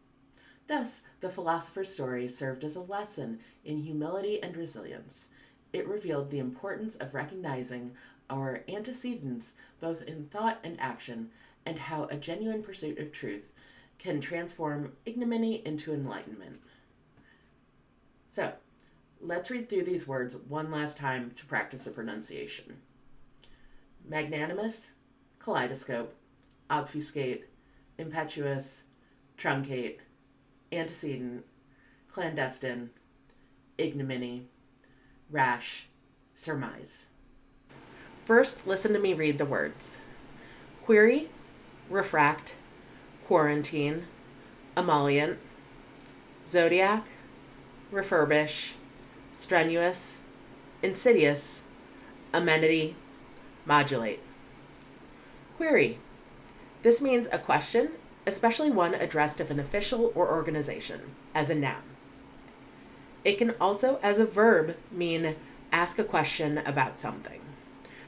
Thus, the philosopher's story served as a lesson in humility and resilience. It revealed the importance of recognizing our antecedents both in thought and action, and how a genuine pursuit of truth can transform ignominy into enlightenment. So, let's read through these words one last time to practice the pronunciation. Magnanimous, kaleidoscope, obfuscate, impetuous, truncate, antecedent, clandestine, ignominy, rash, surmise. First, listen to me read the words. Query, refract, quarantine, emollient, zodiac, refurbish, strenuous, insidious, amenity, modulate. Query. This means a question, especially one addressed of an official or organization, as a noun. It can also, as a verb, mean ask a question about something.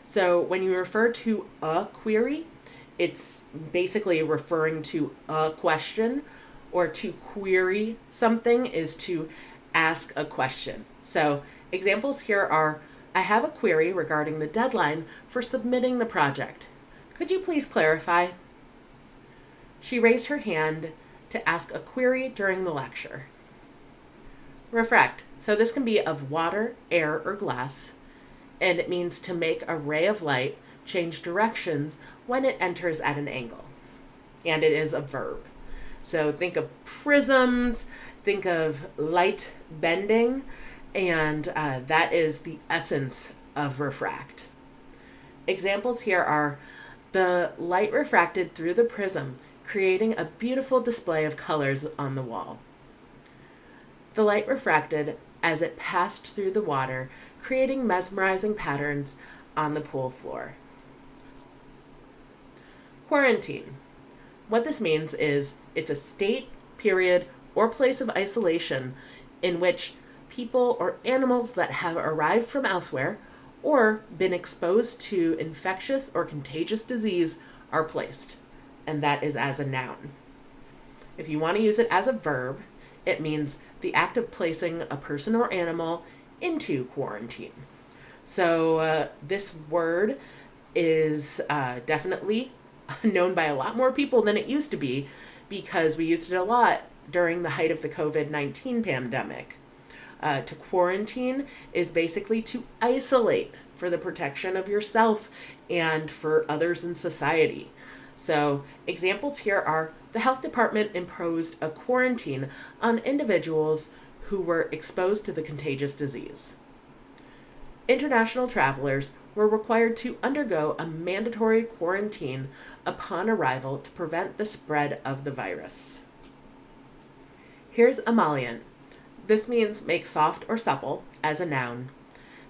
So when you refer to a query, it's basically referring to a question, or to query something is to ask a question. So examples here are, I have a query regarding the deadline for submitting the project. Could you please clarify? She raised her hand to ask a query during the lecture. Refract. So this can be of water, air, or glass, and it means to make a ray of light change directions when it enters at an angle. And it is a verb. So think of prisms think of light bending, and that is the essence of refract. Examples here are the light refracted through the prism, creating a beautiful display of colors on the wall. The light refracted as it passed through the water, creating mesmerizing patterns on the pool floor. Quarantine. What this means is it's a state, period, or place of isolation in which people or animals that have arrived from elsewhere or been exposed to infectious or contagious disease are placed, and that is as a noun. If you want to use it as a verb, it means the act of placing a person or animal into quarantine. So this word is definitely known by a lot more people than it used to be, because we used it a lot during the height of the COVID-19 pandemic. To quarantine is basically to isolate for the protection of yourself and for others in society. So examples here are the health department imposed a quarantine on individuals who were exposed to the contagious disease. International travelers were required to undergo a mandatory quarantine upon arrival to prevent the spread of the virus. Here's emollient. This means make soft or supple as a noun,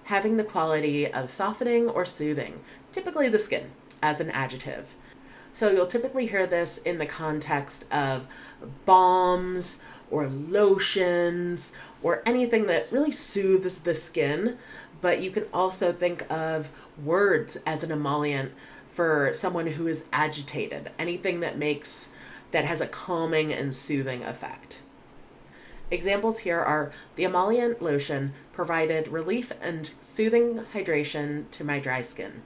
having the quality of softening or soothing, typically the skin, as an adjective. So you'll typically hear this in the context of balms or lotions or anything that really soothes the skin, but you can also think of words as an emollient for someone who is agitated, anything that has a calming and soothing effect. Examples here are the emollient lotion provided relief and soothing hydration to my dry skin.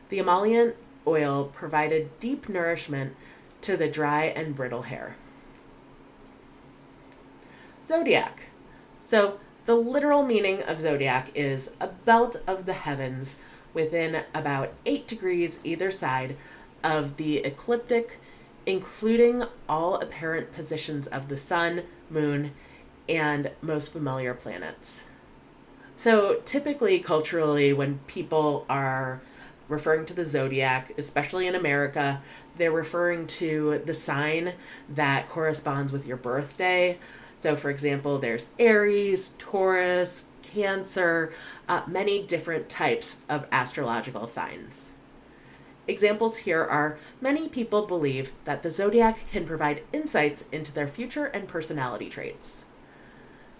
The emollient oil provided deep nourishment to the dry and brittle hair. Zodiac. So the literal meaning of zodiac is a belt of the heavens within about 8 degrees either side of the ecliptic, including all apparent positions of the sun, moon, and most familiar planets. So typically, culturally, when people are referring to the zodiac, especially in America, they're referring to the sign that corresponds with your birthday. So for example, there's Aries, Taurus, Cancer, many different types of astrological signs. Examples here are many people believe that the zodiac can provide insights into their future and personality traits.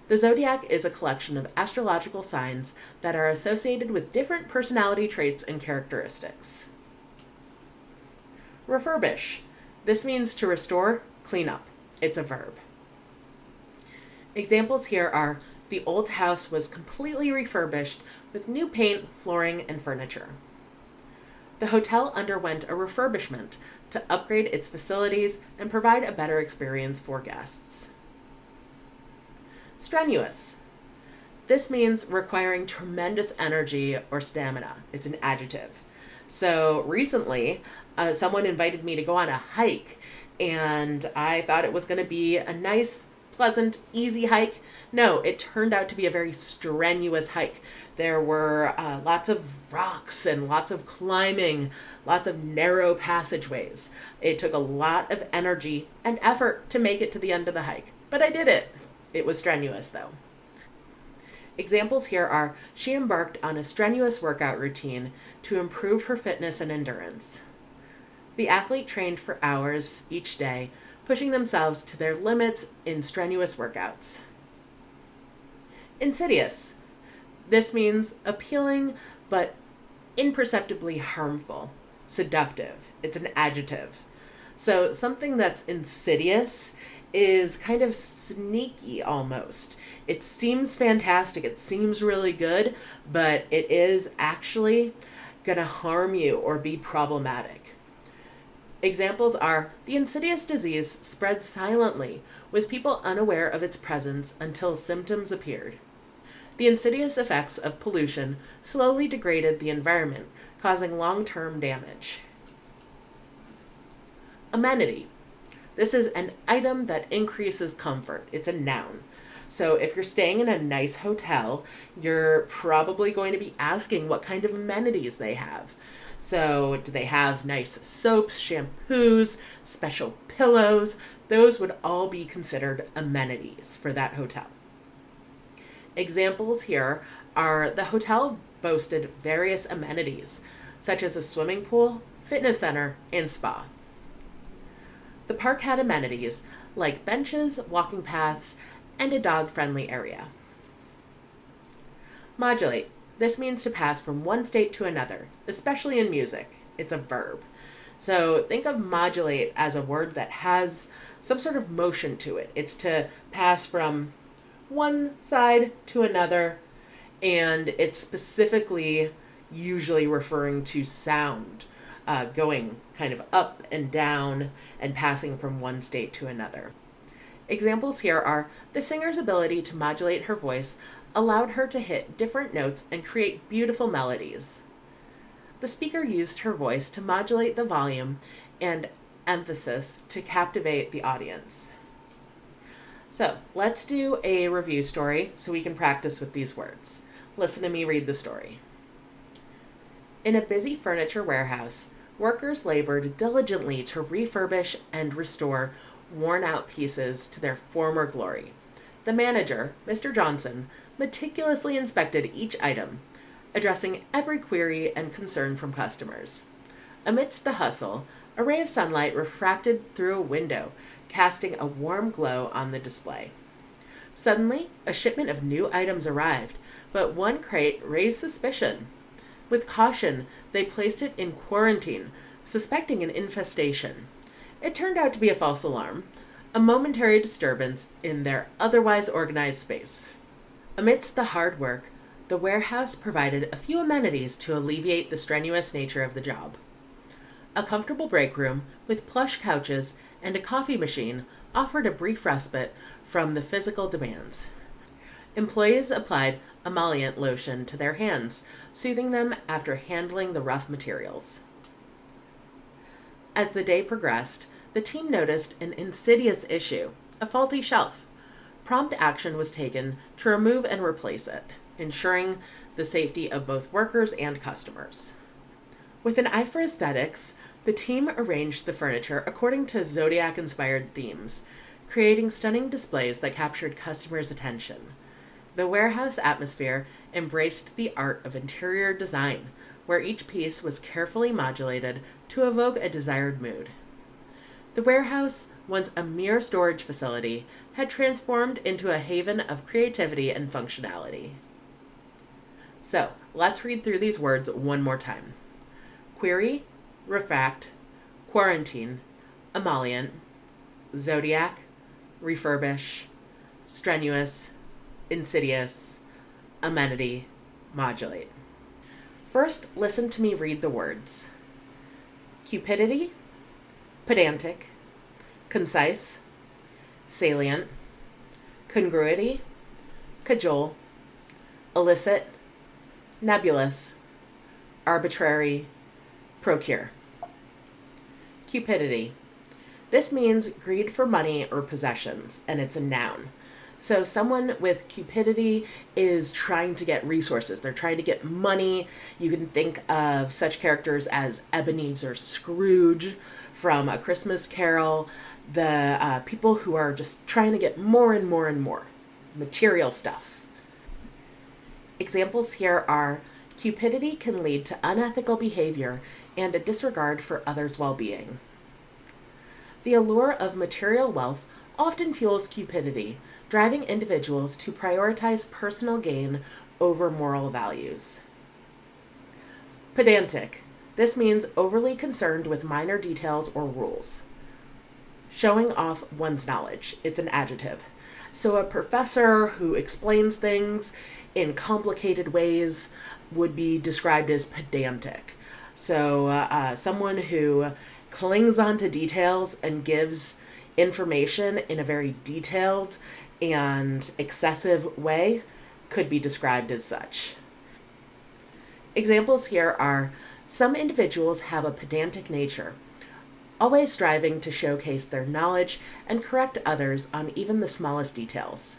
The zodiac is a collection of astrological signs that are associated with different personality traits and characteristics. Refurbish. This means to restore, clean up. It's a verb. Examples here are the old house was completely refurbished with new paint, flooring, and furniture. The hotel underwent a refurbishment to upgrade its facilities and provide a better experience for guests. Strenuous. This means requiring tremendous energy or stamina. It's an adjective. So recently, someone invited me to go on a hike, and I thought it was going to be a nice, pleasant, easy hike. No, it turned out to be a very strenuous hike. There were lots of rocks and lots of climbing, lots of narrow passageways. It took a lot of energy and effort to make it to the end of the hike, but I did it. It was strenuous, though. Examples here are she embarked on a strenuous workout routine to improve her fitness and endurance. The athlete trained for hours each day, pushing themselves to their limits in strenuous workouts. Insidious. This means appealing but imperceptibly harmful. Seductive. It's an adjective. So something that's insidious is kind of sneaky almost. It seems fantastic, it seems really good, but it is actually going to harm you or be problematic. Examples are the insidious disease spread silently, with people unaware of its presence until symptoms appeared. The insidious effects of pollution slowly degraded the environment, causing long-term damage. Amenity. This is an item that increases comfort. It's a noun. So if you're staying in a nice hotel, you're probably going to be asking what kind of amenities they have. So do they have nice soaps, shampoos, special pillows? Those would all be considered amenities for that hotel. Examples here are the hotel boasted various amenities, such as a swimming pool, fitness center, and spa. The park had amenities like benches, walking paths, and a dog-friendly area. Modulate. This means to pass from one state to another, especially in music. It's a verb. So think of modulate as a word that has some sort of motion to it. It's to pass from one side to another, and it's specifically usually referring to sound, going kind of up and down and passing from one state to another. Examples here are the singer's ability to modulate her voice allowed her to hit different notes and create beautiful melodies. The speaker used her voice to modulate the volume and emphasis to captivate the audience. So let's do a review story so we can practice with these words. Listen to me read the story. In a busy furniture warehouse, workers labored diligently to refurbish and restore worn-out pieces to their former glory. The manager, Mr. Johnson, meticulously inspected each item, addressing every query and concern from customers. Amidst the hustle, a ray of sunlight refracted through a window, casting a warm glow on the display. Suddenly, a shipment of new items arrived, but one crate raised suspicion. With caution, they placed it in quarantine, suspecting an infestation. It turned out to be a false alarm, a momentary disturbance in their otherwise organized space. Amidst the hard work, the warehouse provided a few amenities to alleviate the strenuous nature of the job. A comfortable break room with plush couches and a coffee machine offered a brief respite from the physical demands. Employees applied emollient lotion to their hands, soothing them after handling the rough materials. As the day progressed, the team noticed an insidious issue, a faulty shelf. Prompt action was taken to remove and replace it, ensuring the safety of both workers and customers. With an eye for aesthetics, the team arranged the furniture according to zodiac-inspired themes, creating stunning displays that captured customers' attention. The warehouse atmosphere embraced the art of interior design, where each piece was carefully modulated to evoke a desired mood. The warehouse, once a mere storage facility, had transformed into a haven of creativity and functionality. So, let's read through these words one more time. Query, refract, quarantine, emollient, zodiac, refurbish, strenuous, insidious, amenity, modulate. First, listen to me read the words. Cupidity, pedantic, concise, salient, congruity, cajole, illicit, nebulous, arbitrary, procure. Cupidity. This means greed for money or possessions, and it's a noun. So someone with cupidity is trying to get resources. They're trying to get money. You can think of such characters as Ebenezer Scrooge from A Christmas Carol. The people who are just trying to get more and more and more material stuff. Examples here are cupidity can lead to unethical behavior and a disregard for others' well-being. The allure of material wealth often fuels cupidity, driving individuals to prioritize personal gain over moral values. Pedantic. This means overly concerned with minor details or rules. Showing off one's knowledge. It's an adjective. So a professor who explains things in complicated ways would be described as pedantic. So someone who clings onto details and gives information in a very detailed and excessive way could be described as such. Examples here are some individuals have a pedantic nature. always striving to showcase their knowledge and correct others on even the smallest details.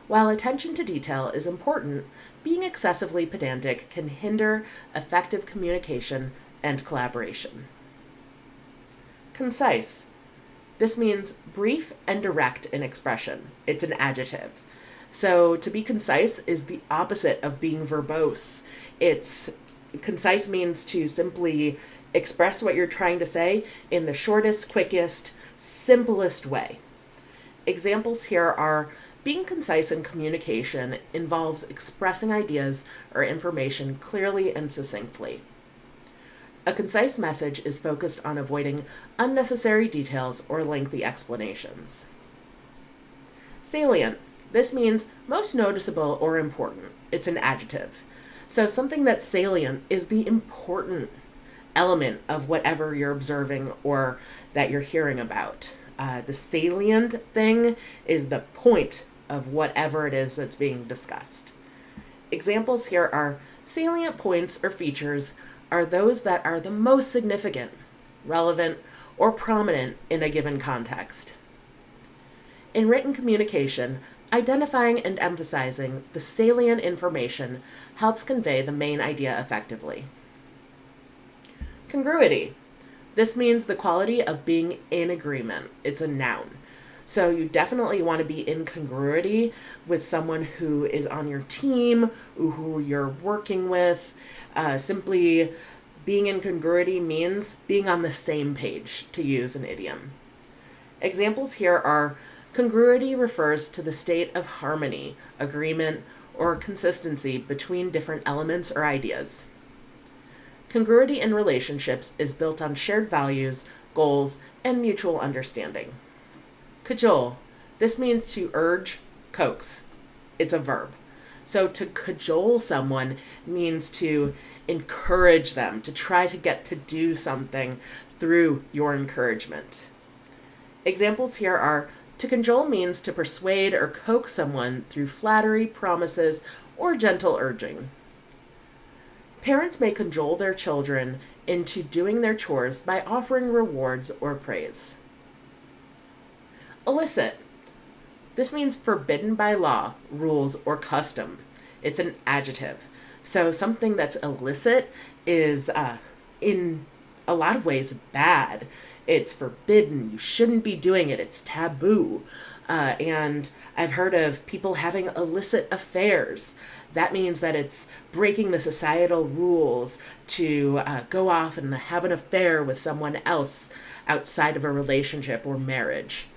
While attention to detail is important, being excessively pedantic can hinder effective communication and collaboration. Concise. This means brief and direct in expression. It's an adjective. So to be concise is the opposite of being verbose. Concise means to simply express what you're trying to say in the shortest, quickest, simplest way. Examples here are: being concise in communication involves expressing ideas or information clearly and succinctly. A concise message is focused on avoiding unnecessary details or lengthy explanations. Salient. This means most noticeable or important. It's an adjective. So something that's salient is the important element of whatever you're observing or that you're hearing about. The salient thing is the point of whatever it is that's being discussed. Examples here are: salient points or features are those that are the most significant, relevant, or prominent in a given context. In written communication, identifying and emphasizing the salient information helps convey the main idea effectively. Congruity. This means the quality of being in agreement. It's a noun. So you definitely want to be in congruity with someone who is on your team, who you're working with. Simply being in congruity means being on the same page, to use an idiom. Examples here are: congruity refers to the state of harmony, agreement, or consistency between different elements or ideas. Congruity in relationships is built on shared values, goals, and mutual understanding. Cajole. This means to urge, coax. It's a verb. So to cajole someone means to encourage them, to try to get to do something through your encouragement. Examples here are: to cajole means to persuade or coax someone through flattery, promises, or gentle urging. Parents may cajole their children into doing their chores by offering rewards or praise. Illicit. This means forbidden by law, rules, or custom. It's an adjective. So something that's illicit is, in a lot of ways, bad. It's forbidden. You shouldn't be doing it. It's taboo. And I've heard of people having illicit affairs. That means that it's breaking the societal rules to go off and have an affair with someone else outside of a relationship or marriage.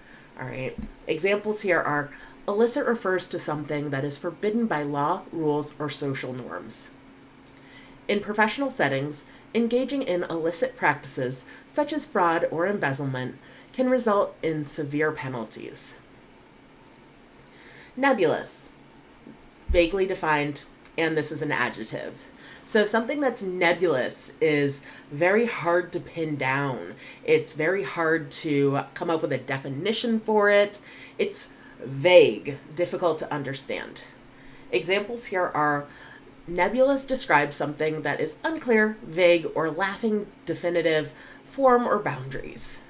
All right. Examples here are: illicit refers to something that is forbidden by law, rules, or social norms. In professional settings, engaging in illicit practices, such as fraud or embezzlement, can result in severe penalties. Nebulous. Vaguely defined, and this is an adjective. So something that's nebulous is very hard to pin down. It's very hard to come up with a definition for it. It's vague, difficult to understand. Examples here are: nebulous describes something that is unclear, vague, or lacking definitive form or boundaries.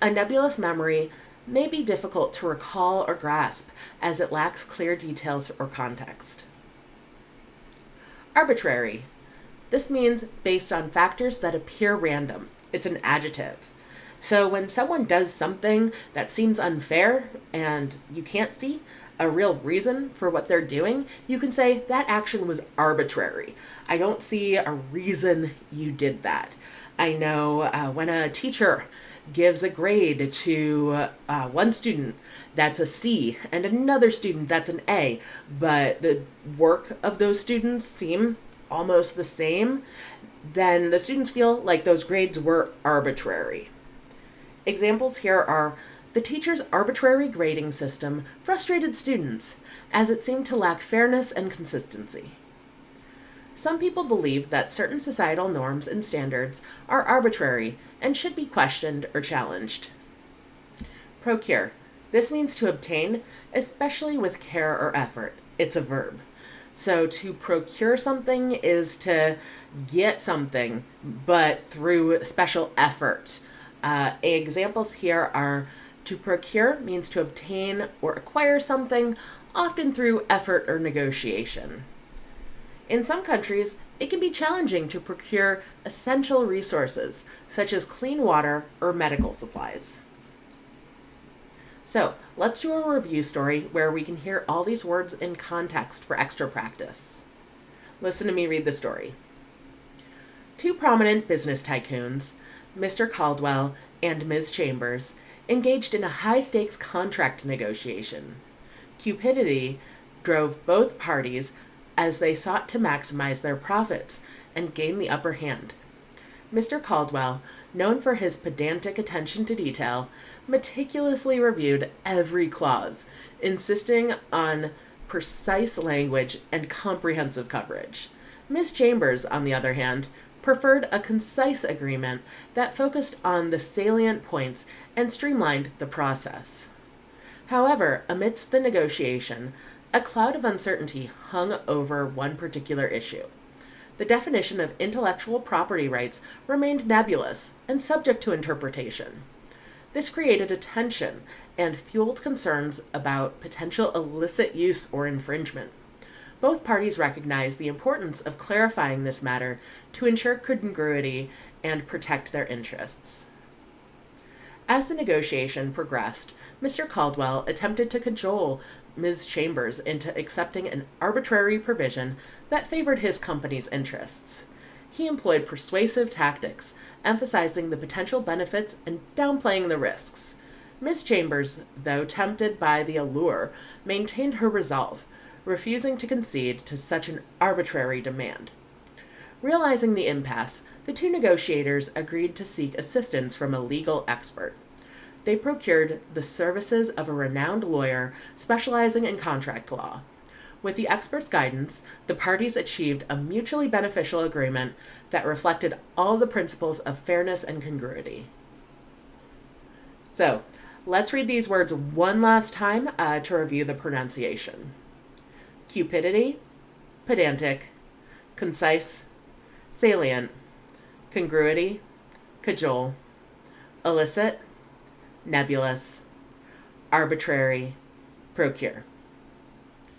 A nebulous memory may be difficult to recall or grasp as it lacks clear details or context. Arbitrary. This means based on factors that appear random. It's an adjective. So when someone does something that seems unfair and you can't see a real reason for what they're doing, you can say that action was arbitrary. I don't see a reason you did that. I know when a teacher gives a grade to one student that's a C and another student that's an A, but the work of those students seem almost the same, then the students feel like those grades were arbitrary. Examples here are: the teacher's arbitrary grading system frustrated students as it seemed to lack fairness and consistency. Some people believe that certain societal norms and standards are arbitrary and should be questioned or challenged. Procure. This means to obtain, especially with care or effort. It's a verb. So to procure something is to get something, but through special effort. Examples here are to procure means to obtain or acquire something, often through effort or negotiation. In some countries, it can be challenging to procure essential resources, such as clean water or medical supplies. So, let's do a review story where we can hear all these words in context for extra practice. Listen to me read the story. Two prominent business tycoons, Mr. Caldwell and Ms. Chambers, engaged in a high-stakes contract negotiation. Cupidity drove both parties as they sought to maximize their profits and gain the upper hand. Mr. Caldwell, known for his pedantic attention to detail, meticulously reviewed every clause, insisting on precise language and comprehensive coverage. Ms. Chambers, on the other hand, preferred a concise agreement that focused on the salient points and streamlined the process. However, amidst the negotiation, a cloud of uncertainty hung over one particular issue. The definition of intellectual property rights remained nebulous and subject to interpretation. This created a tension and fueled concerns about potential illicit use or infringement. Both parties recognized the importance of clarifying this matter to ensure congruity and protect their interests. As the negotiation progressed, Mr. Caldwell attempted to cajole Ms. Chambers into accepting an arbitrary provision that favored his company's interests. He employed persuasive tactics, emphasizing the potential benefits and downplaying the risks. Ms. Chambers, though tempted by the allure, maintained her resolve, refusing to concede to such an arbitrary demand. Realizing the impasse, the two negotiators agreed to seek assistance from a legal expert. They procured the services of a renowned lawyer specializing in contract law. With the expert's guidance, the parties achieved a mutually beneficial agreement that reflected all the principles of fairness and congruity. So, let's read these words one last time to review the pronunciation. Cupidity, pedantic, concise, salient, congruity, cajole, illicit, nebulous, arbitrary, procure.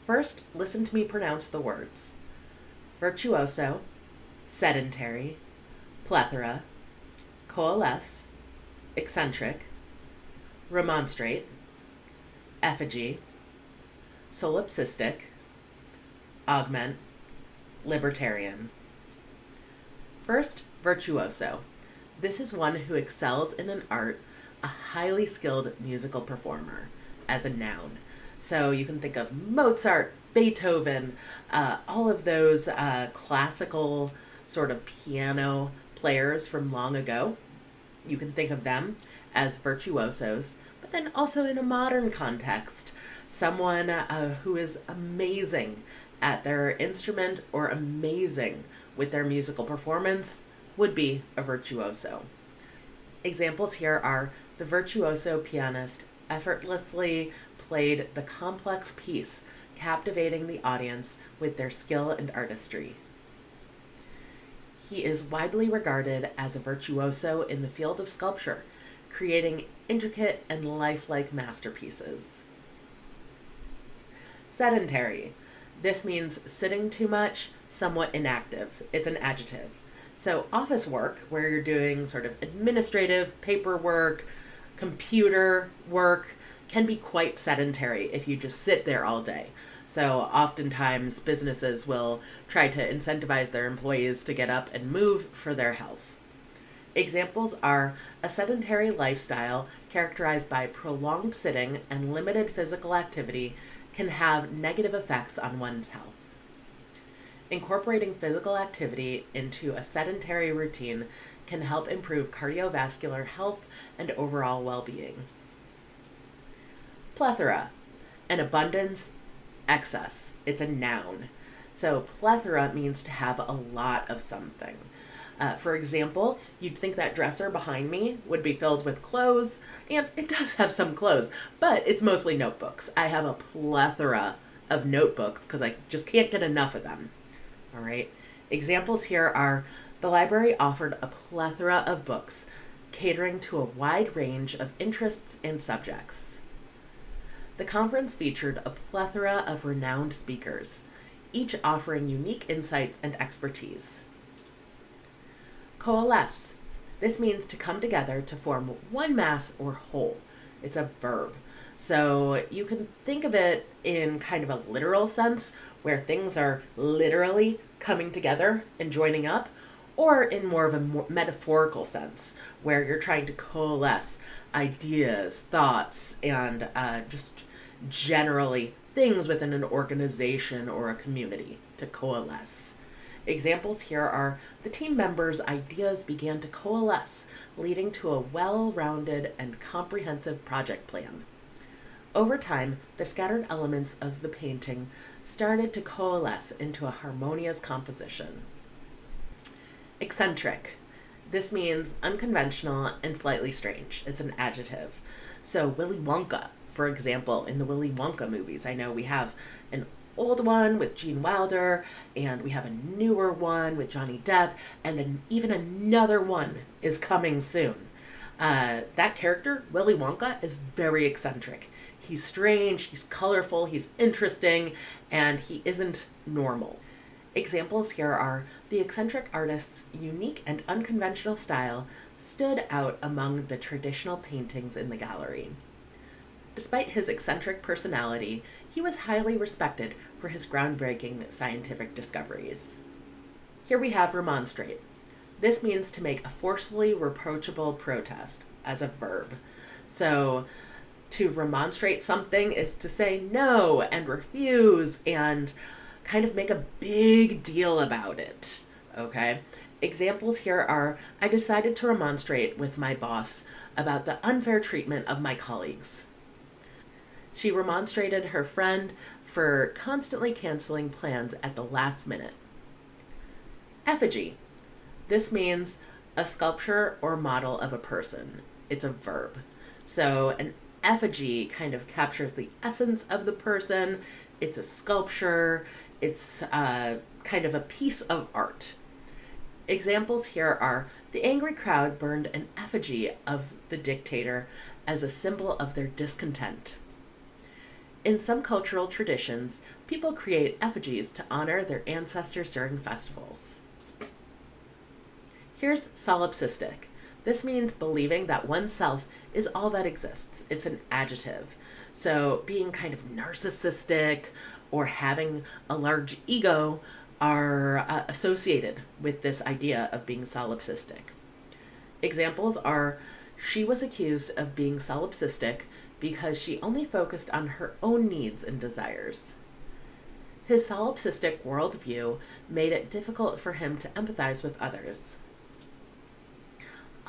First, listen to me pronounce the words. Virtuoso, sedentary, plethora, coalesce, eccentric, remonstrate, effigy, solipsistic, augment, libertarian. First, virtuoso. This is one who excels in an art, a highly skilled musical performer, as a noun. So you can think of Mozart, Beethoven, all of those classical sort of piano players from long ago. You can think of them as virtuosos, but then also in a modern context, someone who is amazing at their instrument or amazing with their musical performance would be a virtuoso. Examples here are the virtuoso pianist effortlessly played the complex piece, captivating the audience with their skill and artistry. He is widely regarded as a virtuoso in the field of sculpture, creating intricate and lifelike masterpieces. Sedentary. This means sitting too much, somewhat inactive. It's an adjective. So office work, where you're doing sort of administrative paperwork, computer work, can be quite sedentary if you just sit there all day. So oftentimes businesses will try to incentivize their employees to get up and move for their health. Examples are a sedentary lifestyle characterized by prolonged sitting and limited physical activity can have negative effects on one's health. Incorporating physical activity into a sedentary routine can help improve cardiovascular health and overall well-being. Plethora, an abundance, excess. It's a noun. So plethora means to have a lot of something. For example, you'd think that dresser behind me would be filled with clothes, and it does have some clothes, but it's mostly notebooks. I have a plethora of notebooks because I just can't get enough of them. All right. Examples here are the library offered a plethora of books, catering to a wide range of interests and subjects. The conference featured a plethora of renowned speakers, each offering unique insights and expertise. Coalesce. This means to come together to form one mass or whole. It's a verb. So you can think of it in kind of a literal sense, where things are literally coming together and joining up, or in more of a more metaphorical sense, where you're trying to coalesce ideas, thoughts, and just generally things within an organization or a community to coalesce. Examples here are the team members' ideas began to coalesce, leading to a well-rounded and comprehensive project plan. Over time, the scattered elements of the painting started to coalesce into a harmonious composition. Eccentric. This means unconventional and slightly strange. It's an adjective. So Willy Wonka, for example, in the Willy Wonka movies, I know we have an old one with Gene Wilder, and we have a newer one with Johnny Depp, and even another one is coming soon. That character, Willy Wonka, is very eccentric. He's strange, he's colorful, he's interesting, and he isn't normal. Examples here are the eccentric artist's unique and unconventional style stood out among the traditional paintings in the gallery. Despite his eccentric personality, he was highly respected for his groundbreaking scientific discoveries. Here we have remonstrate. This means to make a forcefully reproachable protest as a verb. So to remonstrate something is to say no and refuse and kind of make a big deal about it. Okay? Examples here are, I decided to remonstrate with my boss about the unfair treatment of my colleagues. She remonstrated her friend for constantly canceling plans at the last minute. Effigy. This means a sculpture or model of a person. It's a verb. So an effigy kind of captures the essence of the person. It's a sculpture. It's kind of a piece of art. Examples here are the angry crowd burned an effigy of the dictator as a symbol of their discontent. In some cultural traditions, people create effigies to honor their ancestors during festivals. Here's solipsistic. This means believing that oneself is all that exists. It's an adjective. So being kind of narcissistic or having a large ego are associated with this idea of being solipsistic. Examples are, she was accused of being solipsistic because she only focused on her own needs and desires. His solipsistic worldview made it difficult for him to empathize with others.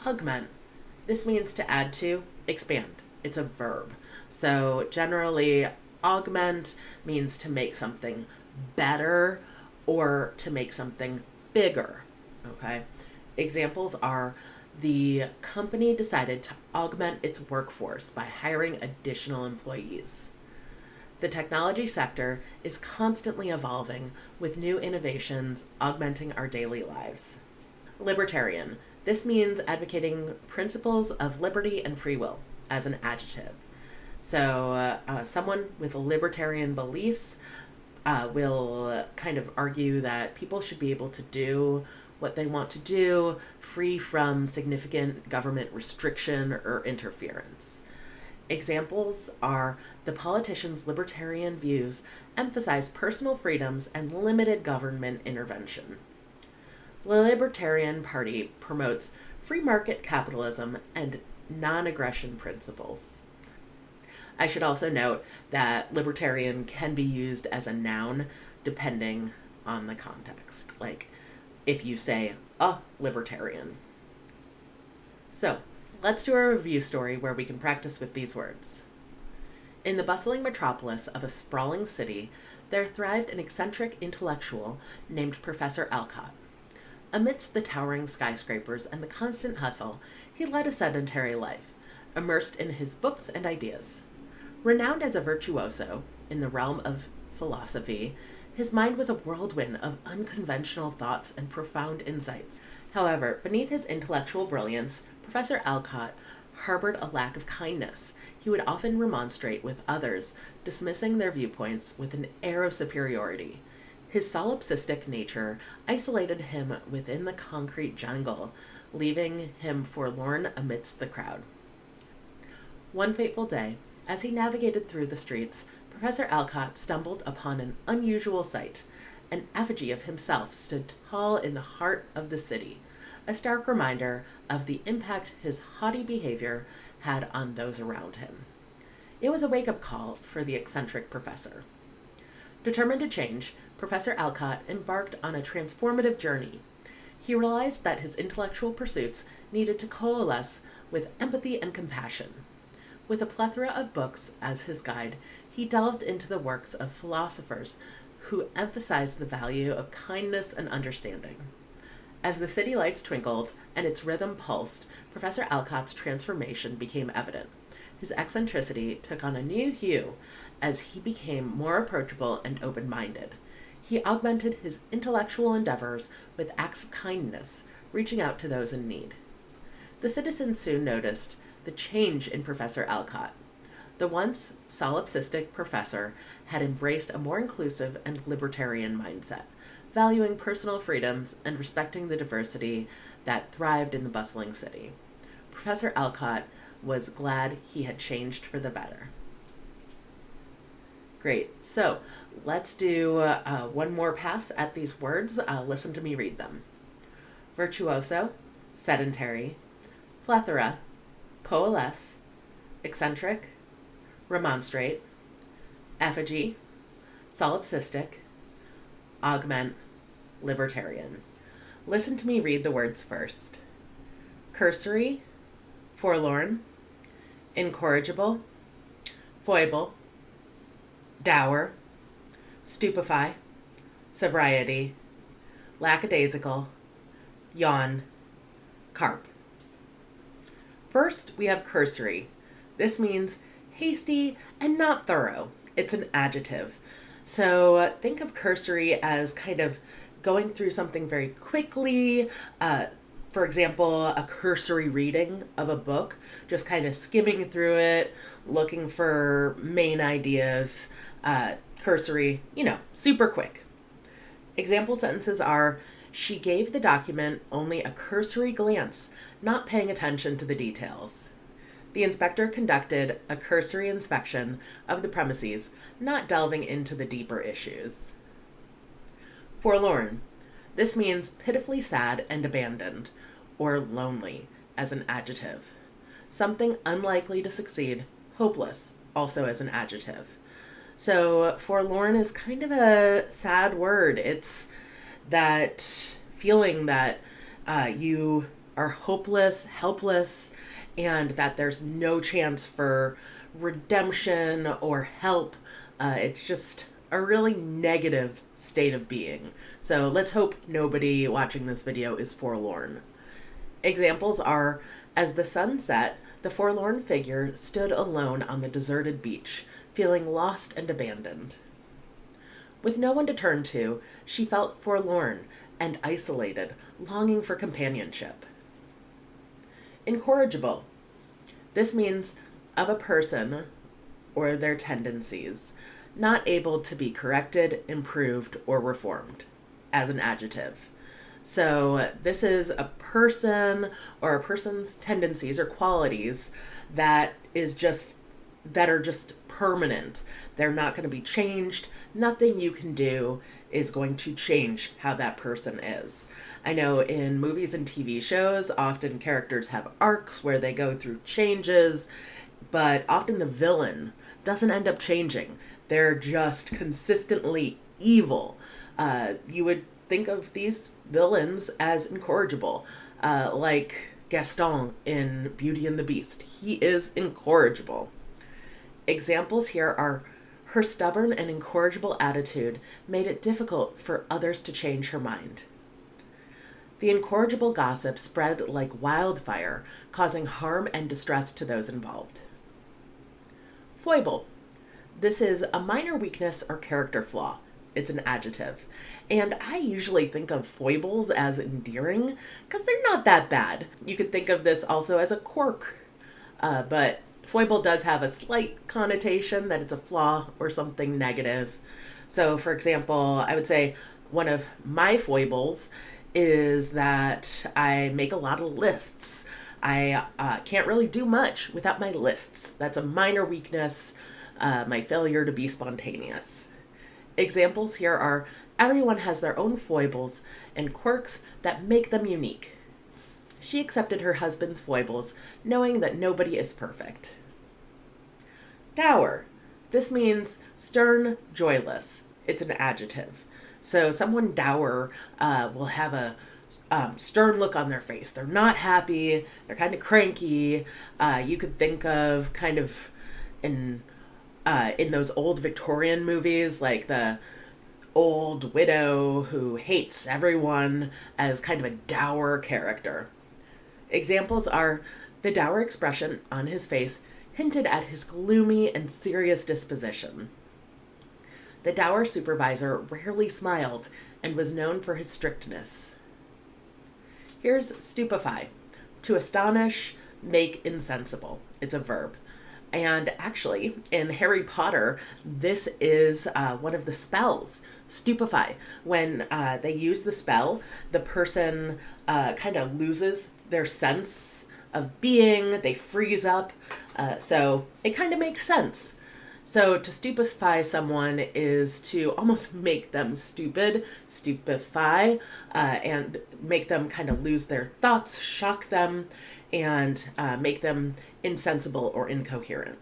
Augment. This means to add to, expand. It's a verb. So generally, augment means to make something better or to make something bigger. Okay? Examples are, the company decided to augment its workforce by hiring additional employees. The technology sector is constantly evolving with new innovations augmenting our daily lives. Libertarian. This means advocating principles of liberty and free will as an adjective. So someone with libertarian beliefs will kind of argue that people should be able to do what they want to do, free from significant government restriction or interference. Examples are, the politicians' libertarian views emphasize personal freedoms and limited government intervention. The Libertarian Party promotes free market capitalism and non-aggression principles. I should also note that libertarian can be used as a noun depending on the context. Like if you say a libertarian. So let's do a review story where we can practice with these words. In the bustling metropolis of a sprawling city, there thrived an eccentric intellectual named Professor Alcott. Amidst the towering skyscrapers and the constant hustle, he led a sedentary life, immersed in his books and ideas. Renowned as a virtuoso in the realm of philosophy, his mind was a whirlwind of unconventional thoughts and profound insights. However, beneath his intellectual brilliance, Professor Alcott harbored a lack of kindness. He would often remonstrate with others, dismissing their viewpoints with an air of superiority. His solipsistic nature isolated him within the concrete jungle, leaving him forlorn amidst the crowd. One fateful day, as he navigated through the streets, Professor Alcott stumbled upon an unusual sight. An effigy of himself stood tall in the heart of the city, a stark reminder of the impact his haughty behavior had on those around him. It was a wake-up call for the eccentric professor. Determined to change, Professor Alcott embarked on a transformative journey. He realized that his intellectual pursuits needed to coalesce with empathy and compassion. With a plethora of books as his guide, he delved into the works of philosophers who emphasized the value of kindness and understanding. As the city lights twinkled and its rhythm pulsed, Professor Alcott's transformation became evident. His eccentricity took on a new hue as he became more approachable and open-minded. He augmented his intellectual endeavors with acts of kindness, reaching out to those in need. The citizens soon noticed the change in Professor Alcott. The once solipsistic professor had embraced a more inclusive and libertarian mindset, valuing personal freedoms and respecting the diversity that thrived in the bustling city. Professor Alcott was glad he had changed for the better. Great. So let's do one more pass at these words. Listen to me read them. Virtuoso, sedentary, plethora, coalesce, eccentric, remonstrate, effigy, solipsistic, augment, libertarian. Listen to me read the words first. Cursory, forlorn, incorrigible, foible, dour, stupefy, sobriety, lackadaisical, yawn, carp. First, we have cursory. This means hasty and not thorough. It's an adjective. So think of cursory as kind of going through something very quickly. For example, a cursory reading of a book, just kind of skimming through it, looking for main ideas. Cursory, super quick. Example sentences are, she gave the document only a cursory glance, not paying attention to the details. The inspector conducted a cursory inspection of the premises, not delving into the deeper issues. Forlorn. This means pitifully sad and abandoned, or lonely, as an adjective. Something unlikely to succeed, hopeless, also as an adjective. So forlorn is kind of a sad word. It's that feeling that you are hopeless, helpless, and that there's no chance for redemption or help. It's just a really negative state of being. So let's hope nobody watching this video is forlorn. Examples are, as the sun set, the forlorn figure stood alone on the deserted beach, feeling lost and abandoned. With no one to turn to, she felt forlorn and isolated, longing for companionship. Incorrigible. This means of a person or their tendencies, not able to be corrected, improved, or reformed, as an adjective. So this is a person or a person's tendencies or qualities that are just permanent. They're not going to be changed. Nothing you can do is going to change how that person is. I know in movies and TV shows, often characters have arcs where they go through changes, but often the villain doesn't end up changing. They're just consistently evil. You would think of these villains as incorrigible, like Gaston in Beauty and the Beast. He is incorrigible. Examples here are, her stubborn and incorrigible attitude made it difficult for others to change her mind. The incorrigible gossip spread like wildfire, causing harm and distress to those involved. Foible. This is a minor weakness or character flaw. It's an adjective. And I usually think of foibles as endearing because they're not that bad. You could think of this also as a quirk, but foible does have a slight connotation that it's a flaw or something negative. So, for example, I would say one of my foibles is that I make a lot of lists. I can't really do much without my lists. That's a minor weakness, my failure to be spontaneous. Examples here are everyone has their own foibles and quirks that make them unique. She accepted her husband's foibles, knowing that nobody is perfect. Dour. This means stern, joyless. It's an adjective. So someone dour will have a stern look on their face. They're not happy. They're kind of cranky. You could think of kind of in those old Victorian movies, like the old widow who hates everyone as kind of a dour character. Examples are the dour expression on his face hinted at his gloomy and serious disposition. The dour supervisor rarely smiled and was known for his strictness. Here's stupefy. To astonish, make insensible. It's a verb. And actually, in Harry Potter, this is one of the spells, stupefy. When they use the spell, the person kind of loses their sense of being, they freeze up. So it kind of makes sense. So to stupefy someone is to almost make them stupid, stupefy, and make them kind of lose their thoughts, shock them, and make them insensible or incoherent.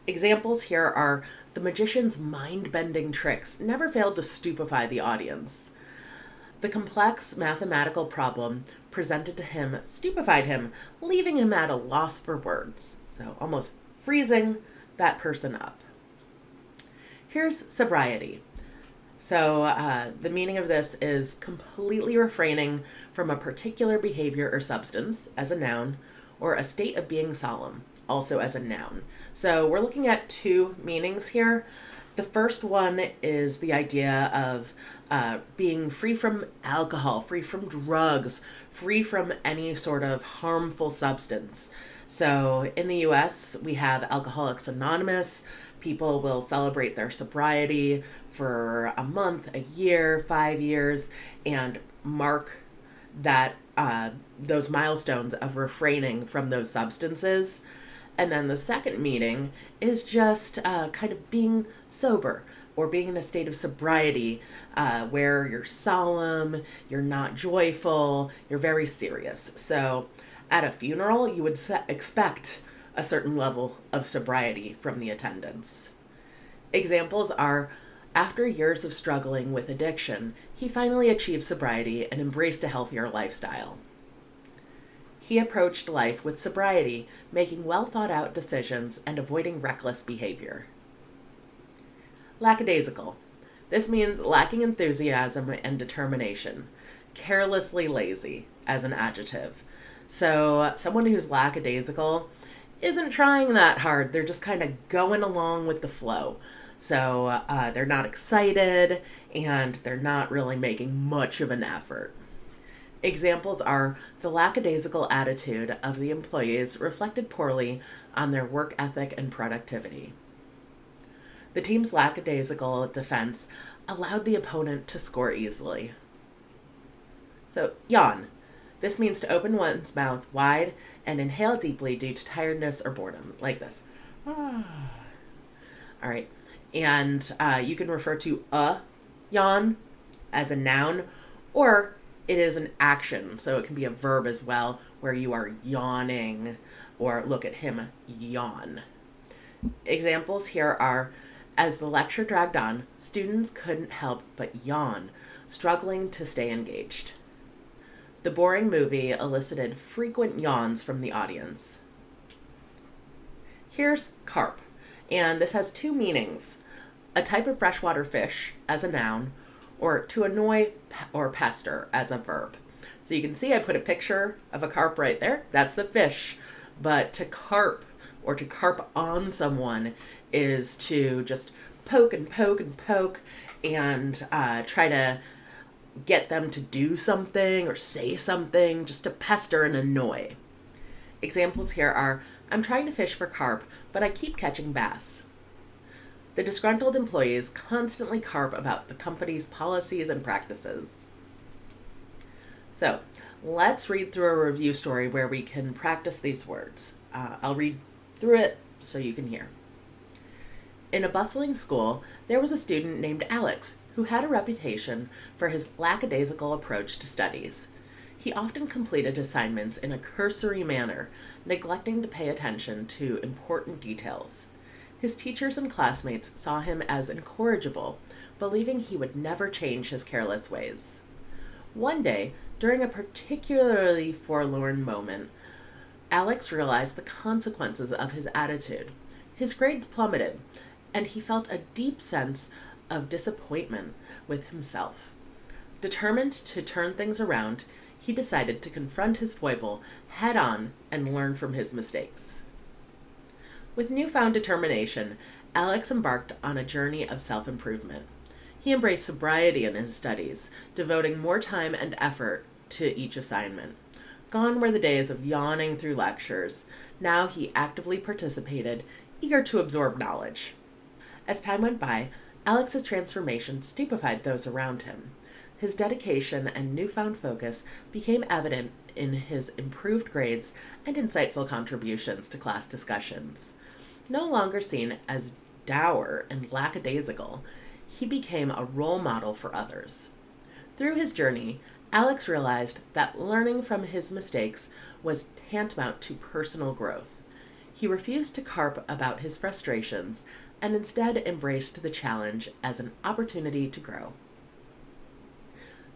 Examples here are the magician's mind-bending tricks never failed to stupefy the audience. The complex mathematical problem presented to him stupefied him, leaving him at a loss for words. So almost freezing that person up. Here's sobriety. So the meaning of this is completely refraining from a particular behavior or substance as a noun, or a state of being solemn, also as a noun. So we're looking at two meanings here. The first one is the idea of being free from alcohol, free from drugs, free from any sort of harmful substance. So in the US, we have Alcoholics Anonymous. People will celebrate their sobriety for a month, a year, 5 years, and mark that those milestones of refraining from those substances. And then the second meaning is just kind of being sober or being in a state of sobriety where you're solemn, you're not joyful, you're very serious. So at a funeral, you would expect a certain level of sobriety from the attendants. Examples are, after years of struggling with addiction, he finally achieved sobriety and embraced a healthier lifestyle. He approached life with sobriety, making well-thought-out decisions and avoiding reckless behavior. Lackadaisical. This means lacking enthusiasm and determination. Carelessly lazy, as an adjective. So someone who's lackadaisical isn't trying that hard. They're just kind of going along with the flow. So they're not excited and they're not really making much of an effort. Examples are the lackadaisical attitude of the employees reflected poorly on their work ethic and productivity. The team's lackadaisical defense allowed the opponent to score easily. So, yawn. This means to open one's mouth wide and inhale deeply due to tiredness or boredom, like this. All right. And you can refer to a yawn as a noun, or it is an action. So it can be a verb as well, where you are yawning, or look at him yawn. Examples here are, as the lecture dragged on, students couldn't help but yawn, struggling to stay engaged. The boring movie elicited frequent yawns from the audience. Here's carp, and this has two meanings. A type of freshwater fish as a noun, or to annoy or pester as a verb. So you can see I put a picture of a carp right there. That's the fish. But to carp or to carp on someone is to just poke and poke and poke and try to get them to do something or say something just to pester and annoy. Examples here are, I'm trying to fish for carp, but I keep catching bass. The disgruntled employees constantly carp about the company's policies and practices. So, let's read through a review story where we can practice these words. I'll read through it so you can hear. In a bustling school, there was a student named Alex who had a reputation for his lackadaisical approach to studies. He often completed assignments in a cursory manner, neglecting to pay attention to important details. His teachers and classmates saw him as incorrigible, believing he would never change his careless ways. One day, during a particularly forlorn moment, Alex realized the consequences of his attitude. His grades plummeted, and he felt a deep sense of disappointment with himself. Determined to turn things around, he decided to confront his foible head on and learn from his mistakes. With newfound determination, Alex embarked on a journey of self-improvement. He embraced sobriety in his studies, devoting more time and effort to each assignment. Gone were the days of yawning through lectures. Now he actively participated, eager to absorb knowledge. As time went by, Alex's transformation stupefied those around him. His dedication and newfound focus became evident in his improved grades and insightful contributions to class discussions. No longer seen as dour and lackadaisical, he became a role model for others. Through his journey, Alex realized that learning from his mistakes was tantamount to personal growth. He refused to carp about his frustrations and instead embraced the challenge as an opportunity to grow.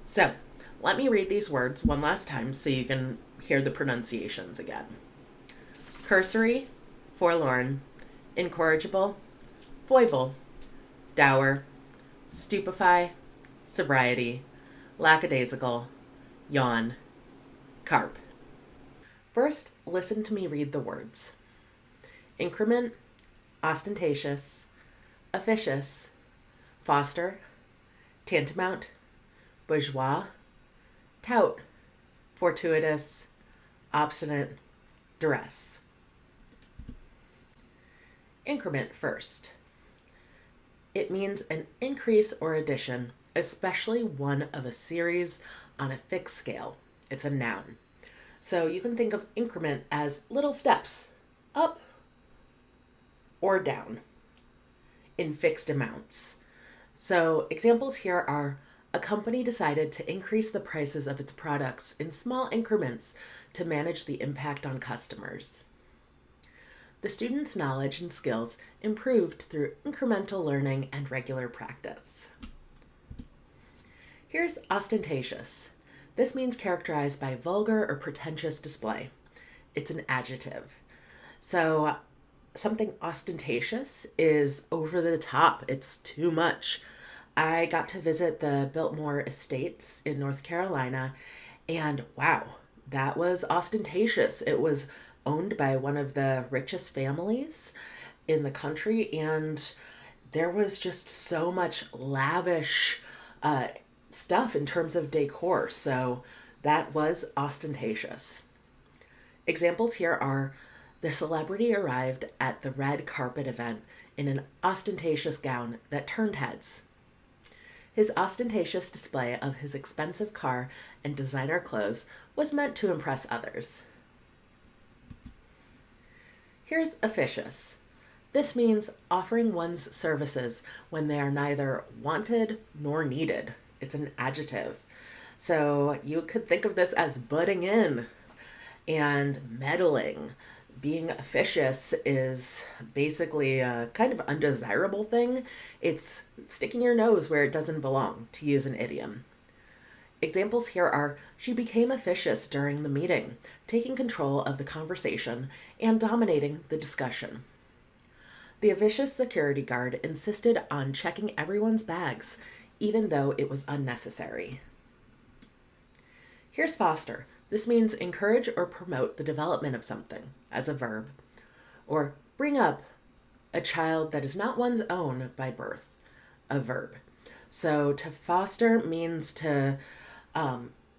So, let me read these words one last time so you can hear the pronunciations again. Cursory, forlorn, incorrigible, foible, dour, stupefy, sobriety, lackadaisical, yawn, carp. First, listen to me read the words. Increment, ostentatious, officious, foster, tantamount, bourgeois, tout, fortuitous, obstinate, duress. Increment first. It means an increase or addition, especially one of a series on a fixed scale. It's a noun. So you can think of increment as little steps, up or down, in fixed amounts. So examples here are, a company decided to increase the prices of its products in small increments to manage the impact on customers. The student's knowledge and skills improved through incremental learning and regular practice. Here's ostentatious. This means characterized by vulgar or pretentious display. It's an adjective. So something ostentatious is over the top. It's too much. I got to visit the Biltmore Estates in North Carolina, and wow, that was ostentatious. It was owned by one of the richest families in the country, and there was just so much lavish stuff in terms of decor, so that was ostentatious. Examples here are, the celebrity arrived at the red carpet event in an ostentatious gown that turned heads. His ostentatious display of his expensive car and designer clothes was meant to impress others. Here's officious. This means offering one's services when they are neither wanted nor needed. It's an adjective. So you could think of this as butting in and meddling. Being officious is basically a kind of undesirable thing. It's sticking your nose where it doesn't belong, to use an idiom. Examples here are, she became officious during the meeting, taking control of the conversation and dominating the discussion. The officious security guard insisted on checking everyone's bags, even though it was unnecessary. Here's foster. This means encourage or promote the development of something, as a verb. Or bring up a child that is not one's own by birth, a verb. So to foster means to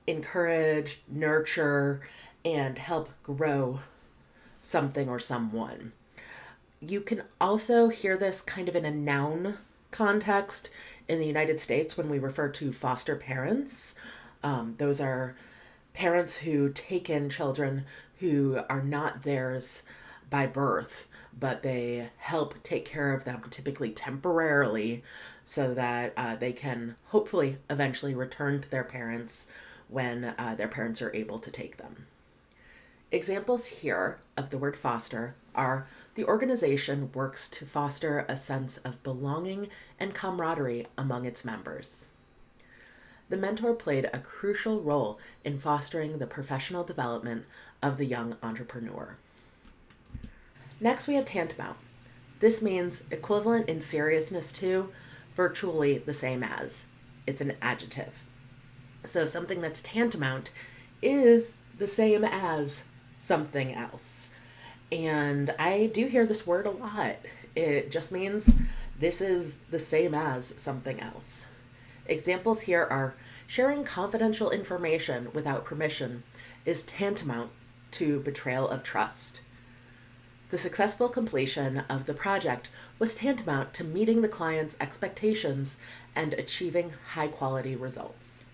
encourage, nurture, and help grow something or someone. You can also hear this kind of in a noun context in the United States when we refer to foster parents. Those are parents who take in children who are not theirs by birth, but they help take care of them, typically temporarily, so that they can hopefully eventually return to their parents when their parents are able to take them. Examples here of the word foster are: the organization works to foster a sense of belonging and camaraderie among its members. The mentor played a crucial role in fostering the professional development of the young entrepreneur. Next, we have tantamount. This means equivalent in seriousness to, virtually the same as. It's an adjective. So something that's tantamount is the same as something else. And I do hear this word a lot. It just means this is the same as something else. Examples here are: sharing confidential information without permission is tantamount to betrayal of trust. The successful completion of the project was tantamount to meeting the client's expectations and achieving high-quality results.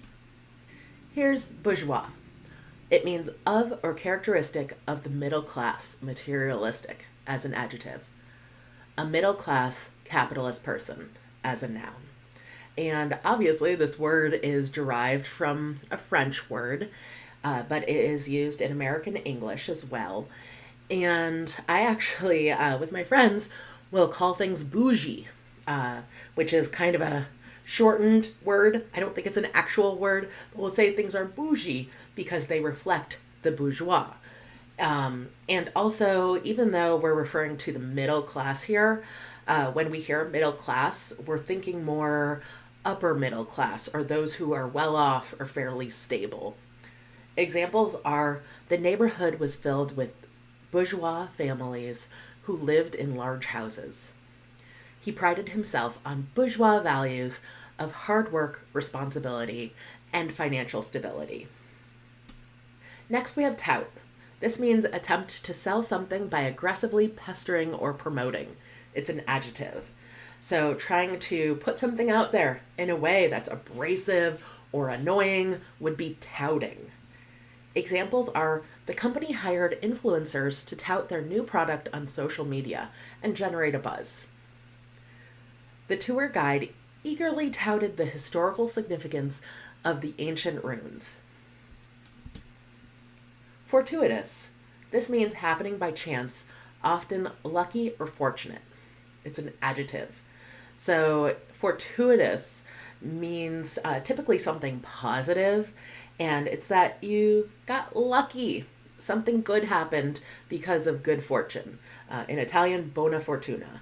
Here's bourgeois. It means of or characteristic of the middle class, materialistic, as an adjective. A middle class capitalist person, as a noun. And obviously this word is derived from a French word, but it is used in American English as well. And I actually, with my friends, will call things bougie, which is kind of a shortened word. I don't think it's an actual word, but we'll say things are bougie because they reflect the bourgeois. And also, even though we're referring to the middle class here, when we hear middle class, we're thinking more upper middle class, or those who are well off or fairly stable. Examples are: the neighborhood was filled with bourgeois families who lived in large houses. He prided himself on bourgeois values of hard work, responsibility, and financial stability. Next, we have tout. This means attempt to sell something by aggressively pestering or promoting. It's an adjective. So trying to put something out there in a way that's abrasive or annoying would be touting. Examples are: the company hired influencers to tout their new product on social media and generate a buzz. The tour guide eagerly touted the historical significance of the ancient ruins. Fortuitous. This means happening by chance, often lucky or fortunate. It's an adjective. So fortuitous means typically something positive, and it's that you got lucky. Something good happened because of good fortune. In Italian, bona fortuna.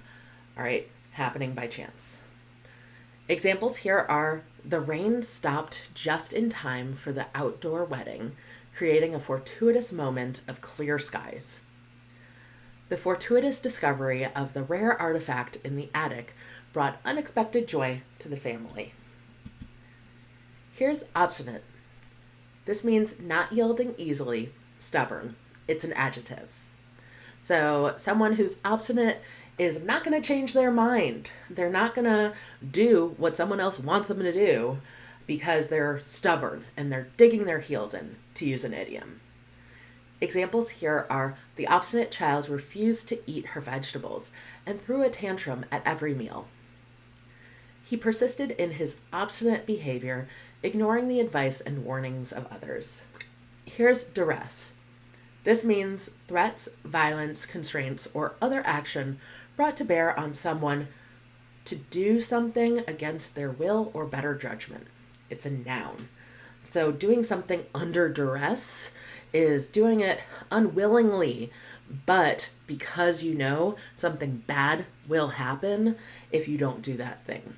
All right, happening by chance. Examples here are: the rain stopped just in time for the outdoor wedding, creating a fortuitous moment of clear skies. The fortuitous discovery of the rare artifact in the attic brought unexpected joy to the family. Here's obstinate. This means not yielding easily, stubborn. It's an adjective. So someone who's obstinate is not going to change their mind. They're not going to do what someone else wants them to do because they're stubborn and they're digging their heels in, to use an idiom. Examples here are: the obstinate child refused to eat her vegetables and threw a tantrum at every meal. He persisted in his obstinate behavior, ignoring the advice and warnings of others. Here's duress. This means threats, violence, constraints, or other action brought to bear on someone to do something against their will or better judgment. It's a noun. So doing something under duress is doing it unwillingly, but because you know something bad will happen if you don't do that thing.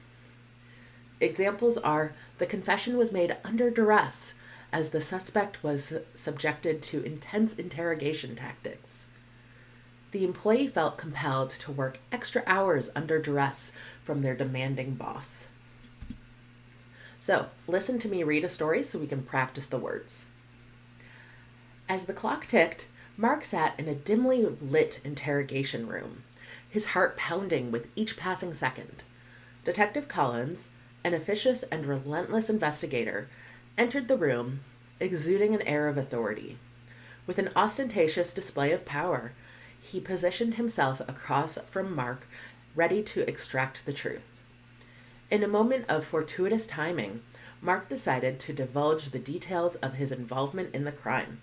Examples are: the confession was made under duress as the suspect was subjected to intense interrogation tactics. The employee felt compelled to work extra hours under duress from their demanding boss. So, listen to me read a story so we can practice the words. As the clock ticked, Mark sat in a dimly lit interrogation room, his heart pounding with each passing second. Detective Collins, an officious and relentless investigator, entered the room, exuding an air of authority. With an ostentatious display of power, he positioned himself across from Mark, ready to extract the truth. In a moment of fortuitous timing, Mark decided to divulge the details of his involvement in the crime.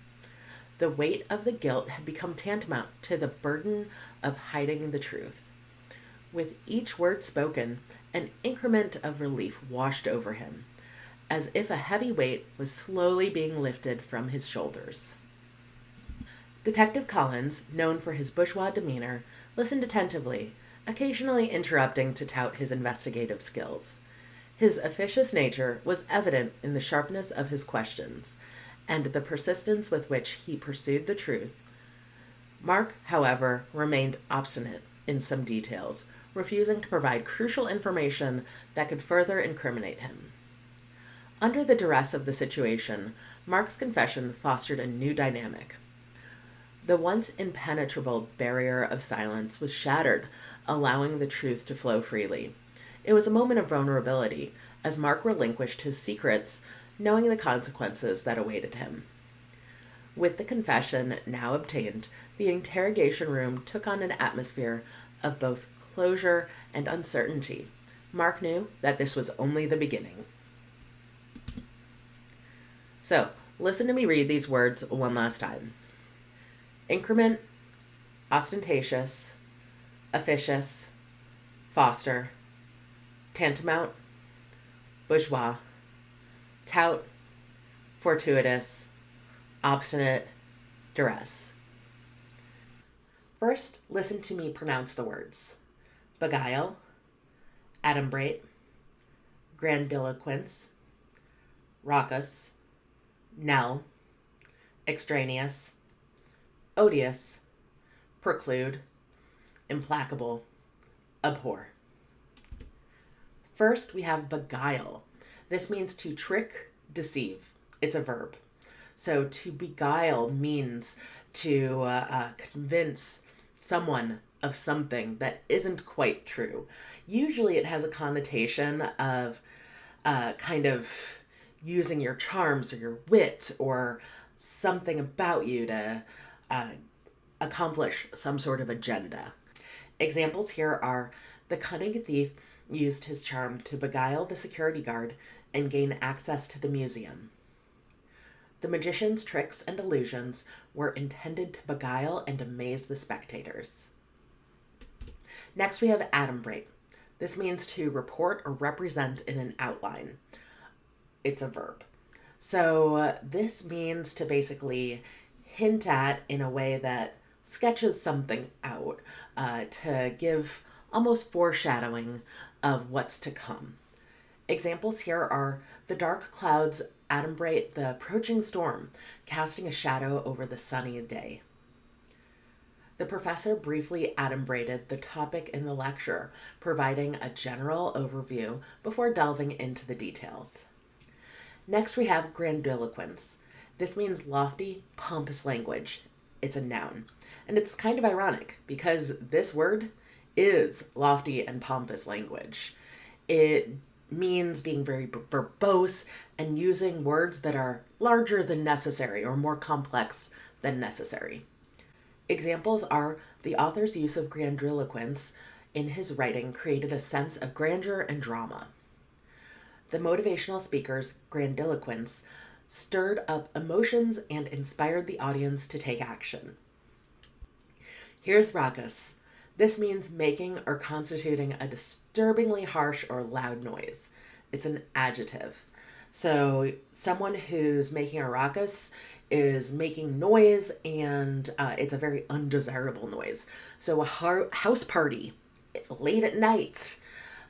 The weight of the guilt had become tantamount to the burden of hiding the truth. With each word spoken, an increment of relief washed over him, as if a heavy weight was slowly being lifted from his shoulders. Detective Collins, known for his bourgeois demeanor, listened attentively, occasionally interrupting to tout his investigative skills. His officious nature was evident in the sharpness of his questions, and the persistence with which he pursued the truth. Mark, however, remained obstinate in some details, refusing to provide crucial information that could further incriminate him. Under the duress of the situation, Mark's confession fostered a new dynamic. The once impenetrable barrier of silence was shattered, allowing the truth to flow freely. It was a moment of vulnerability, as Mark relinquished his secrets, knowing the consequences that awaited him. With the confession now obtained, the interrogation room took on an atmosphere of both closure and uncertainty. Mark knew that this was only the beginning. So, listen to me read these words one last time. Increment, ostentatious, officious, foster, tantamount, bourgeois, tout, fortuitous, obstinate, duress. First, listen to me pronounce the words. Beguile, adumbrate, grandiloquence, raucous, knell, extraneous, odious, preclude, implacable, abhor. First, we have beguile. This means to trick, deceive. It's a verb. So to beguile means to convince someone of something that isn't quite true. Usually it has a connotation of kind of using your charms or your wit or something about you to accomplish some sort of agenda. Examples here are the cunning thief used his charm to beguile the security guard and gain access to the museum. The magician's tricks and illusions were intended to beguile and amaze the spectators. Next, we have adumbrate. This means to report or represent in an outline. It's a verb. So this means to basically hint at in a way that sketches something out, to give almost foreshadowing of what's to come. Examples here are the dark clouds adumbrate the approaching storm, casting a shadow over the sunny day. The professor briefly adumbrated the topic in the lecture, providing a general overview before delving into the details. Next, we have grandiloquence. This means lofty, pompous language. It's a noun. And it's kind of ironic because this word is lofty and pompous language. It means being very verbose and using words that are larger than necessary or more complex than necessary. Examples are the author's use of grandiloquence in his writing created a sense of grandeur and drama. The motivational speaker's grandiloquence stirred up emotions and inspired the audience to take action. Here's raucous. This means making or constituting a disturbingly harsh or loud noise. It's an adjective. So someone who's making a raucous is making noise, and it's a very undesirable noise. So a house party late at night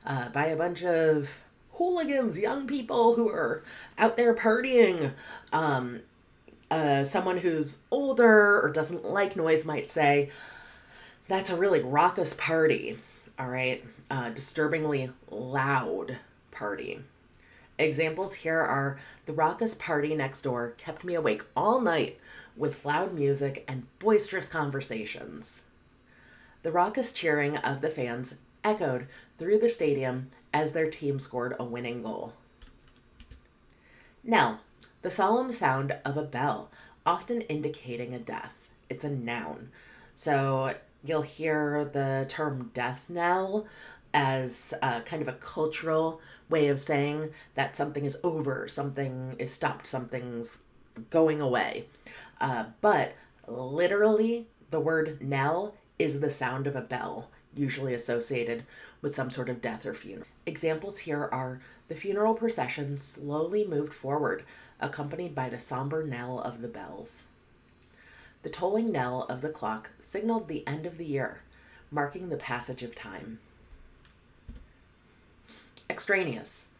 by a bunch of hooligans, young people who are out there partying. Someone who's older or doesn't like noise might say, That's a really raucous party, all right? Disturbingly loud party. Examples here are the raucous party next door kept me awake all night with loud music and boisterous conversations. The raucous cheering of the fans echoed through the stadium as their team scored a winning goal. Knell, the solemn sound of a bell, often indicating a death. It's a noun. So you'll hear the term death knell as kind of a cultural way of saying that something is over, something is stopped, something's going away. But literally, the word knell is the sound of a bell, usually associated with some sort of death or funeral. Examples here are the funeral procession slowly moved forward, accompanied by the somber knell of the bells. The tolling knell of the clock signaled the end of the year, marking the passage of time. Extraneous.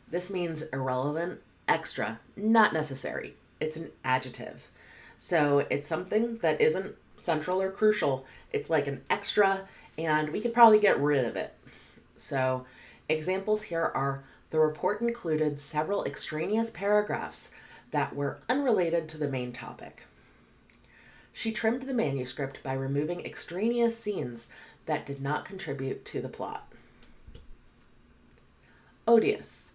This means irrelevant, extra, not necessary. It's an adjective. So it's something that isn't central or crucial. It's like an extra, and we could probably get rid of it. So examples here are the report included several extraneous paragraphs that were unrelated to the main topic. She trimmed the manuscript by removing extraneous scenes that did not contribute to the plot. Odious.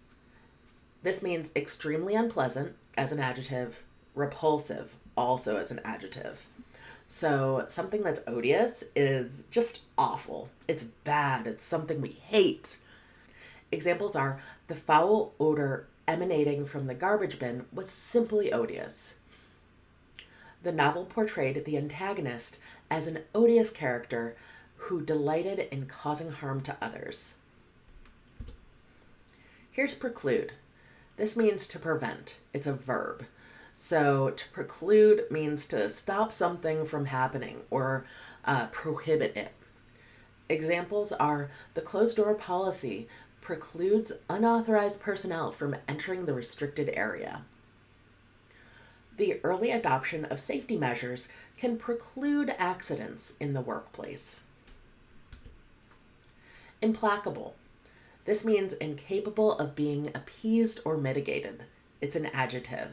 This means extremely unpleasant as an adjective, repulsive also as an adjective. So something that's odious is just awful. It's bad. It's something we hate. Examples are the foul odor emanating from the garbage bin was simply odious. The novel portrayed the antagonist as an odious character who delighted in causing harm to others. Here's preclude. This means to prevent. It's a verb. So to preclude means to stop something from happening or prohibit it. Examples are the closed-door policy precludes unauthorized personnel from entering the restricted area. The early adoption of safety measures can preclude accidents in the workplace. Implacable. This means incapable of being appeased or mitigated. It's an adjective.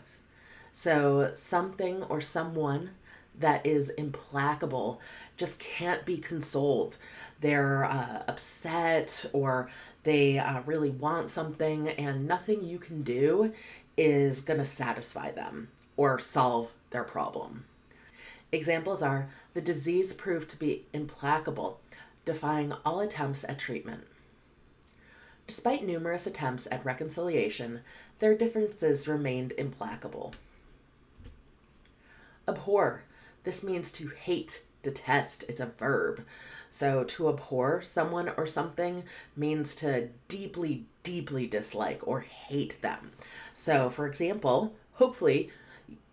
So something or someone that is implacable just can't be consoled. They're upset or they really want something and nothing you can do is going to satisfy them or solve their problem. Examples are the disease proved to be implacable, defying all attempts at treatment. Despite numerous attempts at reconciliation, their differences remained implacable. Abhor. This means to hate, detest. It's a verb. So to abhor someone or something means to deeply, deeply dislike or hate them. So for example, hopefully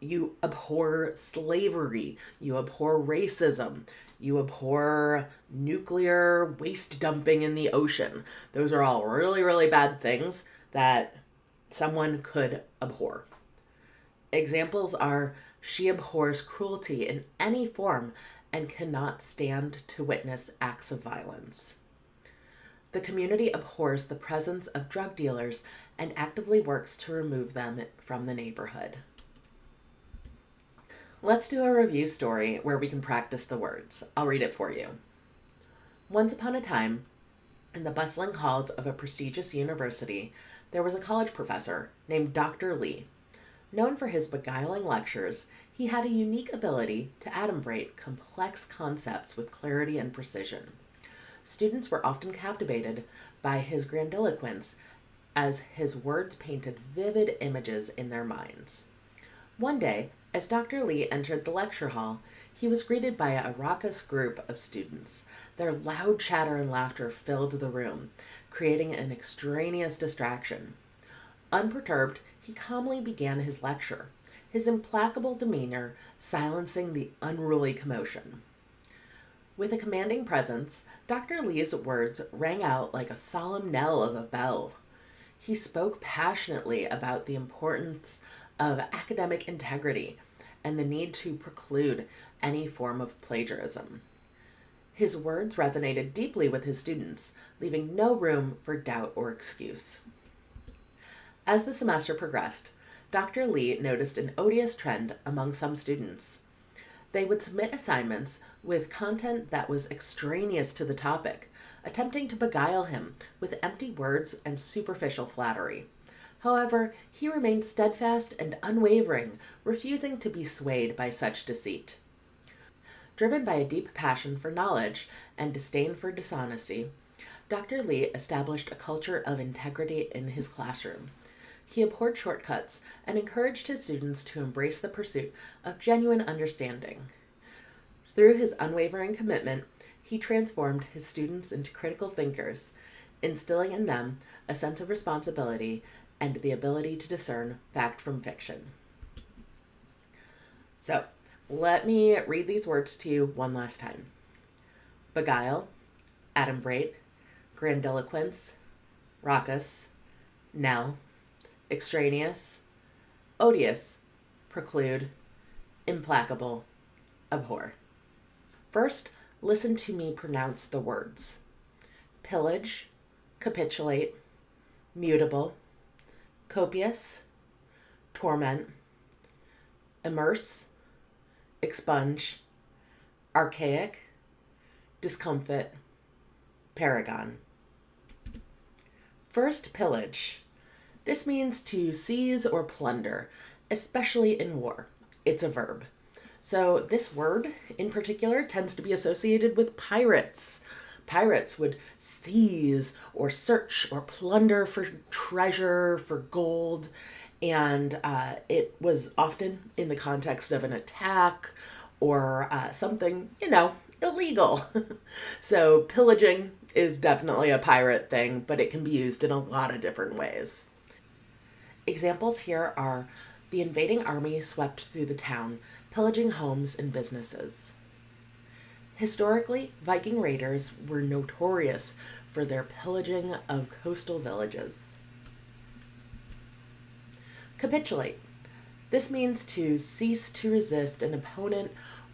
you abhor slavery, you abhor racism, you abhor nuclear waste dumping in the ocean. Those are all really, really bad things that someone could abhor. Examples are she abhors cruelty in any form and cannot stand to witness acts of violence. The community abhors the presence of drug dealers and actively works to remove them from the neighborhood. Let's do a review story where we can practice the words. I'll read it for you. Once upon a time, in the bustling halls of a prestigious university, there was a college professor named Dr. Lee. Known for his beguiling lectures, he had a unique ability to adumbrate complex concepts with clarity and precision. Students were often captivated by his grandiloquence as his words painted vivid images in their minds. One day, as Dr. Lee entered the lecture hall, he was greeted by a raucous group of students. Their loud chatter and laughter filled the room, creating an extraneous distraction. Unperturbed, he calmly began his lecture, his implacable demeanor silencing the unruly commotion. With a commanding presence, Dr. Lee's words rang out like a solemn knell of a bell. He spoke passionately about the importance of academic integrity and the need to preclude any form of plagiarism. His words resonated deeply with his students, leaving no room for doubt or excuse. As the semester progressed, Dr. Lee noticed an odious trend among some students. They would submit assignments with content that was extraneous to the topic, attempting to beguile him with empty words and superficial flattery. However, he remained steadfast and unwavering, refusing to be swayed by such deceit. Driven by a deep passion for knowledge and disdain for dishonesty, Dr. Lee established a culture of integrity in his classroom. He abhorred shortcuts and encouraged his students to embrace the pursuit of genuine understanding. Through his unwavering commitment, he transformed his students into critical thinkers, instilling in them a sense of responsibility and the ability to discern fact from fiction. So, let me read these words to you one last time. Beguile, adumbrate, grandiloquence, raucous, knell, extraneous, odious, preclude, implacable, abhor. First, listen to me pronounce the words. Pillage, capitulate, mutable, copious, torment, immerse, expunge, archaic, discomfit, paragon. First, pillage. This means to seize or plunder, especially in war. It's a verb. So this word in particular tends to be associated with pirates. Pirates would seize or search or plunder for treasure, for gold, and it was often in the context of an attack or something, illegal. So pillaging is definitely a pirate thing, but it can be used in a lot of different ways. Examples here are the invading army swept through the town, pillaging homes and businesses. Historically, Viking raiders were notorious for their pillaging of coastal villages. Capitulate. This means to cease to resist an opponent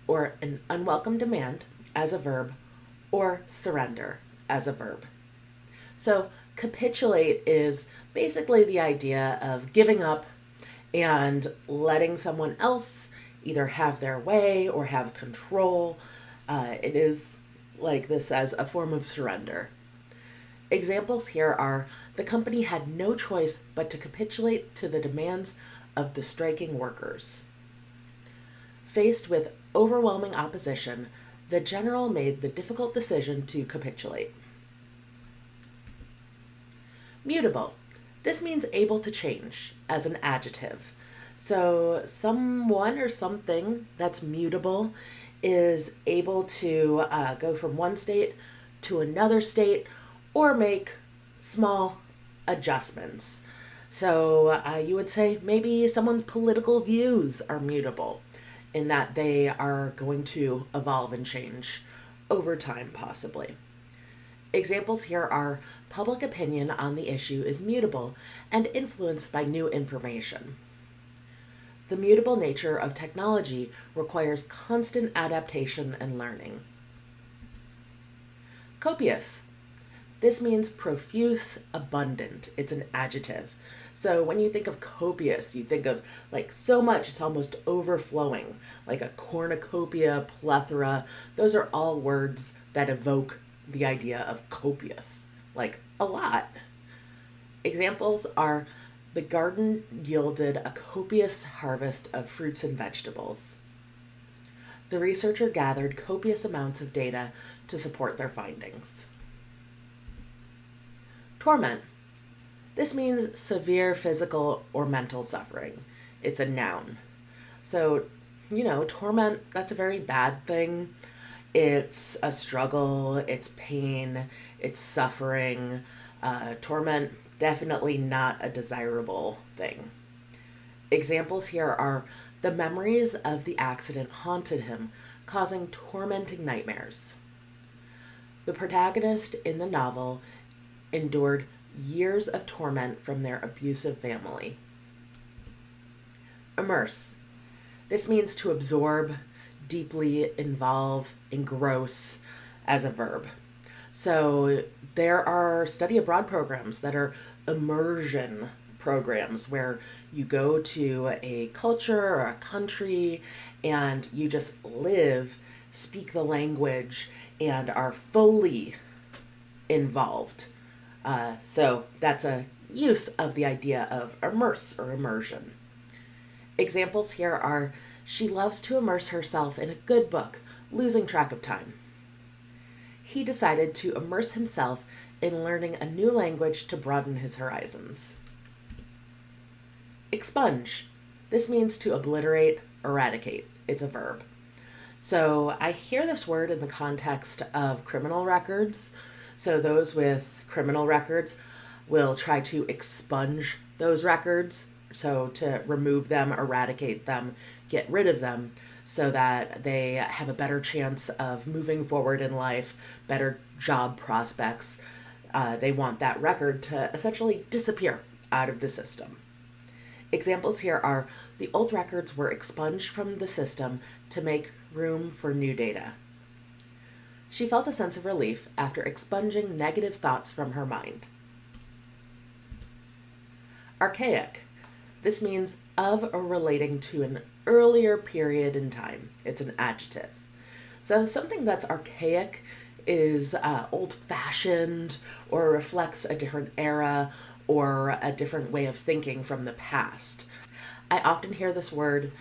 or an unwelcome demand as a verb, or surrender as a verb. So capitulate is basically the idea of giving up and letting someone else either have their way or have control. It is like this as a form of surrender. Examples here are the company had no choice but to capitulate to the demands of the striking workers. Faced with overwhelming opposition, the general made the difficult decision to capitulate. Mutable. This means able to change as an adjective. So someone or something that's mutable is able to go from one state to another state or make small adjustments. So you would say maybe someone's political views are mutable in that they are going to evolve and change over time, possibly. Examples here are public opinion on the issue is mutable and influenced by new information. The mutable nature of technology requires constant adaptation and learning. Copious. This means profuse, abundant. It's an adjective. So when you think of copious, you think of like so much, it's almost overflowing, like a cornucopia, plethora. Those are all words that evoke the idea of copious, like a lot. Examples are the garden yielded a copious harvest of fruits and vegetables. The researcher gathered copious amounts of data to support their findings. Torment. This means severe physical or mental suffering. It's a noun. So, torment, that's a very bad thing. It's a struggle, it's pain, it's suffering. Torment, definitely not a desirable thing. Examples here are the memories of the accident haunted him, causing tormenting nightmares. The protagonist in the novel endured years of torment from their abusive family. Immerse. This means to absorb, deeply involve, engross, as a verb. So there are study abroad programs that are immersion programs where you go to a culture or a country and you just live, speak the language, and are fully involved. So that's a use of the idea of immerse or immersion. Examples here are: she loves to immerse herself in a good book, losing track of time. He decided to immerse himself in learning a new language to broaden his horizons. Expunge. This means to obliterate, eradicate. It's a verb. So I hear this word in the context of criminal records. So those with criminal records will try to expunge those records. So to remove them, eradicate them, get rid of them, so that they have a better chance of moving forward in life, better job prospects. They want that record to essentially disappear out of the system. Examples here are: the old records were expunged from the system to make room for new data. She felt a sense of relief after expunging negative thoughts from her mind. Archaic. This means of or relating to an earlier period in time. It's an adjective. So something that's archaic is old-fashioned or reflects a different era or a different way of thinking from the past. I often hear this word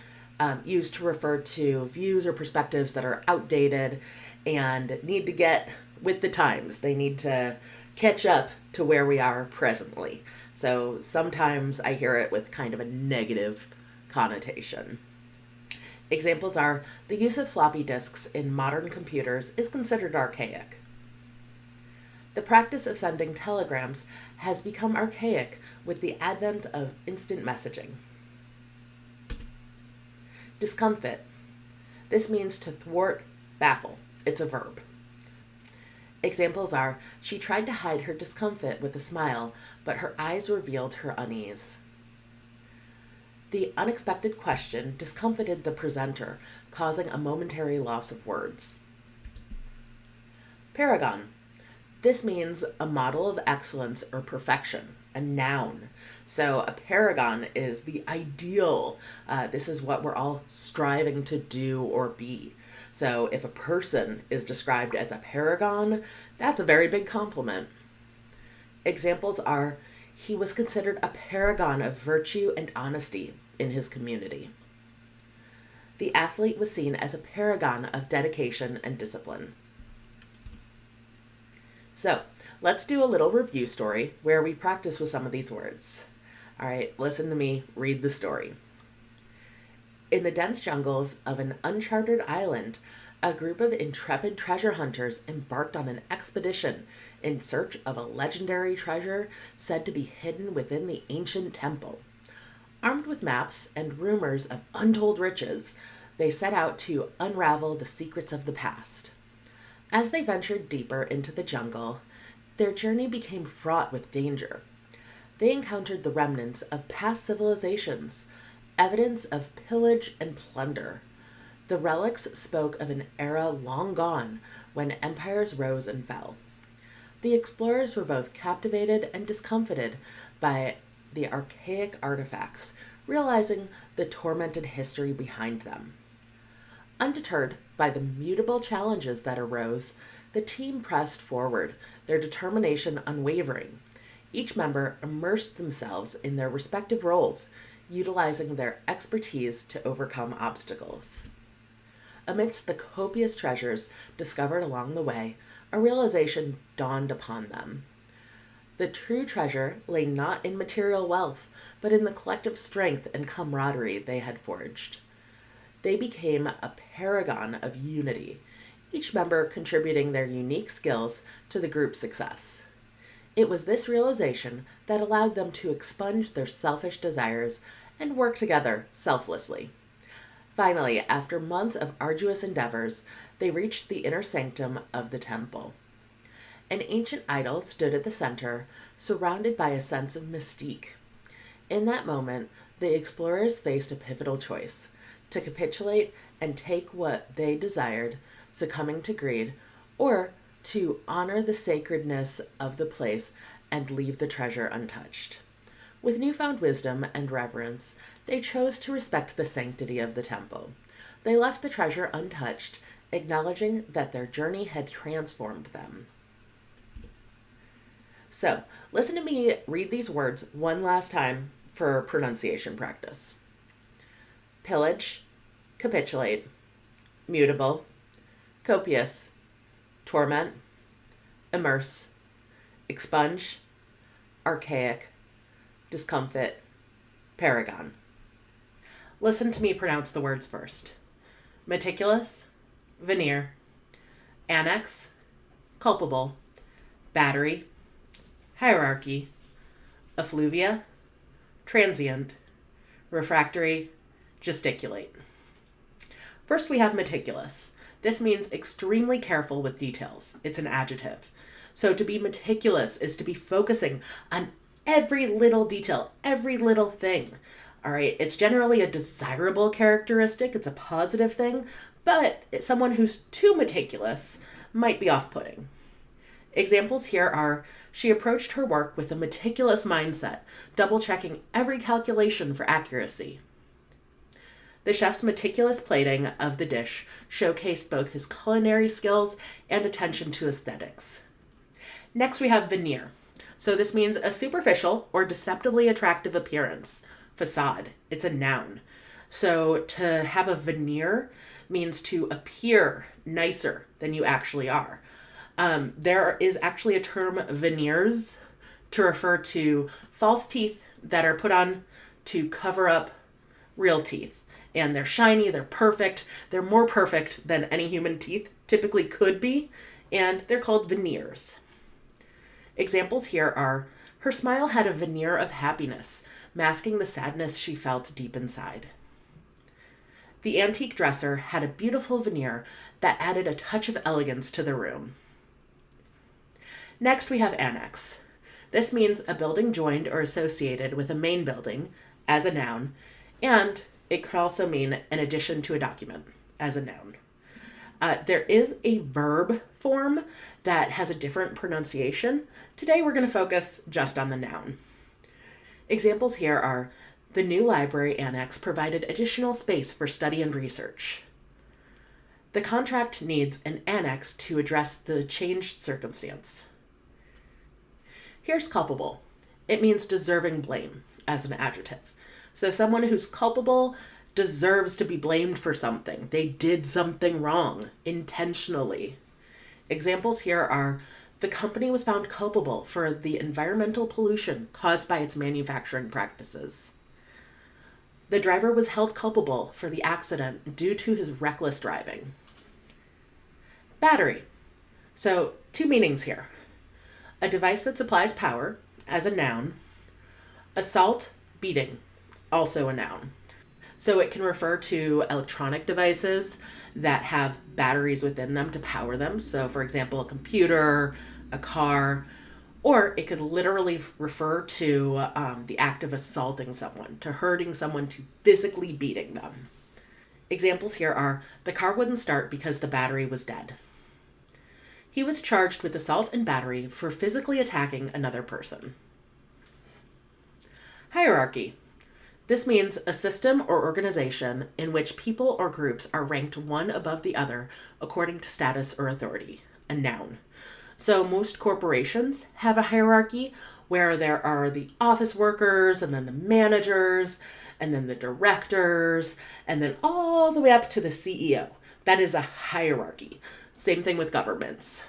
used to refer to views or perspectives that are outdated and need to get with the times. They need to catch up to where we are presently. So sometimes I hear it with kind of a negative connotation. Examples are: the use of floppy disks in modern computers is considered archaic. The practice of sending telegrams has become archaic with the advent of instant messaging. Discomfit. This means to thwart, baffle. It's a verb. Examples are: she tried to hide her discomfit with a smile, but her eyes revealed her unease. The unexpected question discomfited the presenter, causing a momentary loss of words. Paragon. This means a model of excellence or perfection, a noun. So a paragon is the ideal. This is what we're all striving to do or be. So if a person is described as a paragon, that's a very big compliment. Examples are: he was considered a paragon of virtue and honesty in his community. The athlete was seen as a paragon of dedication and discipline. So let's do a little review story where we practice with some of these words. All right, listen to me read the story. In the dense jungles of an uncharted island, a group of intrepid treasure hunters embarked on an expedition in search of a legendary treasure said to be hidden within the ancient temple. Armed with maps and rumors of untold riches, they set out to unravel the secrets of the past. As they ventured deeper into the jungle, their journey became fraught with danger. They encountered the remnants of past civilizations, evidence of pillage and plunder. The relics spoke of an era long gone when empires rose and fell. The explorers were both captivated and discomfited by the archaic artifacts, realizing the tormented history behind them. Undeterred by the mutable challenges that arose, the team pressed forward, their determination unwavering. Each member immersed themselves in their respective roles, utilizing their expertise to overcome obstacles. Amidst the copious treasures discovered along the way, a realization dawned upon them. The true treasure lay not in material wealth, but in the collective strength and camaraderie they had forged. They became a paragon of unity, each member contributing their unique skills to the group's success. It was this realization that allowed them to expunge their selfish desires and work together selflessly. Finally, after months of arduous endeavors, they reached the inner sanctum of the temple. An ancient idol stood at the center, surrounded by a sense of mystique. In that moment, the explorers faced a pivotal choice: to capitulate and take what they desired, succumbing to greed, or to honor the sacredness of the place and leave the treasure untouched. With newfound wisdom and reverence, they chose to respect the sanctity of the temple. They left the treasure untouched, acknowledging that their journey had transformed them. So, listen to me read these words one last time for pronunciation practice. Pillage, capitulate, mutable, copious, torment, immerse, expunge, archaic, discomfit, paragon. Listen to me pronounce the words first. Meticulous, veneer, annex, culpable, battery, hierarchy, effluvia, transient, refractory, gesticulate. First, we have meticulous. This means extremely careful with details. It's an adjective. So to be meticulous is to be focusing on every little detail, every little thing. All right, it's generally a desirable characteristic. It's a positive thing, but someone who's too meticulous might be off-putting. Examples here are, she approached her work with a meticulous mindset, double-checking every calculation for accuracy. The chef's meticulous plating of the dish showcased both his culinary skills and attention to aesthetics. Next, we have veneer. So this means a superficial or deceptively attractive appearance, facade. It's a noun. So to have a veneer means to appear nicer than you actually are. There is actually a term veneers to refer to false teeth that are put on to cover up real teeth. And they're shiny, they're perfect, they're more perfect than any human teeth typically could be, and they're called veneers. Examples here are, her smile had a veneer of happiness, masking the sadness she felt deep inside. The antique dresser had a beautiful veneer that added a touch of elegance to the room. Next, we have annex. This means a building joined or associated with a main building as a noun, and it could also mean an addition to a document as a noun. There is a verb form that has a different pronunciation. Today we're going to focus just on the noun. Examples here are, the new library annex provided additional space for study and research. The contract needs an annex to address the changed circumstance. Here's culpable. It means deserving blame as an adjective. So someone who's culpable deserves to be blamed for something. They did something wrong, intentionally. Examples here are, the company was found culpable for the environmental pollution caused by its manufacturing practices. The driver was held culpable for the accident due to his reckless driving. Battery. So, two meanings here. A device that supplies power, as a noun. Assault, beating, also a noun. So it can refer to electronic devices that have batteries within them to power them. So for example, a computer, a car, or it could literally refer to the act of assaulting someone, to hurting someone, to physically beating them. Examples here are, the car wouldn't start because the battery was dead. He was charged with assault and battery for physically attacking another person. Hierarchy. This means a system or organization in which people or groups are ranked one above the other according to status or authority, a noun. So most corporations have a hierarchy where there are the office workers and then the managers and then the directors and then all the way up to the CEO. That is a hierarchy. Same thing with governments.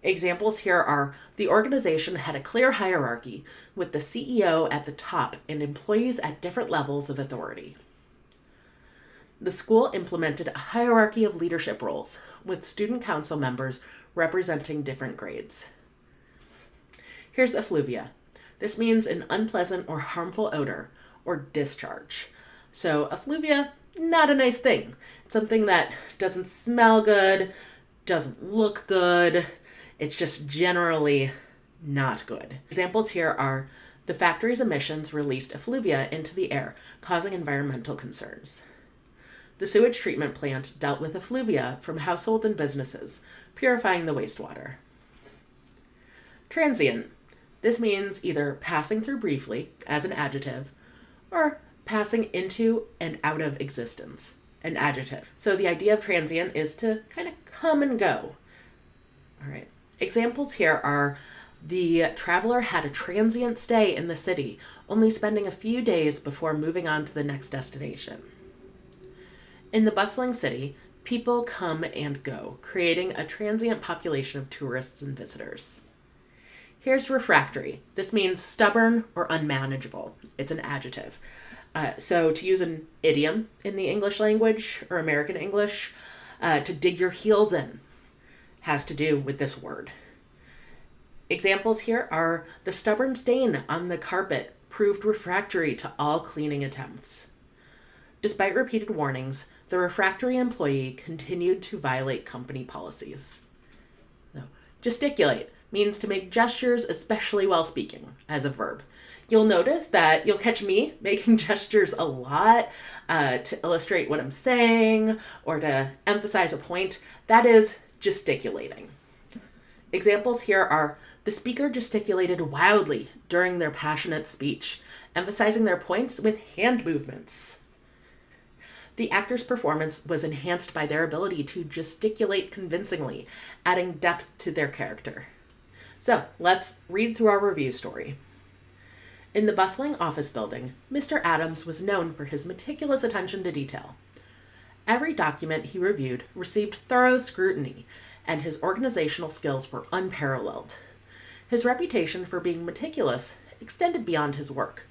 Examples here are, the organization had a clear hierarchy with the CEO at the top and employees at different levels of authority. The school implemented a hierarchy of leadership roles with student council members representing different grades. Here's effluvia. This means an unpleasant or harmful odor or discharge. So effluvia, not a nice thing. It's something that doesn't smell good, doesn't look good. It's just generally not good. Examples here are, the factory's emissions released effluvia into the air, causing environmental concerns. The sewage treatment plant dealt with effluvia from households and businesses, purifying the wastewater. Transient. This means either passing through briefly, as an adjective, or passing into and out of existence, an adjective. So the idea of transient is to kind of come and go. All right. Examples here are: the traveler had a transient stay in the city, only spending a few days before moving on to the next destination. In the bustling city, people come and go, creating a transient population of tourists and visitors. Here's refractory. This means stubborn or unmanageable. It's an adjective. So to use an idiom in the English language or American English, to dig your heels in has to do with this word. Examples here are: the stubborn stain on the carpet proved refractory to all cleaning attempts. Despite repeated warnings, the refractory employee continued to violate company policies. So, gesticulate means to make gestures, especially while speaking, as a verb. You'll notice that you'll catch me making gestures a lot to illustrate what I'm saying or to emphasize a point. That is gesticulating. Examples here are: the speaker gesticulated wildly during their passionate speech, emphasizing their points with hand movements. The actor's performance was enhanced by their ability to gesticulate convincingly, adding depth to their character. So, let's read through our review story. In the bustling office building, Mr. Adams was known for his meticulous attention to detail. Every document he reviewed received thorough scrutiny, and his organizational skills were unparalleled. His reputation for being meticulous extended beyond his work,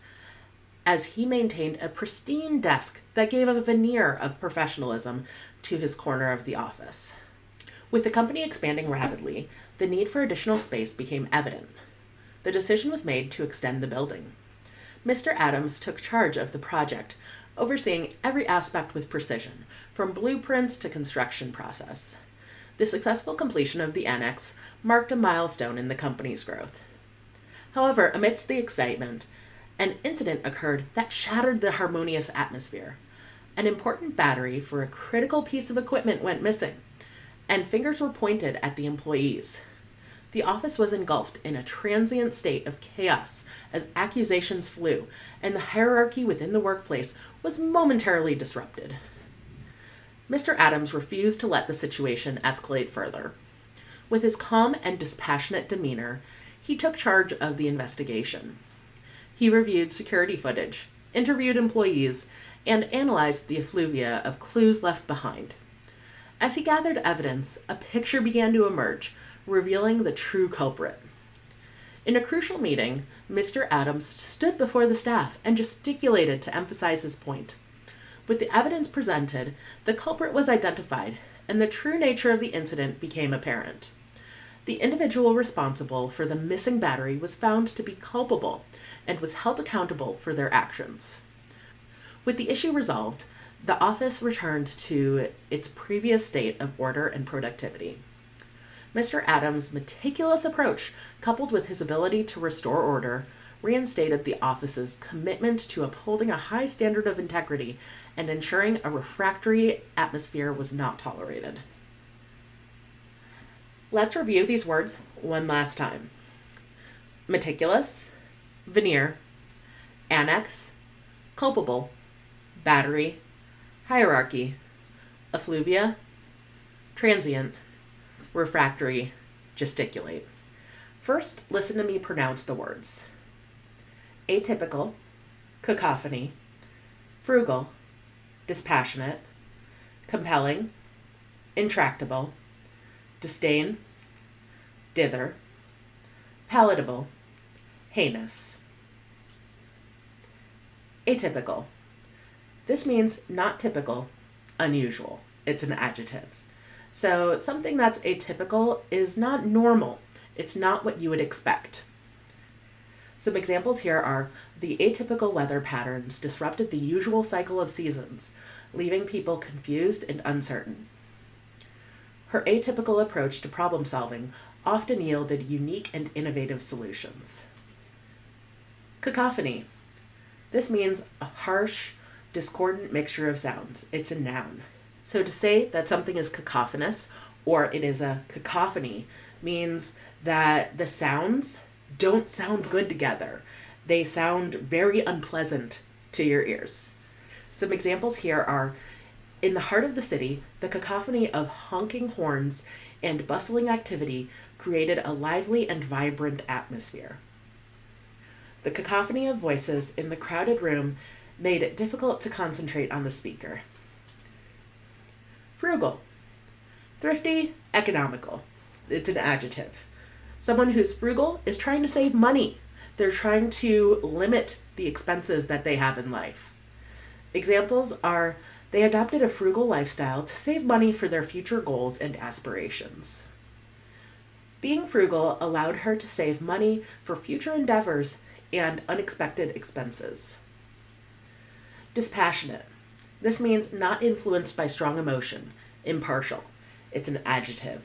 as he maintained a pristine desk that gave a veneer of professionalism to his corner of the office. With the company expanding rapidly, the need for additional space became evident. The decision was made to extend the building. Mr. Adams took charge of the project, overseeing every aspect with precision, from blueprints to construction process. The successful completion of the annex marked a milestone in the company's growth. However, amidst the excitement, an incident occurred that shattered the harmonious atmosphere. An important battery for a critical piece of equipment went missing, and fingers were pointed at the employees. The office was engulfed in a transient state of chaos as accusations flew, and the hierarchy within the workplace was momentarily disrupted. Mr. Adams refused to let the situation escalate further. With his calm and dispassionate demeanor, he took charge of the investigation. He reviewed security footage, interviewed employees, and analyzed the effluvia of clues left behind. As he gathered evidence, a picture began to emerge, revealing the true culprit. In a crucial meeting, Mr. Adams stood before the staff and gesticulated to emphasize his point. With the evidence presented, the culprit was identified, and the true nature of the incident became apparent. The individual responsible for the missing battery was found to be culpable and was held accountable for their actions. With the issue resolved, the office returned to its previous state of order and productivity. Mr. Adams' meticulous approach, coupled with his ability to restore order, reinstated the office's commitment to upholding a high standard of integrity and ensuring a refractory atmosphere was not tolerated. Let's review these words one last time. Meticulous, veneer, annex, culpable, battery, hierarchy, effluvia, transient, refractory, gesticulate. First, listen to me pronounce the words. Atypical, cacophony, frugal, dispassionate, compelling, intractable, disdain, dither, palatable, heinous. Atypical. This means not typical, unusual. It's an adjective. So something that's atypical is not normal. It's not what you would expect. Some examples here are: the atypical weather patterns disrupted the usual cycle of seasons, leaving people confused and uncertain. Her atypical approach to problem solving often yielded unique and innovative solutions. Cacophony. This means a harsh, discordant mixture of sounds. It's a noun. So to say that something is cacophonous or it is a cacophony means that the sounds don't sound good together. They sound very unpleasant to your ears. Some examples here are, in the heart of the city, the cacophony of honking horns and bustling activity created a lively and vibrant atmosphere. The cacophony of voices in the crowded room made it difficult to concentrate on the speaker. Frugal. Thrifty, economical. It's an adjective. Someone who's frugal is trying to save money. They're trying to limit the expenses that they have in life. Examples are, they adopted a frugal lifestyle to save money for their future goals and aspirations. Being frugal allowed her to save money for future endeavors and unexpected expenses. Dispassionate. This means not influenced by strong emotion, impartial. It's an adjective.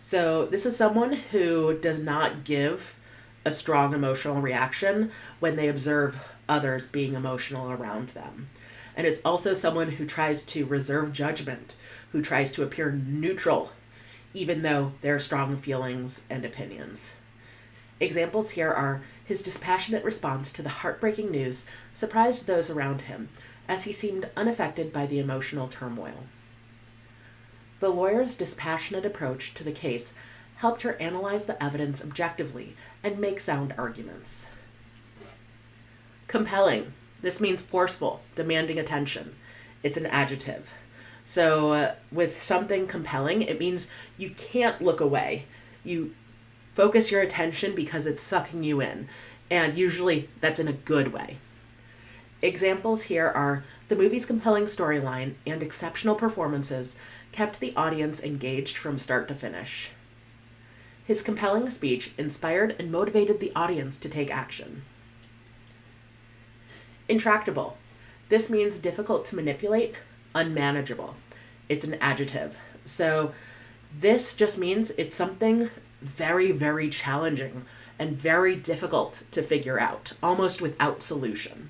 So this is someone who does not give a strong emotional reaction when they observe others being emotional around them. And it's also someone who tries to reserve judgment, who tries to appear neutral, even though there are strong feelings and opinions. Examples here are, his dispassionate response to the heartbreaking news surprised those around him, as he seemed unaffected by the emotional turmoil. The lawyer's dispassionate approach to the case helped her analyze the evidence objectively and make sound arguments. Compelling. This means forceful, demanding attention. It's an adjective. So with something compelling, it means you can't look away. You focus your attention because it's sucking you in. And usually that's in a good way. Examples here are, the movie's compelling storyline and exceptional performances kept the audience engaged from start to finish. His compelling speech inspired and motivated the audience to take action. Intractable. This means difficult to manipulate, unmanageable. It's an adjective. So this just means it's something very, very challenging and very difficult to figure out, almost without solution.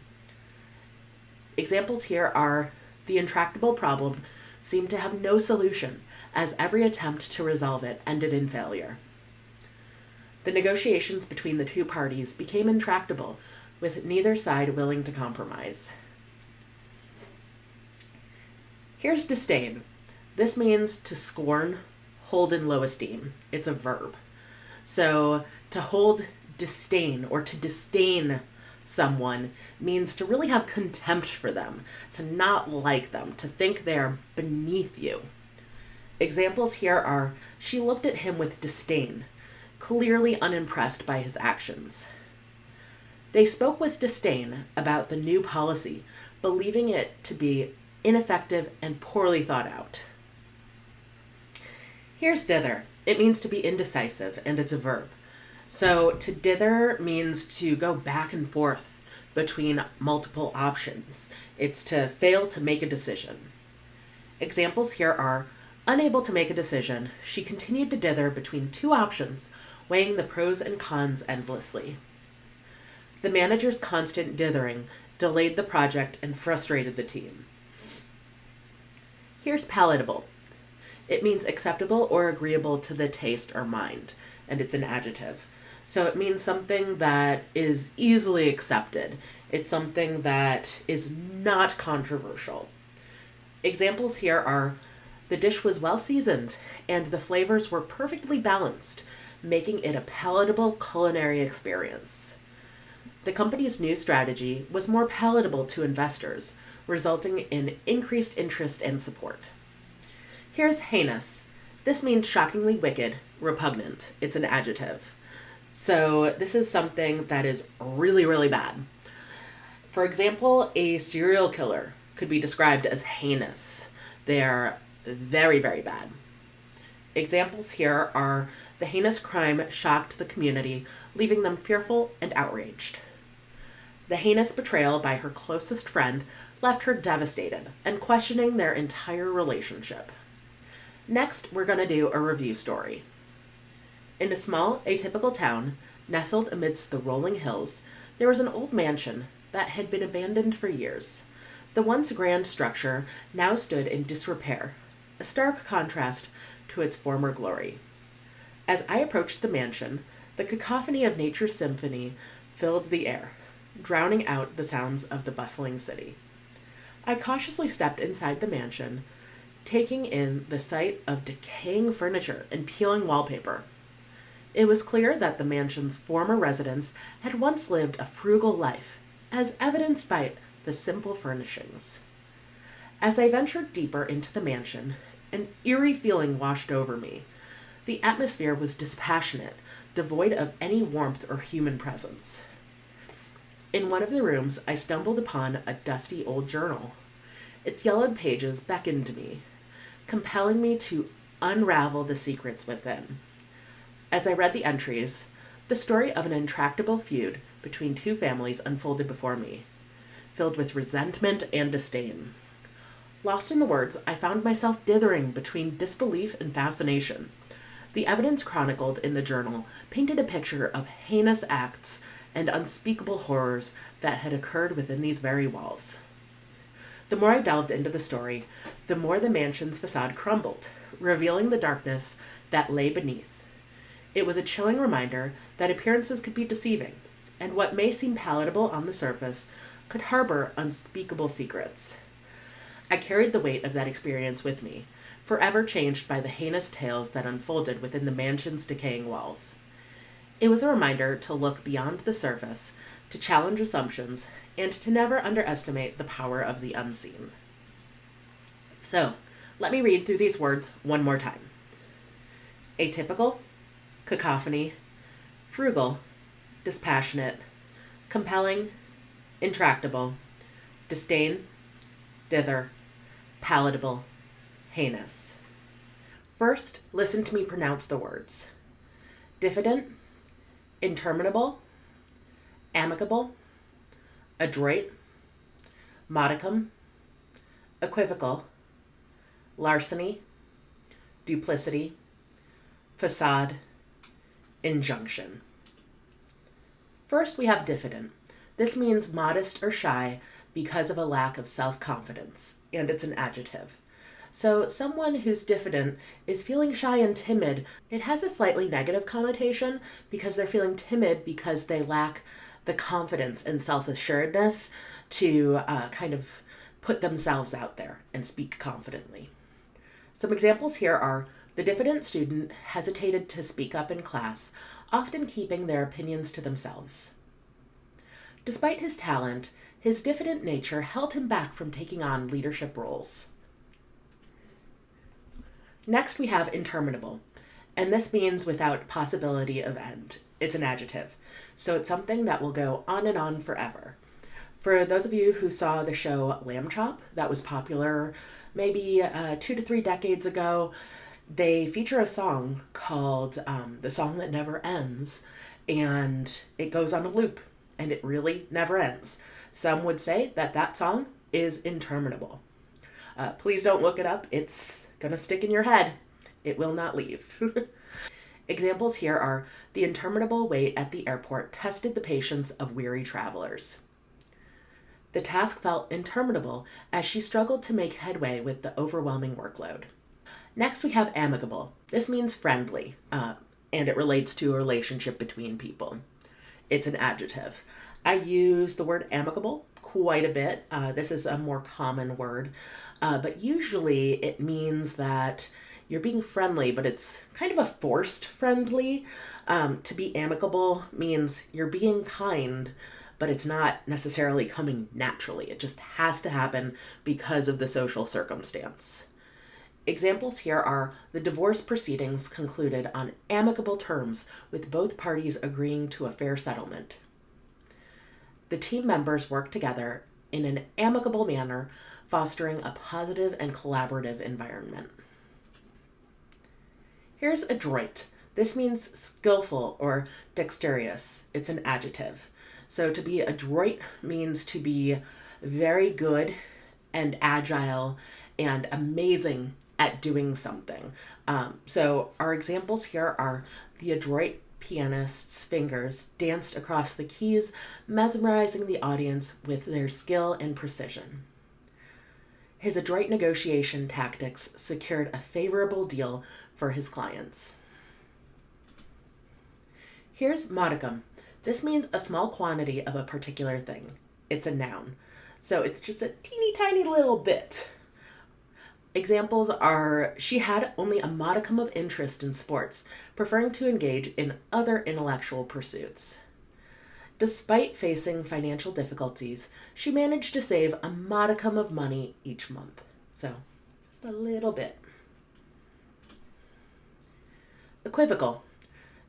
Examples here are, the intractable problem seemed to have no solution, as every attempt to resolve it ended in failure. The negotiations between the two parties became intractable, with neither side willing to compromise. Here's disdain. This means to scorn, hold in low esteem. It's a verb. So to hold disdain or to disdain someone means to really have contempt for them, to not like them, to think they're beneath you. Examples here are, she looked at him with disdain, clearly unimpressed by his actions. They spoke with disdain about the new policy, believing it to be ineffective and poorly thought out. Here's dither. It means to be indecisive, and it's a verb. So to dither means to go back and forth between multiple options. It's to fail to make a decision. Examples here are, unable to make a decision, she continued to dither between two options, weighing the pros and cons endlessly. The manager's constant dithering delayed the project and frustrated the team. Here's palatable. It means acceptable or agreeable to the taste or mind, and it's an adjective. So it means something that is easily accepted. It's something that is not controversial. Examples here are, the dish was well seasoned and the flavors were perfectly balanced, making it a palatable culinary experience. The company's new strategy was more palatable to investors, resulting in increased interest and support. Here's heinous. This means shockingly wicked, repugnant. It's an adjective. So this is something that is really, really bad. For example, a serial killer could be described as heinous. They are very, very bad. Examples here are, the heinous crime shocked the community, leaving them fearful and outraged. The heinous betrayal by her closest friend left her devastated and questioning their entire relationship. Next, we're going to do a review story. In a small, atypical town, nestled amidst the rolling hills, there was an old mansion that had been abandoned for years. The once grand structure now stood in disrepair, a stark contrast to its former glory. As I approached the mansion, the cacophony of nature's symphony filled the air, drowning out the sounds of the bustling city. I cautiously stepped inside the mansion, taking in the sight of decaying furniture and peeling wallpaper. It was clear that the mansion's former residents had once lived a frugal life, as evidenced by the simple furnishings. As I ventured deeper into the mansion, an eerie feeling washed over me. The atmosphere was dispassionate, devoid of any warmth or human presence. In one of the rooms, I stumbled upon a dusty old journal. Its yellowed pages beckoned to me, compelling me to unravel the secrets within. As I read the entries, the story of an intractable feud between two families unfolded before me, filled with resentment and disdain. Lost in the words, I found myself dithering between disbelief and fascination. The evidence chronicled in the journal painted a picture of heinous acts and unspeakable horrors that had occurred within these very walls. The more I delved into the story, the more the mansion's facade crumbled, revealing the darkness that lay beneath. It was a chilling reminder that appearances could be deceiving, and what may seem palatable on the surface could harbor unspeakable secrets. I carried the weight of that experience with me, forever changed by the heinous tales that unfolded within the mansion's decaying walls. It was a reminder to look beyond the surface, to challenge assumptions, and to never underestimate the power of the unseen. So, let me read through these words one more time. Atypical, cacophony, frugal, dispassionate, compelling, intractable, disdain, dither, palatable, heinous. First, listen to me pronounce the words. Diffident, interminable, amicable, adroit, modicum, equivocal, larceny, duplicity, facade, injunction. First, we have diffident. This means modest or shy because of a lack of self-confidence, and it's an adjective. So someone who's diffident is feeling shy and timid. It has a slightly negative connotation because they're feeling timid because they lack the confidence and self-assuredness to kind of put themselves out there and speak confidently. Some examples here are: the diffident student hesitated to speak up in class, often keeping their opinions to themselves. Despite his talent, his diffident nature held him back from taking on leadership roles. Next, we have interminable, and this means without possibility of end. It's an adjective, so it's something that will go on and on forever. For those of you who saw the show Lamb Chop, that was popular maybe 2 to 3 decades ago, they feature a song called The Song That Never Ends, and it goes on a loop, and it really never ends. Some would say that that song is interminable. Please don't look it up. It's going to stick in your head. It will not leave. Examples here are: the interminable wait at the airport tested the patience of weary travelers. The task felt interminable as she struggled to make headway with the overwhelming workload. Next, we have amicable. This means friendly, and it relates to a relationship between people. It's an adjective. I use the word amicable quite a bit. This is a more common word, but usually it means that you're being friendly, but it's kind of a forced friendly. To be amicable means you're being kind, but it's not necessarily coming naturally. It just has to happen because of the social circumstance. Examples here are: the divorce proceedings concluded on amicable terms, with both parties agreeing to a fair settlement. The team members worked together in an amicable manner, fostering a positive and collaborative environment. Here's adroit. This means skillful or dexterous. It's an adjective. So to be adroit means to be very good and agile and amazing at doing something. So our examples here are: the adroit pianist's fingers danced across the keys, mesmerizing the audience with their skill and precision. His adroit negotiation tactics secured a favorable deal for his clients. Here's modicum. This means a small quantity of a particular thing. It's a noun. So it's just a teeny tiny little bit. Examples are, she had only a modicum of interest in sports, preferring to engage in other intellectual pursuits. Despite facing financial difficulties, she managed to save a modicum of money each month. So, just a little bit. Equivocal.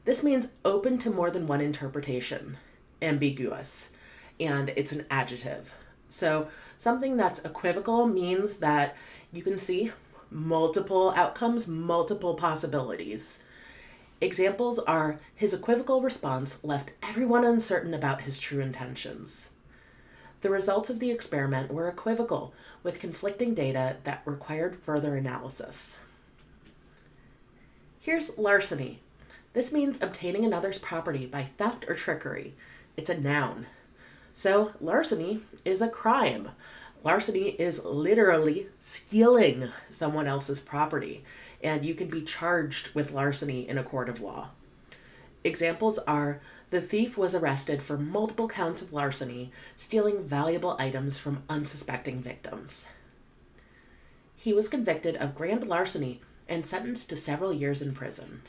This means open to more than one interpretation. Ambiguous. And it's an adjective. So, something that's equivocal means that you can see multiple outcomes, multiple possibilities. Examples are, his equivocal response left everyone uncertain about his true intentions. The results of the experiment were equivocal, with conflicting data that required further analysis. Here's larceny. This means obtaining another's property by theft or trickery. It's a noun. So, larceny is a crime. Larceny is literally stealing someone else's property, and you can be charged with larceny in a court of law. Examples are, the thief was arrested for multiple counts of larceny, stealing valuable items from unsuspecting victims. He was convicted of grand larceny and sentenced to several years in prison.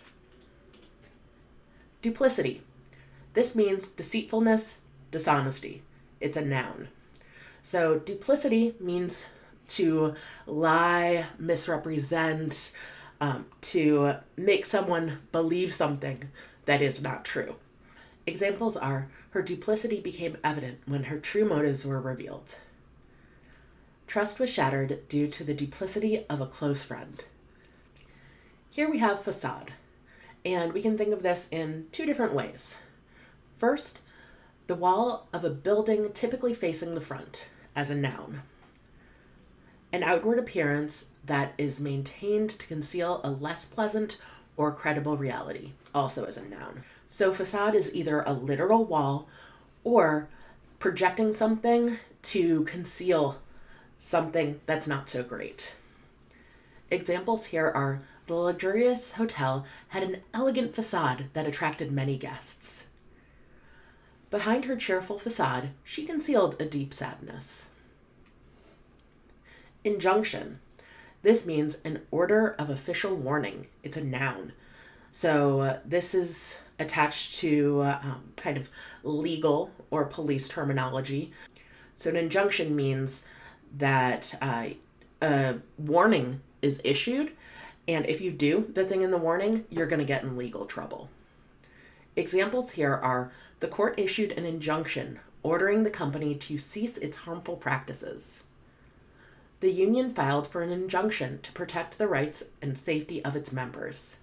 Duplicity. This means deceitfulness, dishonesty. It's a noun. So duplicity means to lie, misrepresent, to make someone believe something that is not true. Examples are, her duplicity became evident when her true motives were revealed. Trust was shattered due to the duplicity of a close friend. Here we have facade, and we can think of this in two different ways. First, the wall of a building typically facing the front, as a noun. An outward appearance that is maintained to conceal a less pleasant or credible reality, also as a noun. So facade is either a literal wall or projecting something to conceal something that's not so great. Examples here are, the luxurious hotel had an elegant facade that attracted many guests. Behind her cheerful facade, she concealed a deep sadness. Injunction. This means an order of official warning. It's a noun. So this is attached to kind of legal or police terminology. So an injunction means that a warning is issued, and if you do the thing in the warning, you're going to get in legal trouble. Examples here are, the court issued an injunction ordering the company to cease its harmful practices. The union filed for an injunction to protect the rights and safety of its members.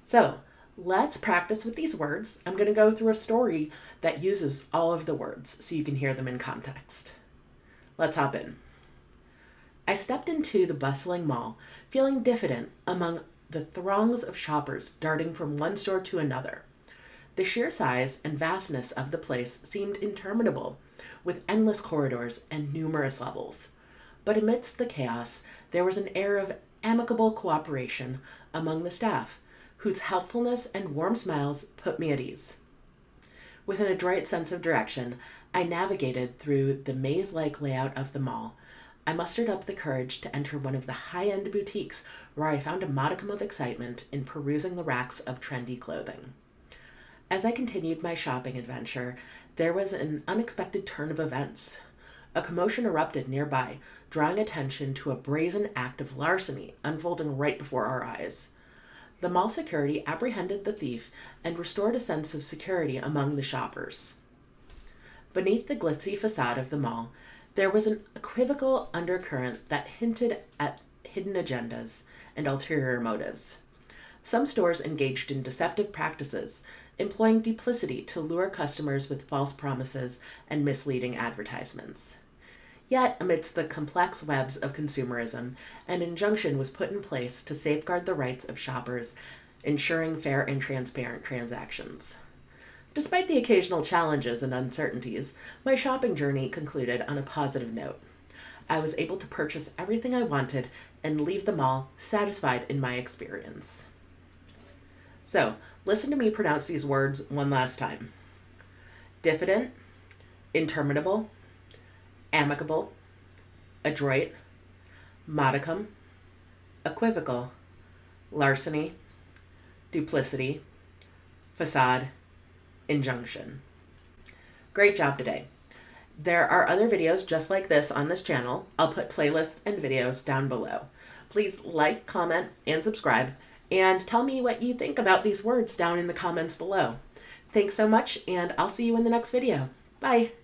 So, let's practice with these words. I'm going to go through a story that uses all of the words so you can hear them in context. Let's hop in. I stepped into the bustling mall, feeling diffident among the throngs of shoppers darting from one store to another. The sheer size and vastness of the place seemed interminable, with endless corridors and numerous levels. But amidst the chaos, there was an air of amicable cooperation among the staff, whose helpfulness and warm smiles put me at ease. With an adroit sense of direction, I navigated through the maze-like layout of the mall. I mustered up the courage to enter one of the high-end boutiques where I found a modicum of excitement in perusing the racks of trendy clothing. As I continued my shopping adventure, there was an unexpected turn of events. A commotion erupted nearby, drawing attention to a brazen act of larceny unfolding right before our eyes. The mall security apprehended the thief and restored a sense of security among the shoppers. Beneath the glitzy facade of the mall, there was an equivocal undercurrent that hinted at hidden agendas and ulterior motives. Some stores engaged in deceptive practices, employing duplicity to lure customers with false promises and misleading advertisements. Yet, amidst the complex webs of consumerism, an injunction was put in place to safeguard the rights of shoppers, ensuring fair and transparent transactions. Despite the occasional challenges and uncertainties, my shopping journey concluded on a positive note. I was able to purchase everything I wanted and leave the mall satisfied in my experience. So, listen to me pronounce these words one last time. Diffident, interminable, amicable, adroit, modicum, equivocal, larceny, duplicity, facade, injunction. Great job today. There are other videos just like this on this channel. I'll put playlists and videos down below. Please like, comment, and subscribe, and tell me what you think about these words down in the comments below. Thanks so much, and I'll see you in the next video. Bye!